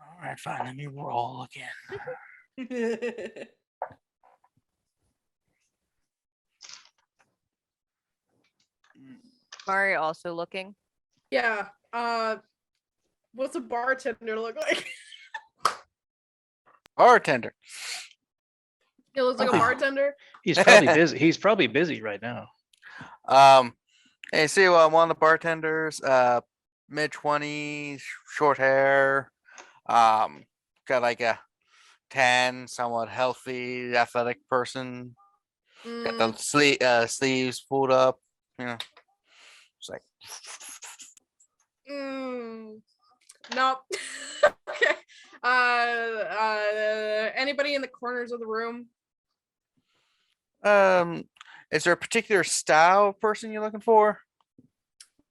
All right, fine. Let me roll again. Mari also looking. Yeah. What's a bartender look like? Bartender. He looks like a Okay. bartender. He's probably busy. He's probably busy right now. Hey, see, one of the bartenders, mid-20s, short hair, got like a tan, somewhat healthy, athletic person. Got the sleeves pulled up, you know. It's like, Nope. Okay. Anybody in the corners of the room? is there a particular style of person you're looking for?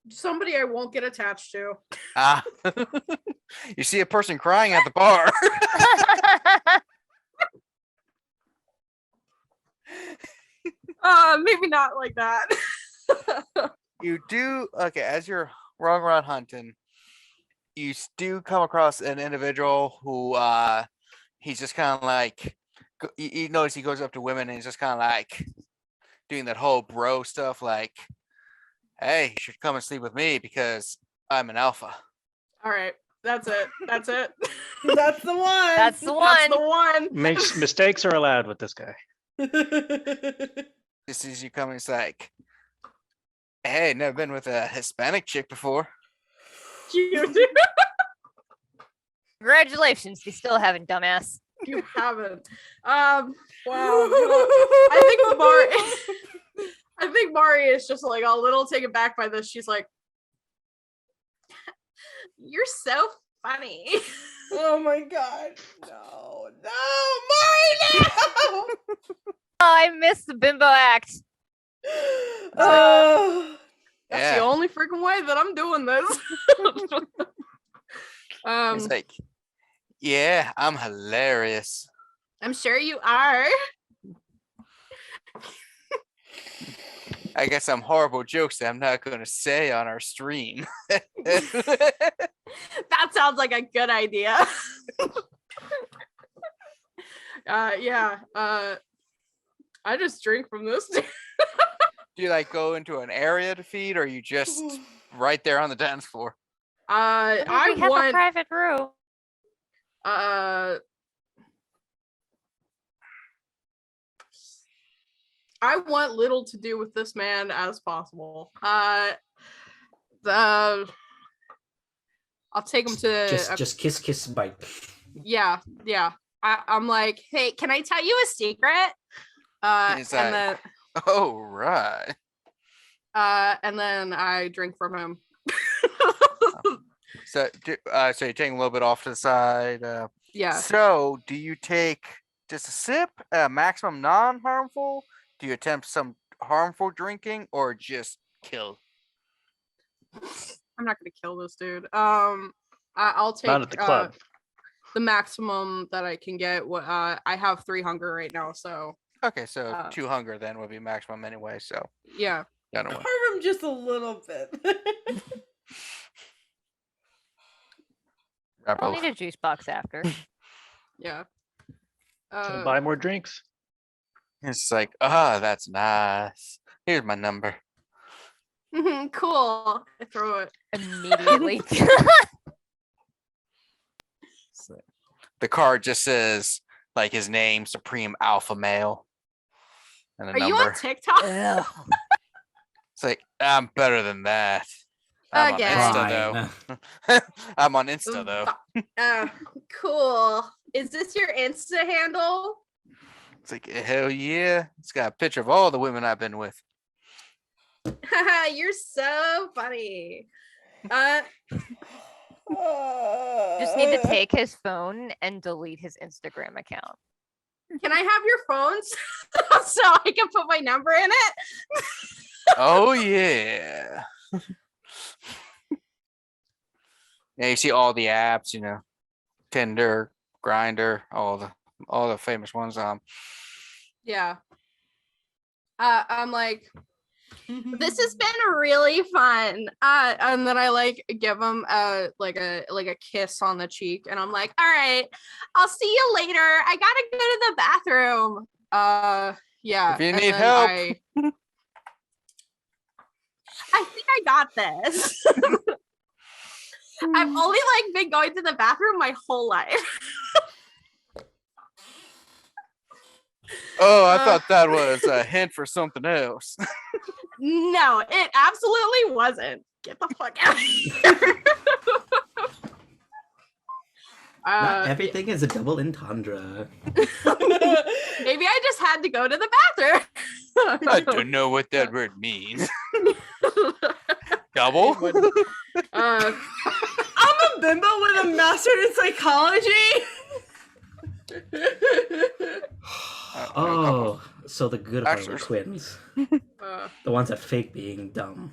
Somebody I won't get attached to. Ah, you see a person crying at the bar. Maybe not like that. You do okay as you're running around hunting. You do come across an individual who he's just kind of like you notice he goes up to women and he's just kind of like doing that whole bro stuff like, hey, you should come and sleep with me because I'm an alpha. All right. That's it. That's it. That's the one. That's the That's the one. one. Mistakes are allowed with this guy. This is you coming. It's like, hey, never been with a Hispanic chick before. You Congratulations, you still haven't, dumbass. You haven't. Wow. I think Mari is just like a little taken back by this. She's like, "You're so funny." Oh my god. No. No, Mari, no! Oh, I missed the bimbo act. Oh. That's Yeah. the only freaking way that I'm doing this. It's like, yeah, I'm hilarious. I'm sure you are. I got some horrible jokes that I'm not going to say on our stream. That sounds like a good idea. Yeah. I just drink from this. Do you like go into an area to feed, or are you just right there on the dance floor? I we have a want private room. I want little to do with this man as possible. I'll take him to Just kiss, bite. yeah. I'm like, hey, can I tell you a secret? He's And like, then oh right. and then I drink from him. So so you're taking a little bit off to the side. Yeah. So do you take just a sip, maximum non-harmful? Do you attempt some harmful drinking, or just kill? I'm not gonna kill this dude. I'll take Not at the club. the maximum that I can get. What I have 3 hunger right now, so Okay, so 2 hunger then would be maximum anyway. So yeah. done away. Harm him just a little bit. I'll need a juice box after. Yeah. Can I buy more drinks? It's like, ah, that's nice. Here's my number. Cool. I throw it. Immediately. So the card just says like his name, Supreme Alpha Male, and a Are number. you on TikTok? Ugh. It's like, I'm better than that. I'm Again. on Insta though. I'm on Insta though. Cool. Is this your Insta handle? It's like, hell yeah. It's got a picture of all the women I've been with. You're so funny. Just need to take his phone and delete his Instagram account. Can I have your phones so I can put my number in it? Oh yeah. Yeah, you see all the apps, you know, Tinder, Grinder, all the famous ones. Yeah. I'm like, this has been really fun. And then I like give him a kiss on the cheek, and I'm like, all right, I'll see you later. I gotta go to the bathroom. Yeah. If you and need then help. I think I got this. I've only like been going to the bathroom my whole life. Oh, I thought that was a hint for something else. No, it absolutely wasn't. Get the fuck out of here. Not everything is a double entendre. Maybe I just had to go to the bathroom. I don't know what that word means. Double? I'm a bimbo with a master in psychology. Oh, so the good Actually- Harley twins. Uh, The ones that fake being dumb.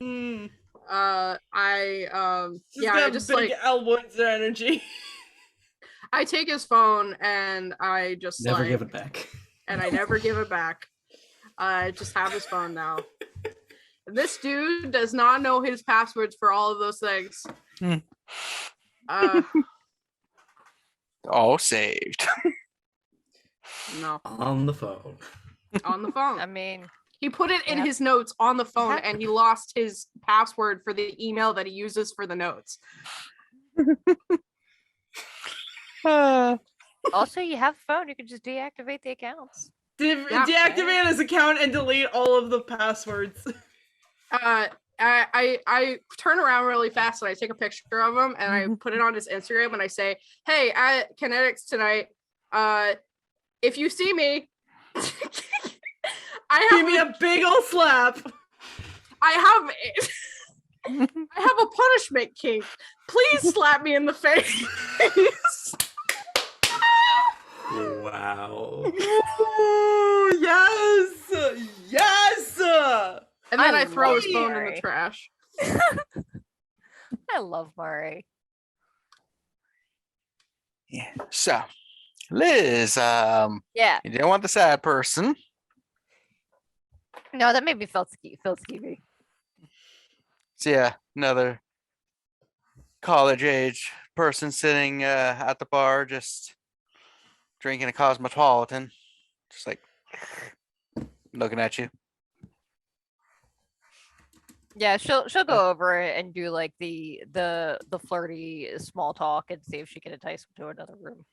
Mm. I got just big like Elwood's energy. I take his phone and I just Never like, give it back. and I never give it back. I just have his phone now. This dude does not know his passwords for all of those things. All saved. No, On the phone. on the phone. I mean, He put it in Yep. his notes on the phone, Yep. and he lost his password for the email that he uses for the notes. also you have a phone, you can just deactivate the accounts. Yeah. Deactivate his account and delete all of the passwords. I turn around really fast and I take a picture of him and I put it on his Instagram and I say, "Hey, at Kinetics tonight, if you see me, Give me a big ol' slap. I have a punishment kink. Please slap me in the face." Wow. Ooh, yes, yes. And then I I throw his love phone in Mary. the trash. I love Murray. Yeah. So, Liz, Yeah. you didn't want the sad person. No, that made me feel skeevy. So yeah, another college age person sitting at the bar, just drinking a cosmopolitan, just like looking at you. Yeah, she'll go over it and do like the flirty small talk and see if she can entice him to another room.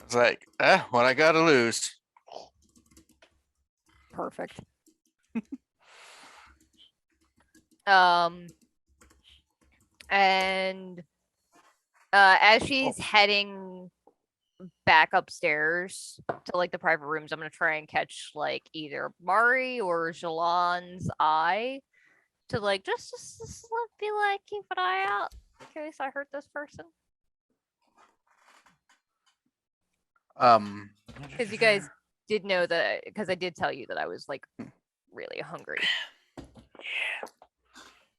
It's like, what I gotta lose. Perfect. And as she's heading back upstairs to like the private rooms, I'm gonna try and catch like either Mari or Jilon's eye to like just be like keep an eye out in case I hurt this person. Because you guys did know that, because I did tell you that I was like really hungry.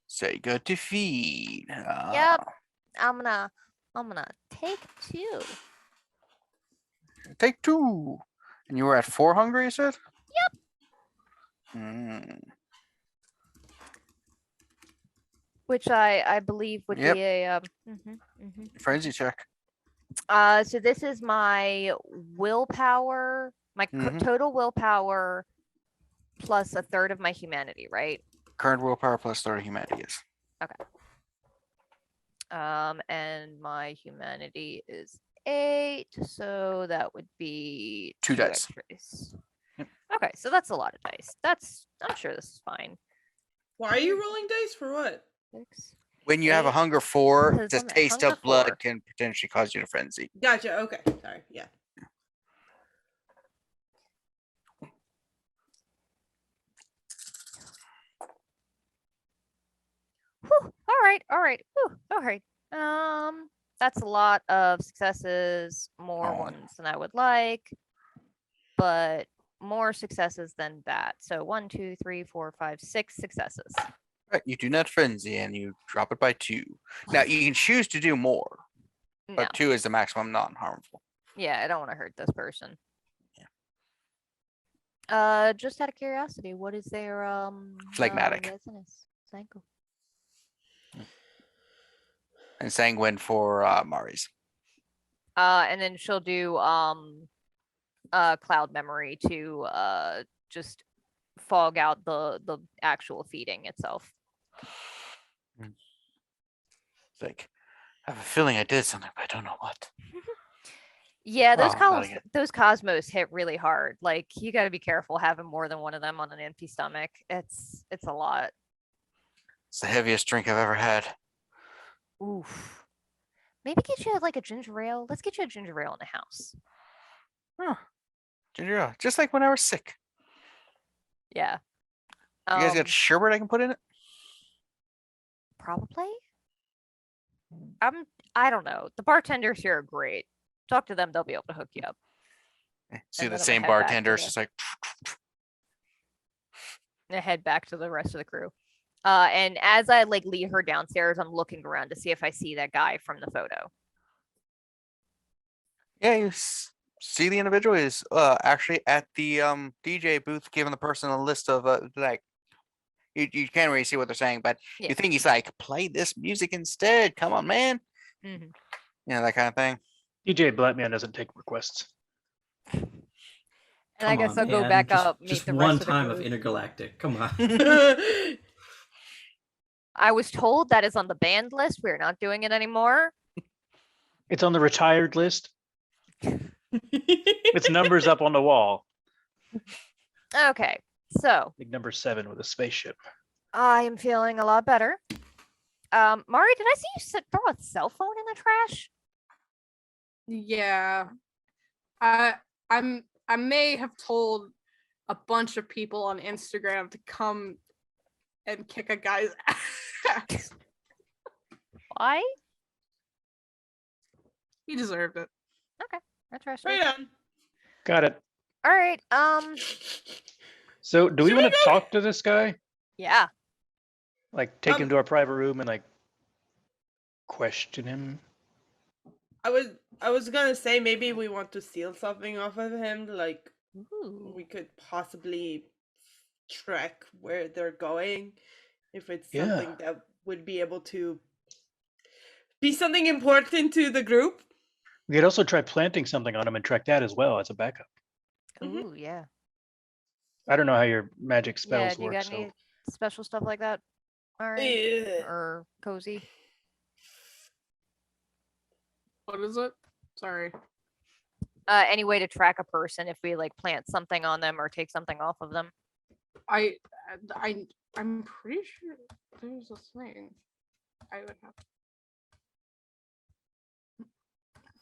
Say good to feed. Yep. I'm gonna take 2. Take 2. And you were at 4 hungry, you said? Yep. Which I believe would Yep. be a Frenzy check. so this is my willpower, my total willpower plus a third of my humanity, right? Current willpower plus 30 humanity is. And my humanity is 8, so that would be 2 dice. X-rays. Yep. Okay, so that's a lot of dice. I'm sure this is fine. Why are you rolling dice for what? 6. When you have a 8, hunger 4, because the I'm at taste hunger of blood 4. can potentially cause you to frenzy. Gotcha. Okay. Sorry. Yeah. Whew, all right. Whew, all right. That's a lot of successes, more Oh. ones than I would like, but more successes than that. So 1, 2, 3, 4, 5, 6 successes. Right, you do not frenzy and you drop it by 2. Now you can choose to do more, No, but 2 is the maximum non-harmful. yeah, I don't want to hurt this person. Just out of curiosity, what is their Phlegmatic. resonance? Sanguine. And sanguine for Mari's. And then she'll do cloud memory to just fog out the actual feeding itself. It's like, I have a feeling I did something, but I don't know what. Yeah, those Oh, not again. those cosmos hit really hard. Like you got to be careful having more than one of them on an empty stomach. It's a lot. It's the heaviest drink I've ever had. Oof. Maybe get you like a ginger ale. Let's get you a ginger ale in the house. Huh. Ginger ale, just like when I was sick. Yeah. You guys got sherbet I can put in it? Probably. I don't know. The bartenders here are great. Talk to them; they'll be able to hook you up. See And the then I'm same gonna head back to bartender, it's the- just like, And head back to the rest of the crew. And as I like lead her downstairs, I'm looking around to see if I see that guy from the photo. yeah, you see the individual is actually at the DJ booth giving the person a list of like you can't really see what they're saying, but Yeah. you think he's like, play this music instead. Come on, man. Mhm. You know, that kind of thing. DJ Blackman doesn't take requests. And I Come guess on, I'll go man. back Just- up, meet Just the one rest of the time of crew. intergalactic. Come on. I was told that is on the banned list. We're not doing it anymore. It's on the retired list. Its numbers up on the wall. Okay, so Big number 7 with a spaceship. I am feeling a lot better. Mari, did I see you throw a cell phone in the trash? Yeah. I may have told a bunch of people on Instagram to come and kick a guy's ass. Why? He deserved it. I trust Right you. on. Got it. All right. So, do we Should we want to go- talk to this guy? Yeah. Like, take him to our private room and like question him? I was gonna say maybe we want to steal something off of him, like Ooh. we could possibly track where they're going if it's Yeah. something that would be able to be something important to the group. We could also try planting something on him and track that as well as a backup. Mhm. Ooh, yeah. I don't know how your magic Yeah, spells do you work. got So any special stuff like that? All right. Eh, Or Kozi? What is it? Sorry. Any way to track a person if we like plant something on them or take something off of them? I'm pretty sure there's a thing. I would have.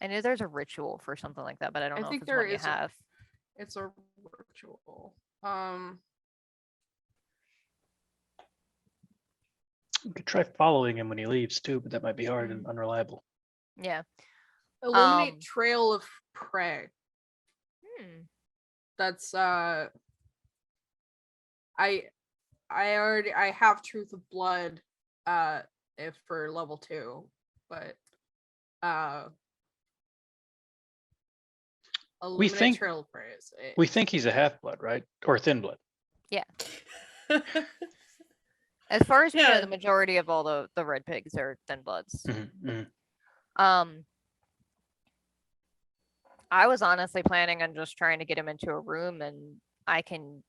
I know there's a ritual for something like that, but I don't I know think if it's there one you is a- have. It's a ritual. You could try following him when he leaves too, but that might be hard and unreliable. Yeah. Illuminate Um, trail of prey. Hmm. That's I have truth of blood if for level 2, but illuminate think- trail of prey is it. We think he's a half blood, right? Or thin blood. As far as we know, Yeah. the majority of all the red pigs are thin bloods. Mhm. I was honestly planning on just trying to get him into a room, and I can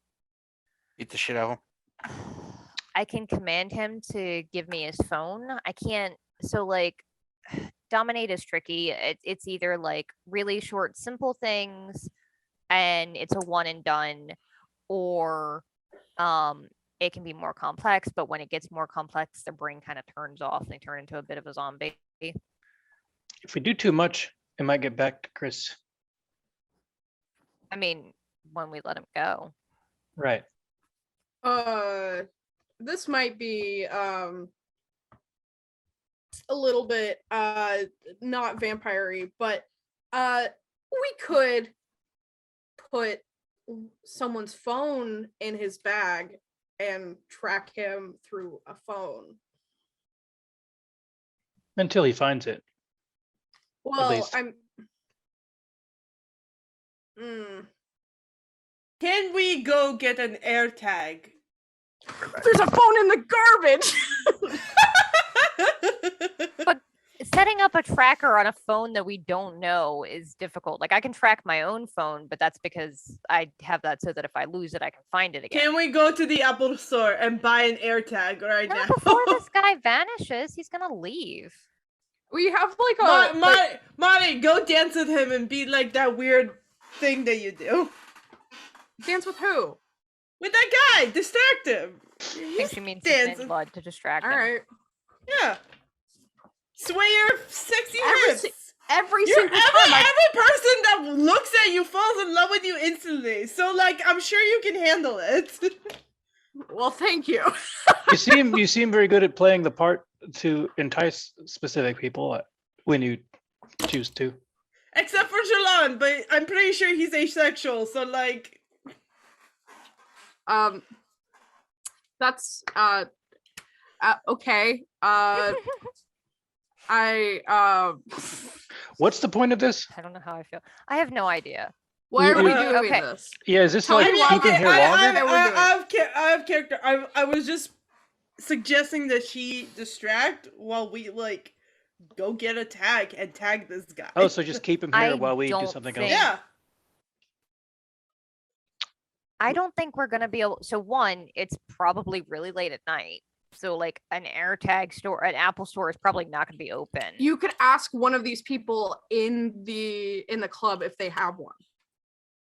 Beat the shit out of him. command him to give me his phone. I can't. So like, dominate is tricky. It's either like really short, simple things, and it's a one and done, or it can be more complex. But when it gets more complex, their brain kind of turns off. They turn into a bit of a zombie. If we do too much, it might get back to Chris. I mean, when we let him go. Right. This might be a little bit not vampire-y, but we could put someone's phone in his bag and track him through a phone. Until he finds it. Well, least. I'm Can we go get an air tag? there's a phone in the garbage. Setting up a tracker on a phone that we don't know is difficult. Like I can track my own phone, but that's because I have that so that if I lose it, I can find it again. Can we go to the Apple store and buy an air tag right Not now? before this guy vanishes. He's gonna leave. We have like a Marty, go dance with him and be like that weird thing that you do. dance with who? With that guy, distract him. I think she means the dancing. thin blood to distract All him. right. Yeah. Sway your sexy Every hips. Every You're single time. every person that looks at you falls in love with you instantly. So like, I'm sure you can handle it. Well, thank you. You seem very good at playing the part to entice specific people when you choose to. Except for Jilon, but I'm pretty sure he's asexual. So like, That's okay. What's the point of this? I don't know how I feel. I have no idea. Why are we we- doing okay. this? Yeah, is this Tell like me why keeping here longer? I have character. I was just suggesting that she distract while we like go get a tag and tag this guy. Oh, so just keep him here I while we do don't something think- else. yeah. I don't think we're gonna be able. So one, it's probably really late at night. So like an AirTag store, an Apple store is probably not gonna be open. You could ask one of these people in the club if they have one.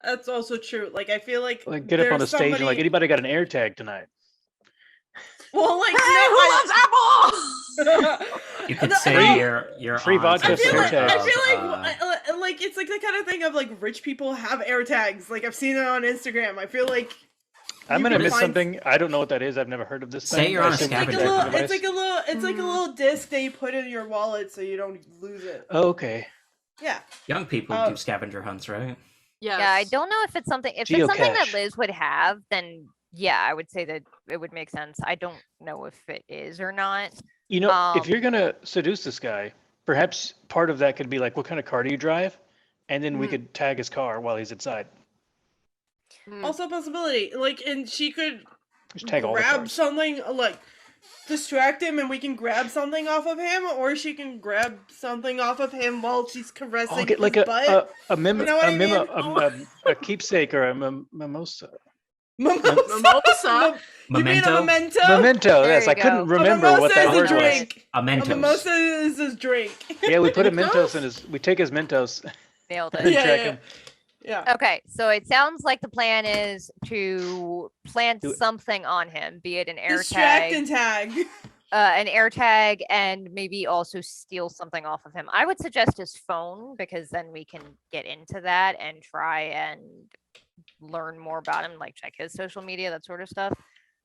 That's also true. Like I feel like Like get up on the there's stage and like somebody- anybody got an air tag tonight? Well, like Hey, who loves Apple? You could No, say I- you're Free on vodka some I feel for like sort AirTags. I feel of, like it's like the kind of thing of like rich people have air tags. Like I've seen it on Instagram. I feel like I'm you gonna can miss find- something. I don't know what that is. I've never heard of this Say thing. you're I on a assume It's like a scavenger little. device. It's like a little disc that you put in your wallet so you don't lose it. Oh, okay. Yeah. young people Oh. do scavenger hunts, right? Yes. Yeah, I don't know if it's something. If it's something that Geocache. Liz would have, then yeah, I would say that it would make sense. I don't know if it is or not. You know, if Um, you're gonna seduce this guy, perhaps part of that could be like, what kind of car do you drive? And then we Mhm. could tag his car while he's inside. Mm. Also a possibility. Like, and she could Just tag all the grab cars. something like distract him, and we can grab something off of him, or she can grab something off of him while she's caressing I'll get like his butt. a You know what I mean? a keepsake or a mimosa. Mimosa. You mean a Memento? memento? Memento. There Yes, you I couldn't go. A remember what mimosa that is a word was. drink. A A Mentos. mimosa is his drink. Yeah, we put a Mentos? Mentos in his. We take his Mentos Nailed and it. then track Yeah. him. Yeah. Okay, so it sounds like the plan is to plant Do it. something on him, be it an air Distract tag, and tag. and maybe also steal something off of him. I would suggest his phone because then we can get into that and try and learn more about him, like check his social media, that sort of stuff.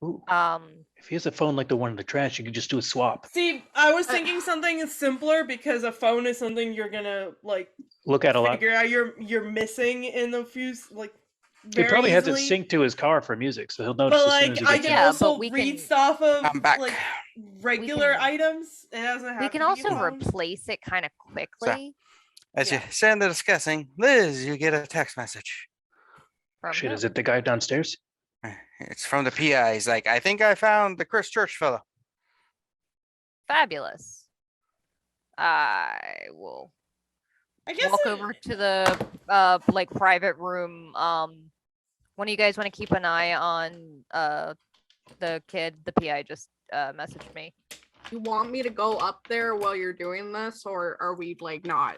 Ooh, Um, if he has a phone like the one in the trash, you could just do a swap. See, I was thinking something simpler because a phone is something you're gonna like Look at a lot. figure out you're missing in a few like He very probably has it easily. synced to his car for music, so he'll notice But as soon like as he I gets can in. Yeah, also but we read can- stuff of I'm back. like regular can- items. It doesn't have we to can be also phones. replace it kind of quickly As Yeah. you stand there discussing, Liz, you get a text message. from Shit, who? is it the guy downstairs? It's from the PI. He's like, I think I found the Chris Church fellow. Fabulous. I will I guess walk over to the like private room. One of you guys want to keep an eye on the kid? The PI just messaged me. You want me to go up there while you're doing this, or are we like not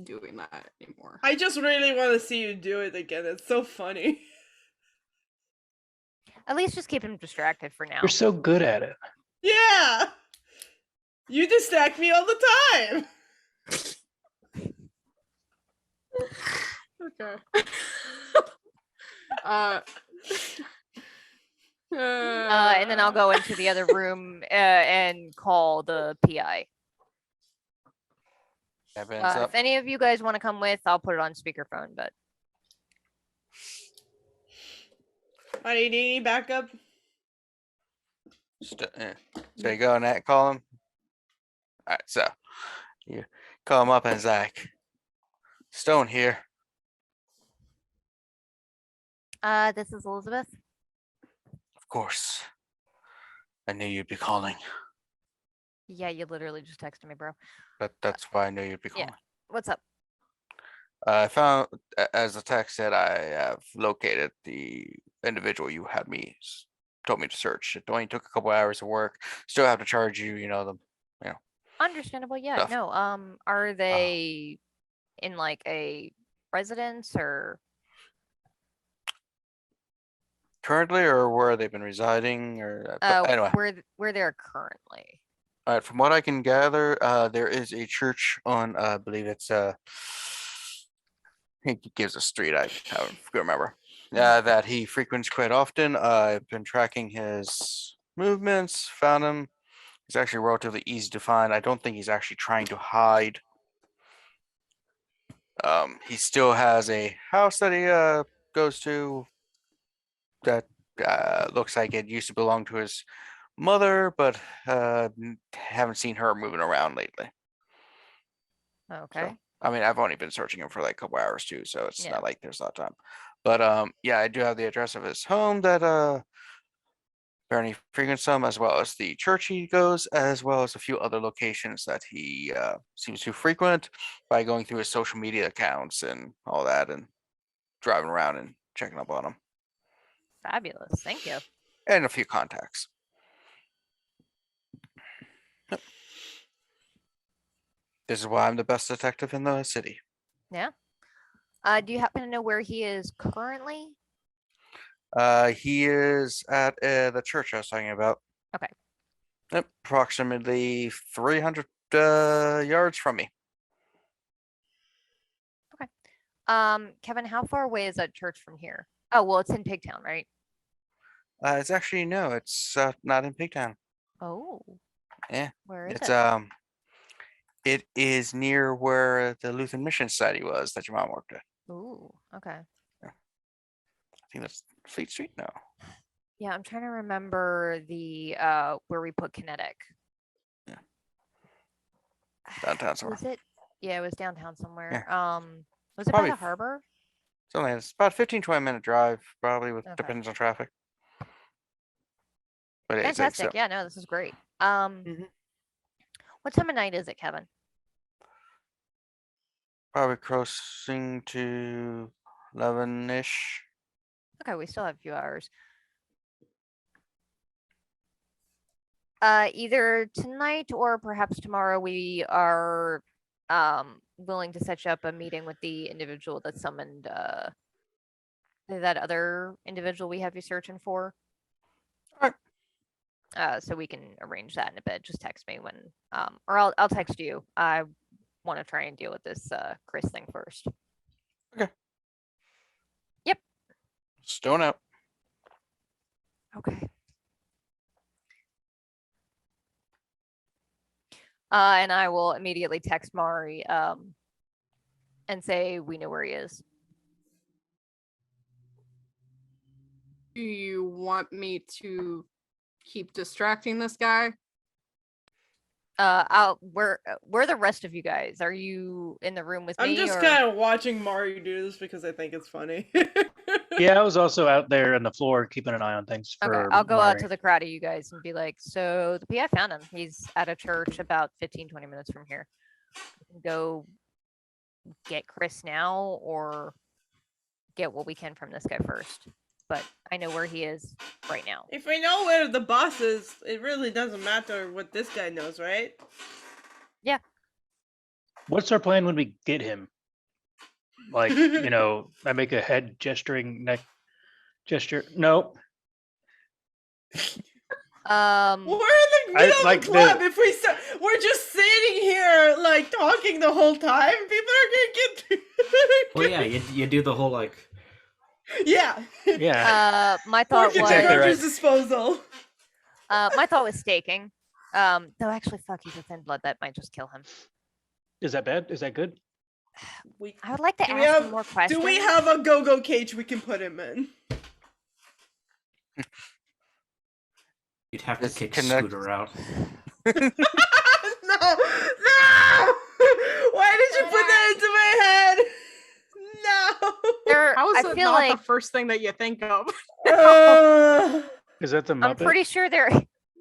doing that anymore? I just really want to see you do it again. It's so funny. At least just keep him distracted for now. You're so good at it. Yeah. You distract me all the time. Okay. uh, And then I'll go into the other room and call the PI. Evans If up. any of you guys want to come with, I'll put it on speakerphone. But Do you need any backup? So you go and call him. All right, so you call him up and it's like, Stone here. this is Elizabeth. Of course. I knew you'd be calling. Yeah, you literally just texted me, bro. That's why I knew you'd be Yeah. calling. What's up? I found, as the text said, I have located the individual you had told me to search. It only took a couple hours of work. Still have to charge you, the Understandable. Yeah. Stuff. No. Are they in like a residence or? currently, or where they've been residing, or but anyway. Where they're currently. All right, from what I can gather, there is a church on, I believe it's he gives a street. I don't remember. That he frequents quite often. I've been tracking his movements. Found him. He's actually relatively easy to find. I don't think he's actually trying to hide. He still has a house that he goes to. That looks like it used to belong to his mother, but haven't seen her moving around lately. Okay. I mean, I've only been searching him for like a couple hours too, so it's Yeah. not like there's a lot of time. But yeah, I do have the address of his home that apparently frequents some, as well as the church he goes, as well as a few other locations that he seems to frequent by going through his social media accounts and all that, and driving around and checking up on him, Fabulous. Thank you. and a few contacts. Yep. This is why I'm the best detective in the city. Do you happen to know where he is currently? He is at the church I was talking about. Okay. Yep, approximately 300 yards from me. Kevin, how far away is that church from here? Oh, well, it's in Pigtown, right? It's actually no, it's not in Pigtown. Oh. Yeah, Where is it's it? it is near where the Lutheran Mission Society was that your mom worked at. Ooh. Okay. I think that's Fleet Street. No, Yeah, I'm trying to remember the where we put kinetic. Yeah. Downtown somewhere. Was it? Yeah, it was downtown somewhere. Yeah. Was it by Probably the harbor? something. It's about 15-20 minute drive, probably, with Okay. depends on traffic. But it's Fantastic. Yeah, no, this is great. Mhm. What time of night is it, Kevin? Probably crossing to 11-ish. Okay, we still have a few hours. Either tonight or perhaps tomorrow we are willing to set up a meeting with the individual that summoned that other individual we have you searching for. So we can arrange that in a bit. Just text me when or I'll text you. I want to try and deal with this Chris thing first. Stone out. Okay. And I will immediately text Mari and say we know where he is. Do you want me to keep distracting this guy? Where are the rest of you guys? Are you in the room with me? I'm just or... kind of watching Mari do this because I think it's funny. Yeah, I was also out there on the floor keeping an eye on things for Okay, I'll go out Mari. to the crowd of you guys and be like, so the PI found him. He's at a church about 15-20 minutes from here. We can go get Chris now or get what we can from this guy first. But I know where he is right now. If we know where the boss is, it really doesn't matter what this guy knows, right? What's our plan when we get him? Like, you know, I make a head gesturing neck gesture. No. We're in the middle of like the club. the- If we're just sitting here, like, talking the whole time, people are gonna get... Well, yeah, you do the whole like. Yeah. Yeah. My thought We're was at Exactly right. Roger's disposal. my thought was staking. Though actually, fuck, he's a thin blood. That might just kill him. Is that bad? Is that good? I would like to Do we ask have- him more questions. Do we have a go-go cage we can put him in? You'd have to Just kick connect- Scooter out. No! No! Why did you put that into my head? No! How is I it feel not like the first thing that you think of? Is that the I'm Muppet? pretty sure there.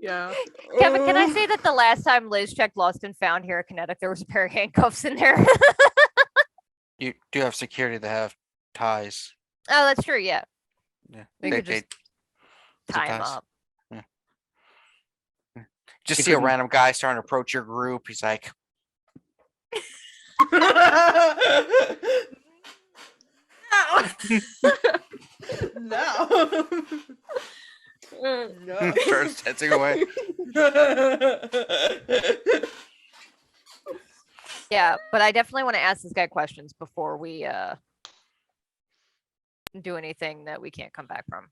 Yeah. Kevin, can I say that the last time Liz checked Lost and Found here at Kinetic, there was a pair of handcuffs in there? You do have security that have ties. Oh, that's true. Yeah, Yeah. We could just tie him ties. up. Just You see a couldn't- random guy starting to approach your group. He's like, No. No. starts dancing away. Yeah, but I definitely want to ask this guy questions before we do anything that we can't come back from.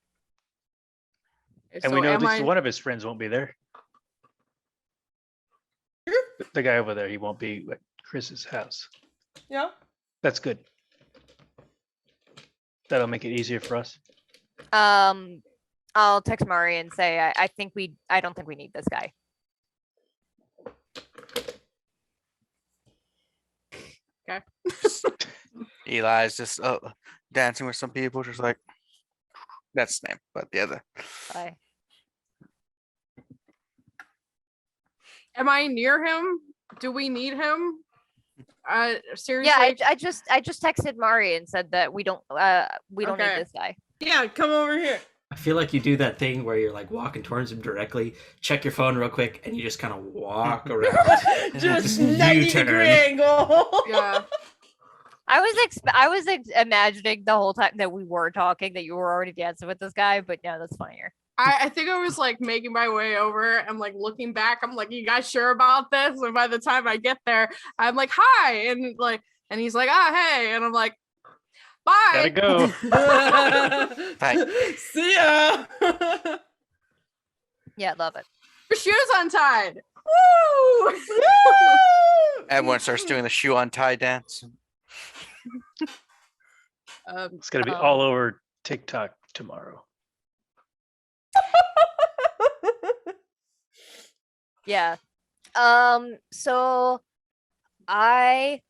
And we know at am least I- one of his friends won't be there. The guy over there, he won't be at Chris's house. Yeah. That's good. That'll make it easier for us. I'll text Mari and say I don't think we need this guy. Eli's just dancing with some people, just like that's his name, but the other. Bye. Am I near him? Do we need him? Seriously? Yeah, I just texted Mari and said that we don't Okay. need this guy. Yeah, come over here. I feel like you do that thing where you're like walking towards him directly, check your phone real quick, and you just kind of walk around. Just U-turn. 90-degree angle. Yeah. I was imagining the whole time that we were talking that you were already dancing with this guy, but no, that's funnier. I think I was like making my way over and like looking back. I'm like, you guys sure about this? And by the time I get there, I'm like, hi. And he's like, hey. And I'm like, bye. Gotta go. Bye. See ya. Yeah, love it. Your shoes untied. Woo! Everyone starts doing the shoe untie dance. It's gonna be Um, all over TikTok tomorrow. Yeah. So I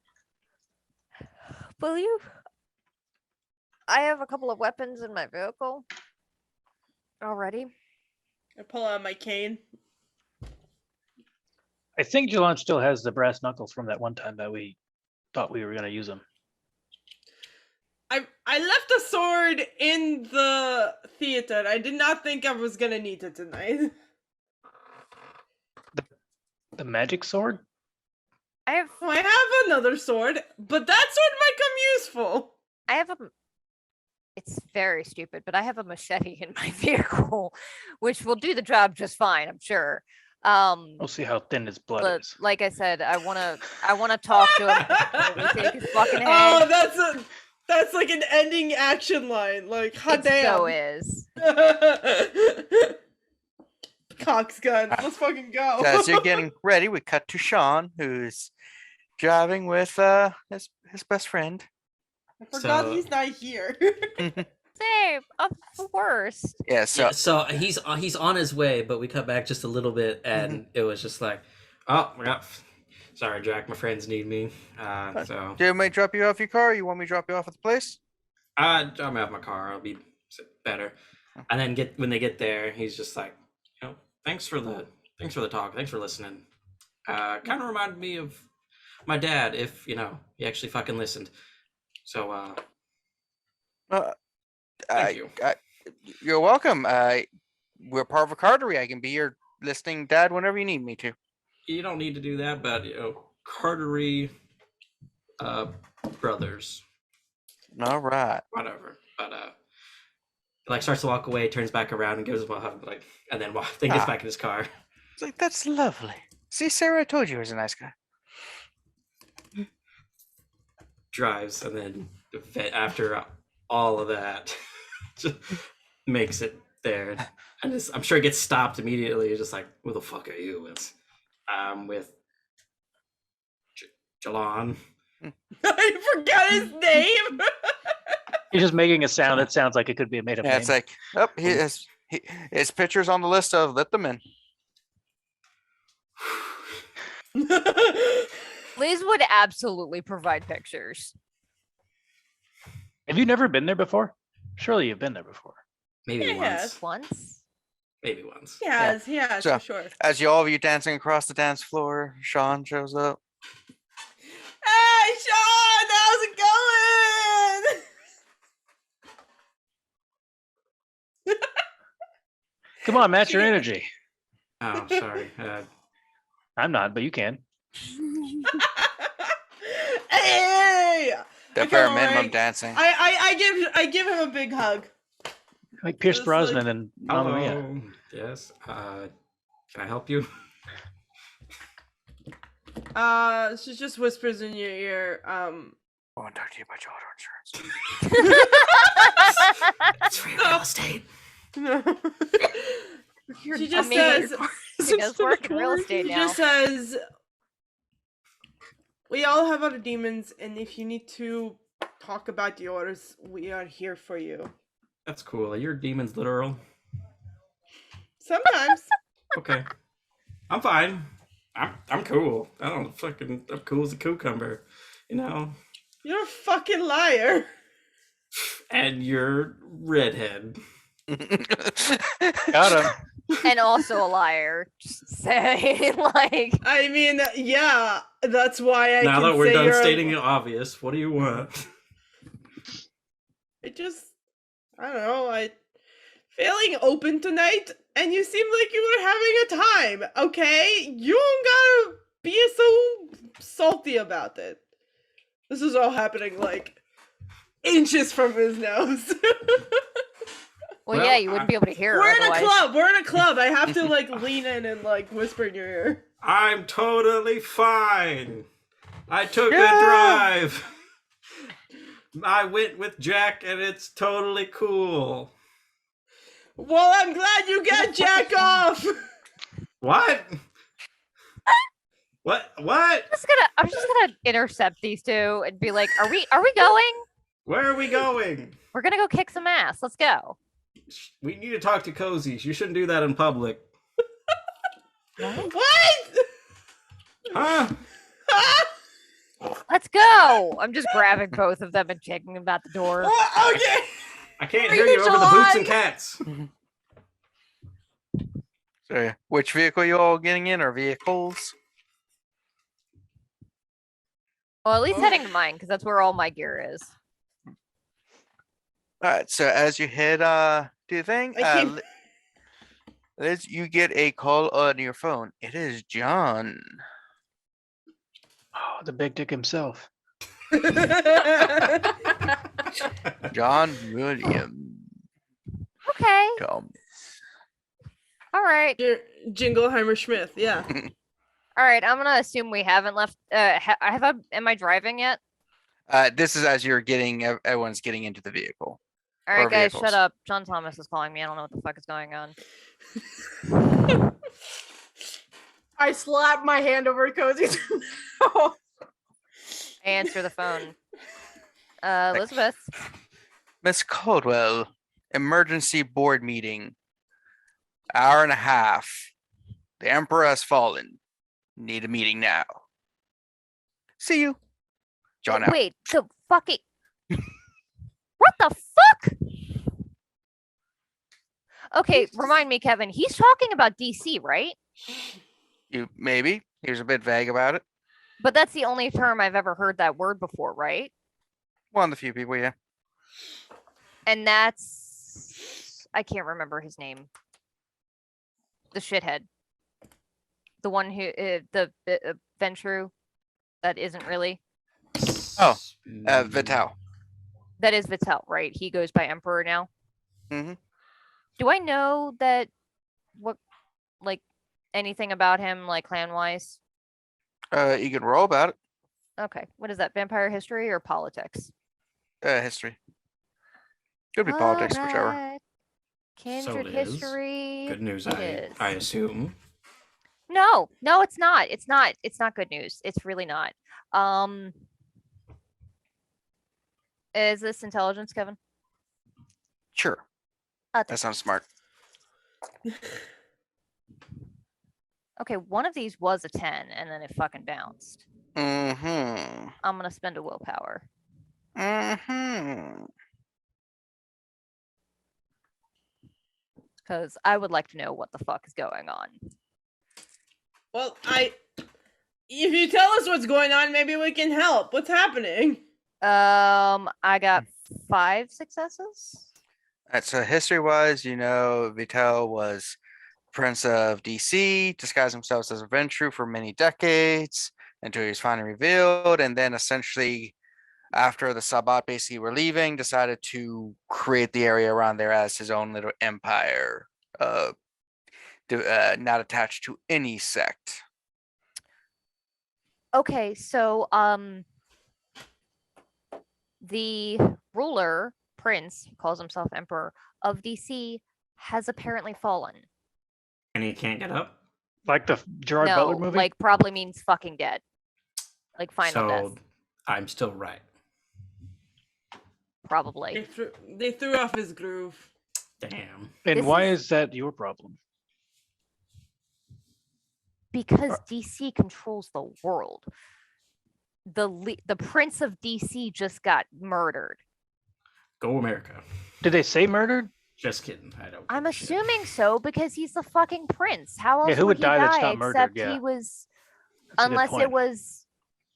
believe I have a couple of weapons in my vehicle already. I pull out my cane. I think Jilon still has the brass knuckles from that one time that we thought we were gonna use them. I left a sword in the theater. I did not think I was gonna need it tonight. The magic sword? I have Oh, I have another sword, but that sword might come useful. I have a. It's very stupid, but I have a machete in my vehicle, which will do the job just fine, I'm sure. We'll see how thin his blood But is. like I said, I wanna talk to him. before we take his fucking Oh, head. that's like an ending action line. Like, hot It damn. so is. Cox gun. Let's fucking go. So as you're getting ready, we cut to Sean, who's driving with his best friend. I forgot So- he's not here. Same, of course. Yeah, so Yeah, so he's on his way, but we cut back just a little bit, and it was just like, oh, yeah, sorry, Jack, my friends need me. So do you want me to drop you off your car? Or you want me to drop you off at the place? I'm out my car. I'll be better. And then when they get there, he's just like, thanks for the talk. Thanks for listening. Kind of reminded me of my dad, if he actually fucking listened. So thank you. You're welcome. We're part of a cartery. I can be your listening dad whenever you need me to. You don't need to do that, but Cartery brothers, All right. whatever. But like starts to walk away, turns back around, and gives him a hug, like, and then gets back in his car. It's like, that's lovely. See, Sarah, I told you he was a nice guy. Drives, and then after all of that, just makes it there. And I'm sure it gets stopped immediately. It's just like, who the fuck are you? It's with Jilon. I forgot his name. He's just making a sound that sounds like it could be a made up Yeah, name. it's like, his picture's on the list of let them in. Liz would absolutely provide pictures. Have you never been there before? Surely you've been there before. Maybe Yeah. once. Once? Maybe once. He has, So- for sure. As all of you dancing across the dance floor, Sean shows up. Hey, Sean, how's it going? Come on, match your energy. Oh, sorry. I'm not, but you can. Hey, The Okay, bare all minimum right. dancing. I give him a big hug. Like Pierce Just Brosnan like- and Mamma Mia. Hello. Yes. Can I help you? She just whispers in your ear. I want to talk to you about your auto insurance. It's free real estate. No. She just I mean, says. He does work in real estate She now. just says. We all have our demons, and if you need to talk about the orders, we are here for you. That's cool. Are your demons literal? Sometimes. Okay. I'm fine. I'm cool. I'm cool as a cucumber. You're a fucking liar. And you're redhead. Got him. And also a liar. Just saying, like, I mean, yeah, that's why I. Now can that we're say done you're stating the obvious, what do you want? I don't know. I feeling open tonight, and you seem like you were having a time. Okay, you don't gotta be so salty about it. This is all happening like inches from his nose. well, Well, yeah, you wouldn't be able to hear. We're in a otherwise. club. We're in a club. I have to like lean in and like whisper in your ear. I'm totally fine. I took Yeah. a drive. I went with Jack and it's totally cool. Well, I'm glad you got Jack off. What? What? I'm just gonna intercept these two and be like, "Are we going? Where are we going? We're gonna go kick some ass. Let's go." We need to talk to Kozi. You shouldn't do that in public. What? Huh? Huh? Let's go. I'm just grabbing both of them and kicking them out the door. What? Okay. I can't Bring hear you the over the hoots Jilon. and cats. So, yeah, which vehicle you all getting in, or vehicles? Well, at least heading to mine because that's where all my gear is. All right. So as you head, do you think? I keep- As you get a call on your phone. It is John. Oh, the big dick himself. John William. Okay. Come. All right. Jingleheimer Schmidt, yeah. All right. I'm gonna assume we haven't left. Am I driving yet? This is as you're getting. Everyone's getting into the vehicle. All right, Or guys, vehicles. shut up. John Thomas is calling me. I don't know what the fuck is going on. I slapped my hand over Kozi's mouth. I answer the phone. Elizabeth. Miss Caldwell, emergency board meeting. Hour and a half. The Emperor has fallen. Need a meeting now. See you. John out. Wait, the fucking. What the fuck? Okay, remind me, Kevin. He's talking about DC, right? You maybe. He was a bit vague about it. But that's the only term I've ever heard that word before, right? One of the few people, yeah. And that's I can't remember his name. The shithead. The one who the Ventrue that isn't really. Oh, Vital. That is Vital, right? He goes by Emperor now. Mm-hmm. Do I know that what like anything about him like clan wise? You can roll about it. Okay. What is that? Vampire history or politics? History. Could be politics, whichever. Alright. Kindred it is. history. Good news, it I is. assume. No, it's not. It's not good news. It's really not. Is this intelligence, Kevin? Sure. That sounds smart. Okay, one of these was a 10 and then it fucking bounced. Mm-hmm. I'm gonna spend a willpower. Mm-hmm. Because I would like to know what the fuck is going on. Well, if you tell us what's going on, maybe we can help. What's happening? I got 5 successes. Alright, so history-wise, you know, Vital was Prince of DC, disguised himself as a Ventrue for many decades until he was finally revealed, and then essentially, after the Sabbat basically were leaving, decided to create the area around there as his own little empire, not attached to any sect. Okay, so the ruler, prince, who calls himself emperor of DC, has apparently fallen. And he can't get up? Like the Gerard Butler movie? like probably means fucking dead. Like final So death, I'm still right. probably. They threw off his groove. Damn. And this why is- is that your problem? Because DC controls the world. The prince of DC just got murdered. Go America. Did they say murdered? Just kidding. I don't. I'm give a shit. assuming so because he's the fucking prince. How else who would he die that's die not murdered? except Yeah. he was That's a good unless it point. was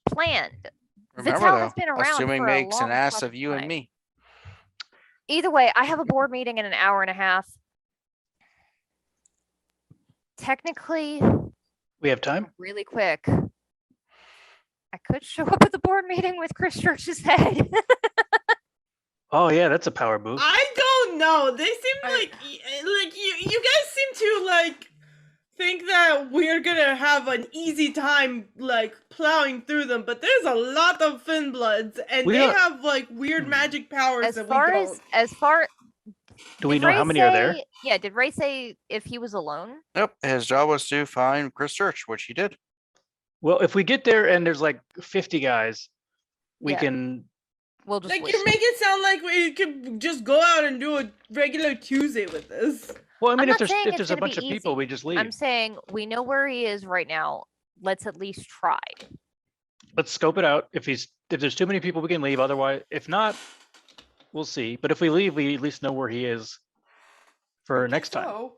planned. Remember, Vital has though, been around assuming for a makes an long ass fucking of you and time. me. Either way, I have a board meeting in an hour and a half. Technically, We have time? really quick, I could show up at the board meeting with Chris Church's head. Oh yeah, that's a power move. I don't know. They seem like you guys seem to like think that we're gonna have an easy time like plowing through them, but there's a lot of Finbloods and We they don't- have like weird magic powers as that far we as don't. as far Do we did know how Ray many are there? say- Yeah, did Ray say if he was alone? Nope, his job was to find Chris Church, which he did. Well, if we get there and there's like 50 guys, we Yeah. can. We'll just Like leave. you make it sound like we could just go out and do a regular Tuesday with this. Well, I mean, not if saying there's it's a gonna bunch be of people, easy. we just leave. I'm saying we know where he is right now. Let's at least try. Let's scope it out. If there's too many people, we can leave. Otherwise, if not, we'll see. But if we leave, we at least know where he is for next time. So,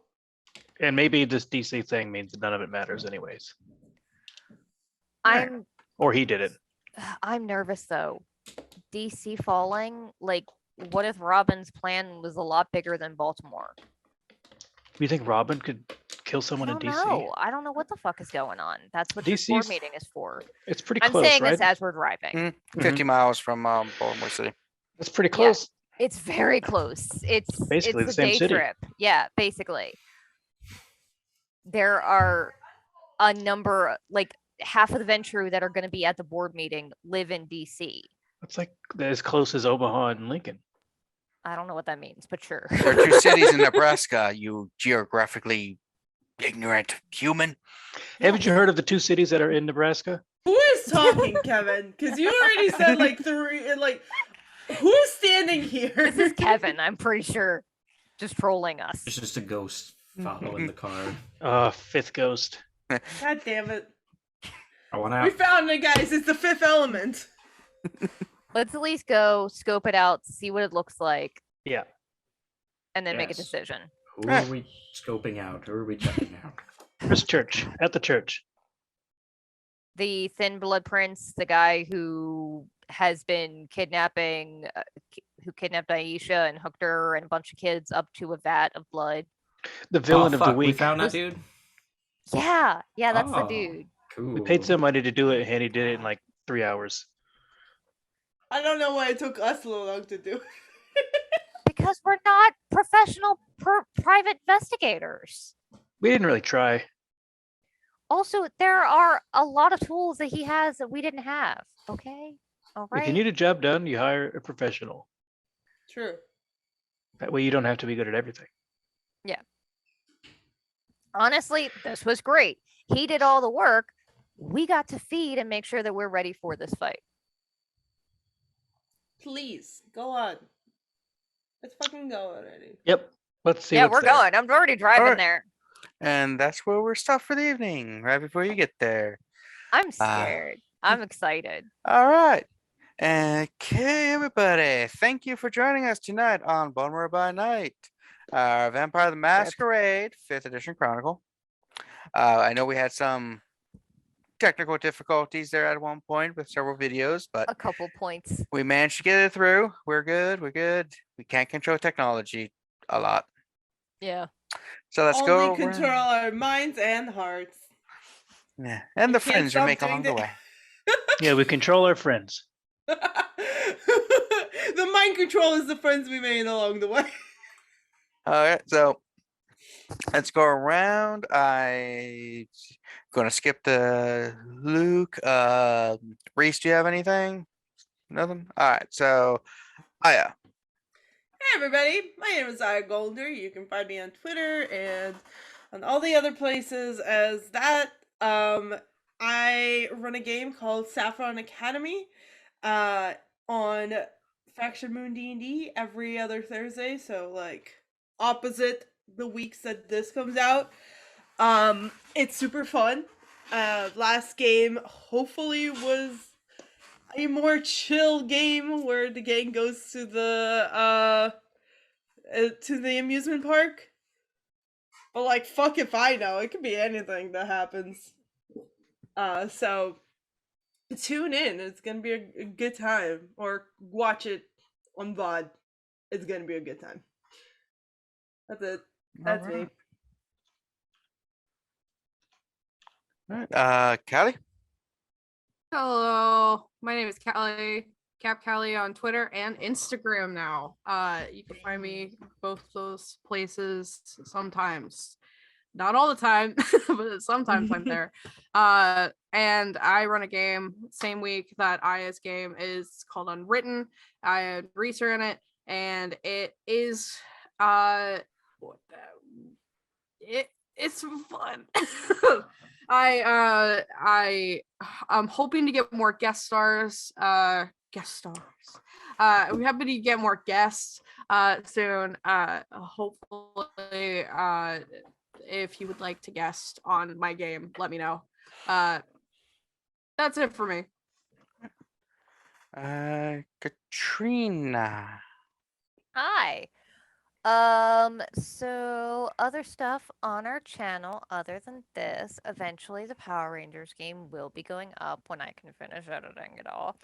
And maybe this DC thing means that none of it matters, anyways. Right. Or he did it. I'm nervous though. DC falling, like, what if Robin's plan was a lot bigger than Baltimore? You think Robin could kill I someone in don't DC? know. I don't know what the fuck is going on. That's what this board DC's meeting is for. It's pretty I'm close, saying right? this as we're driving. 50 miles from Baltimore City. That's pretty Yeah. close. It's very close. It's Basically it's the a same day city. trip. Yeah, basically. There are a number, like half of the Ventrue that are going to be at the board meeting live in DC. It's like as close as Omaha and Lincoln. I don't know what that means, but sure. There are 2 cities in Nebraska, you geographically ignorant human. Haven't you heard of the 2 cities that are in Nebraska? Who is talking, Kevin? Because you already said like 3. Like, who is standing here? This is Kevin, I'm pretty sure, just trolling us. It's just a ghost following the car. 5th ghost. God damn it! I want We out. found it, guys. It's the 5th element. Let's at least go scope it out, see what it looks like, Yeah. and then make a Yes. decision. Who are we scoping out? Who are we checking out? First church. At the church. The Thin Blood Prince, the guy who has been kidnapping, who kidnapped Aisha and hooked her and a bunch of kids up to a vat of blood. The villain of the fuck, we week. found that Was- dude? Yeah, that's the Oh. dude. Cool. We paid some money to do it, and he did it in like 3 hours. I don't know why it took us so long to do. Because we're not professional private investigators. We didn't really try. Also, there are a lot of tools that he has that we didn't have. Okay? All right. If you need a job done, you hire a professional. True. That way you don't have to be good at everything. Honestly, this was great. He did all the work. We got to feed and make sure that we're ready for this fight. Please go on. Let's fucking go already. Yep. Let's see. Yeah, what's we're there. going. I'm already driving Alright. there. And that's where we're stopped for the evening, right before you get there. I'm scared. I'm excited. All right. Okay, everybody. Thank you for joining us tonight on Baltimore by Night. Vampire the Masquerade, 5th edition Chronicle. I know we had some technical difficulties there at one point with several videos, but A couple points. we managed to get it through. We're good. We're good. We can't control technology a lot. Yeah. So let's Only go. around. control our minds and hearts. Yeah. And We the can't friends we stop make doing along the that. way. Yeah, we control our friends. The mind control is the friends we made along the way. All right, so let's go around. I'm gonna skip the Luke. Reese, do you have anything? Nothing. All right, so Aya. Hey everybody, my name is Aya Golder. You can find me on Twitter and on all the other places as that. I run a game called Saffron Academy on Faction Moon D&D every other Thursday, so like opposite the weeks that this comes out. It's super fun. Last game hopefully was a more chill game where the gang goes to the amusement park. But like fuck if I know, it could be anything that happens. So tune in. It's gonna be a good time, or watch it on VOD. It's gonna be a good time. That's it. That's me. All right. Callie. Hello, my name is Callie, Cap Callie on Twitter and Instagram now. You can find me both those places sometimes. Not all the time, but sometimes I'm there. And I run a game same week that Aya's game is called Unwritten. I had Reese in it, and it is it's fun. I'm hoping to get more guest stars. We happen to get more guests soon. Hopefully, if you would like to guest on my game, let me know. That's it for me. Katrina. Hi. So other stuff on our channel other than this, eventually the Power Rangers game will be going up when I can finish editing it all.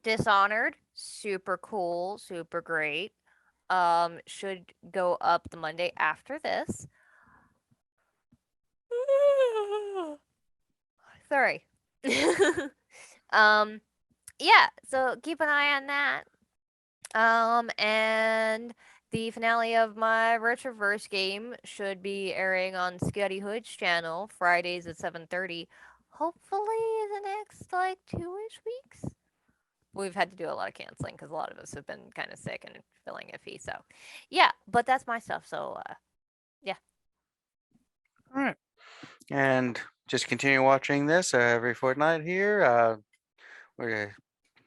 Dishonored, super cool, super great. should go up the Monday after this. Sorry. Yeah, so keep an eye on that. And the finale of my Retroverse game should be airing on Scotty Hood's channel Fridays at 7:30. Hopefully the next like 2-ish weeks. We've had to do a lot of canceling because a lot of us have been kind of sick and feeling iffy. So, yeah, but that's my stuff. So, yeah. All right. And just continue watching this every fortnight here. We're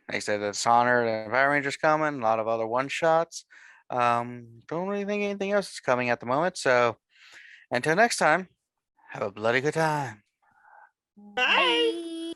like I said, the Sonner and Power Rangers coming, a lot of other one shots. Don't really think anything else is coming at the moment. So until next time, have a bloody good time. Bye. Bye.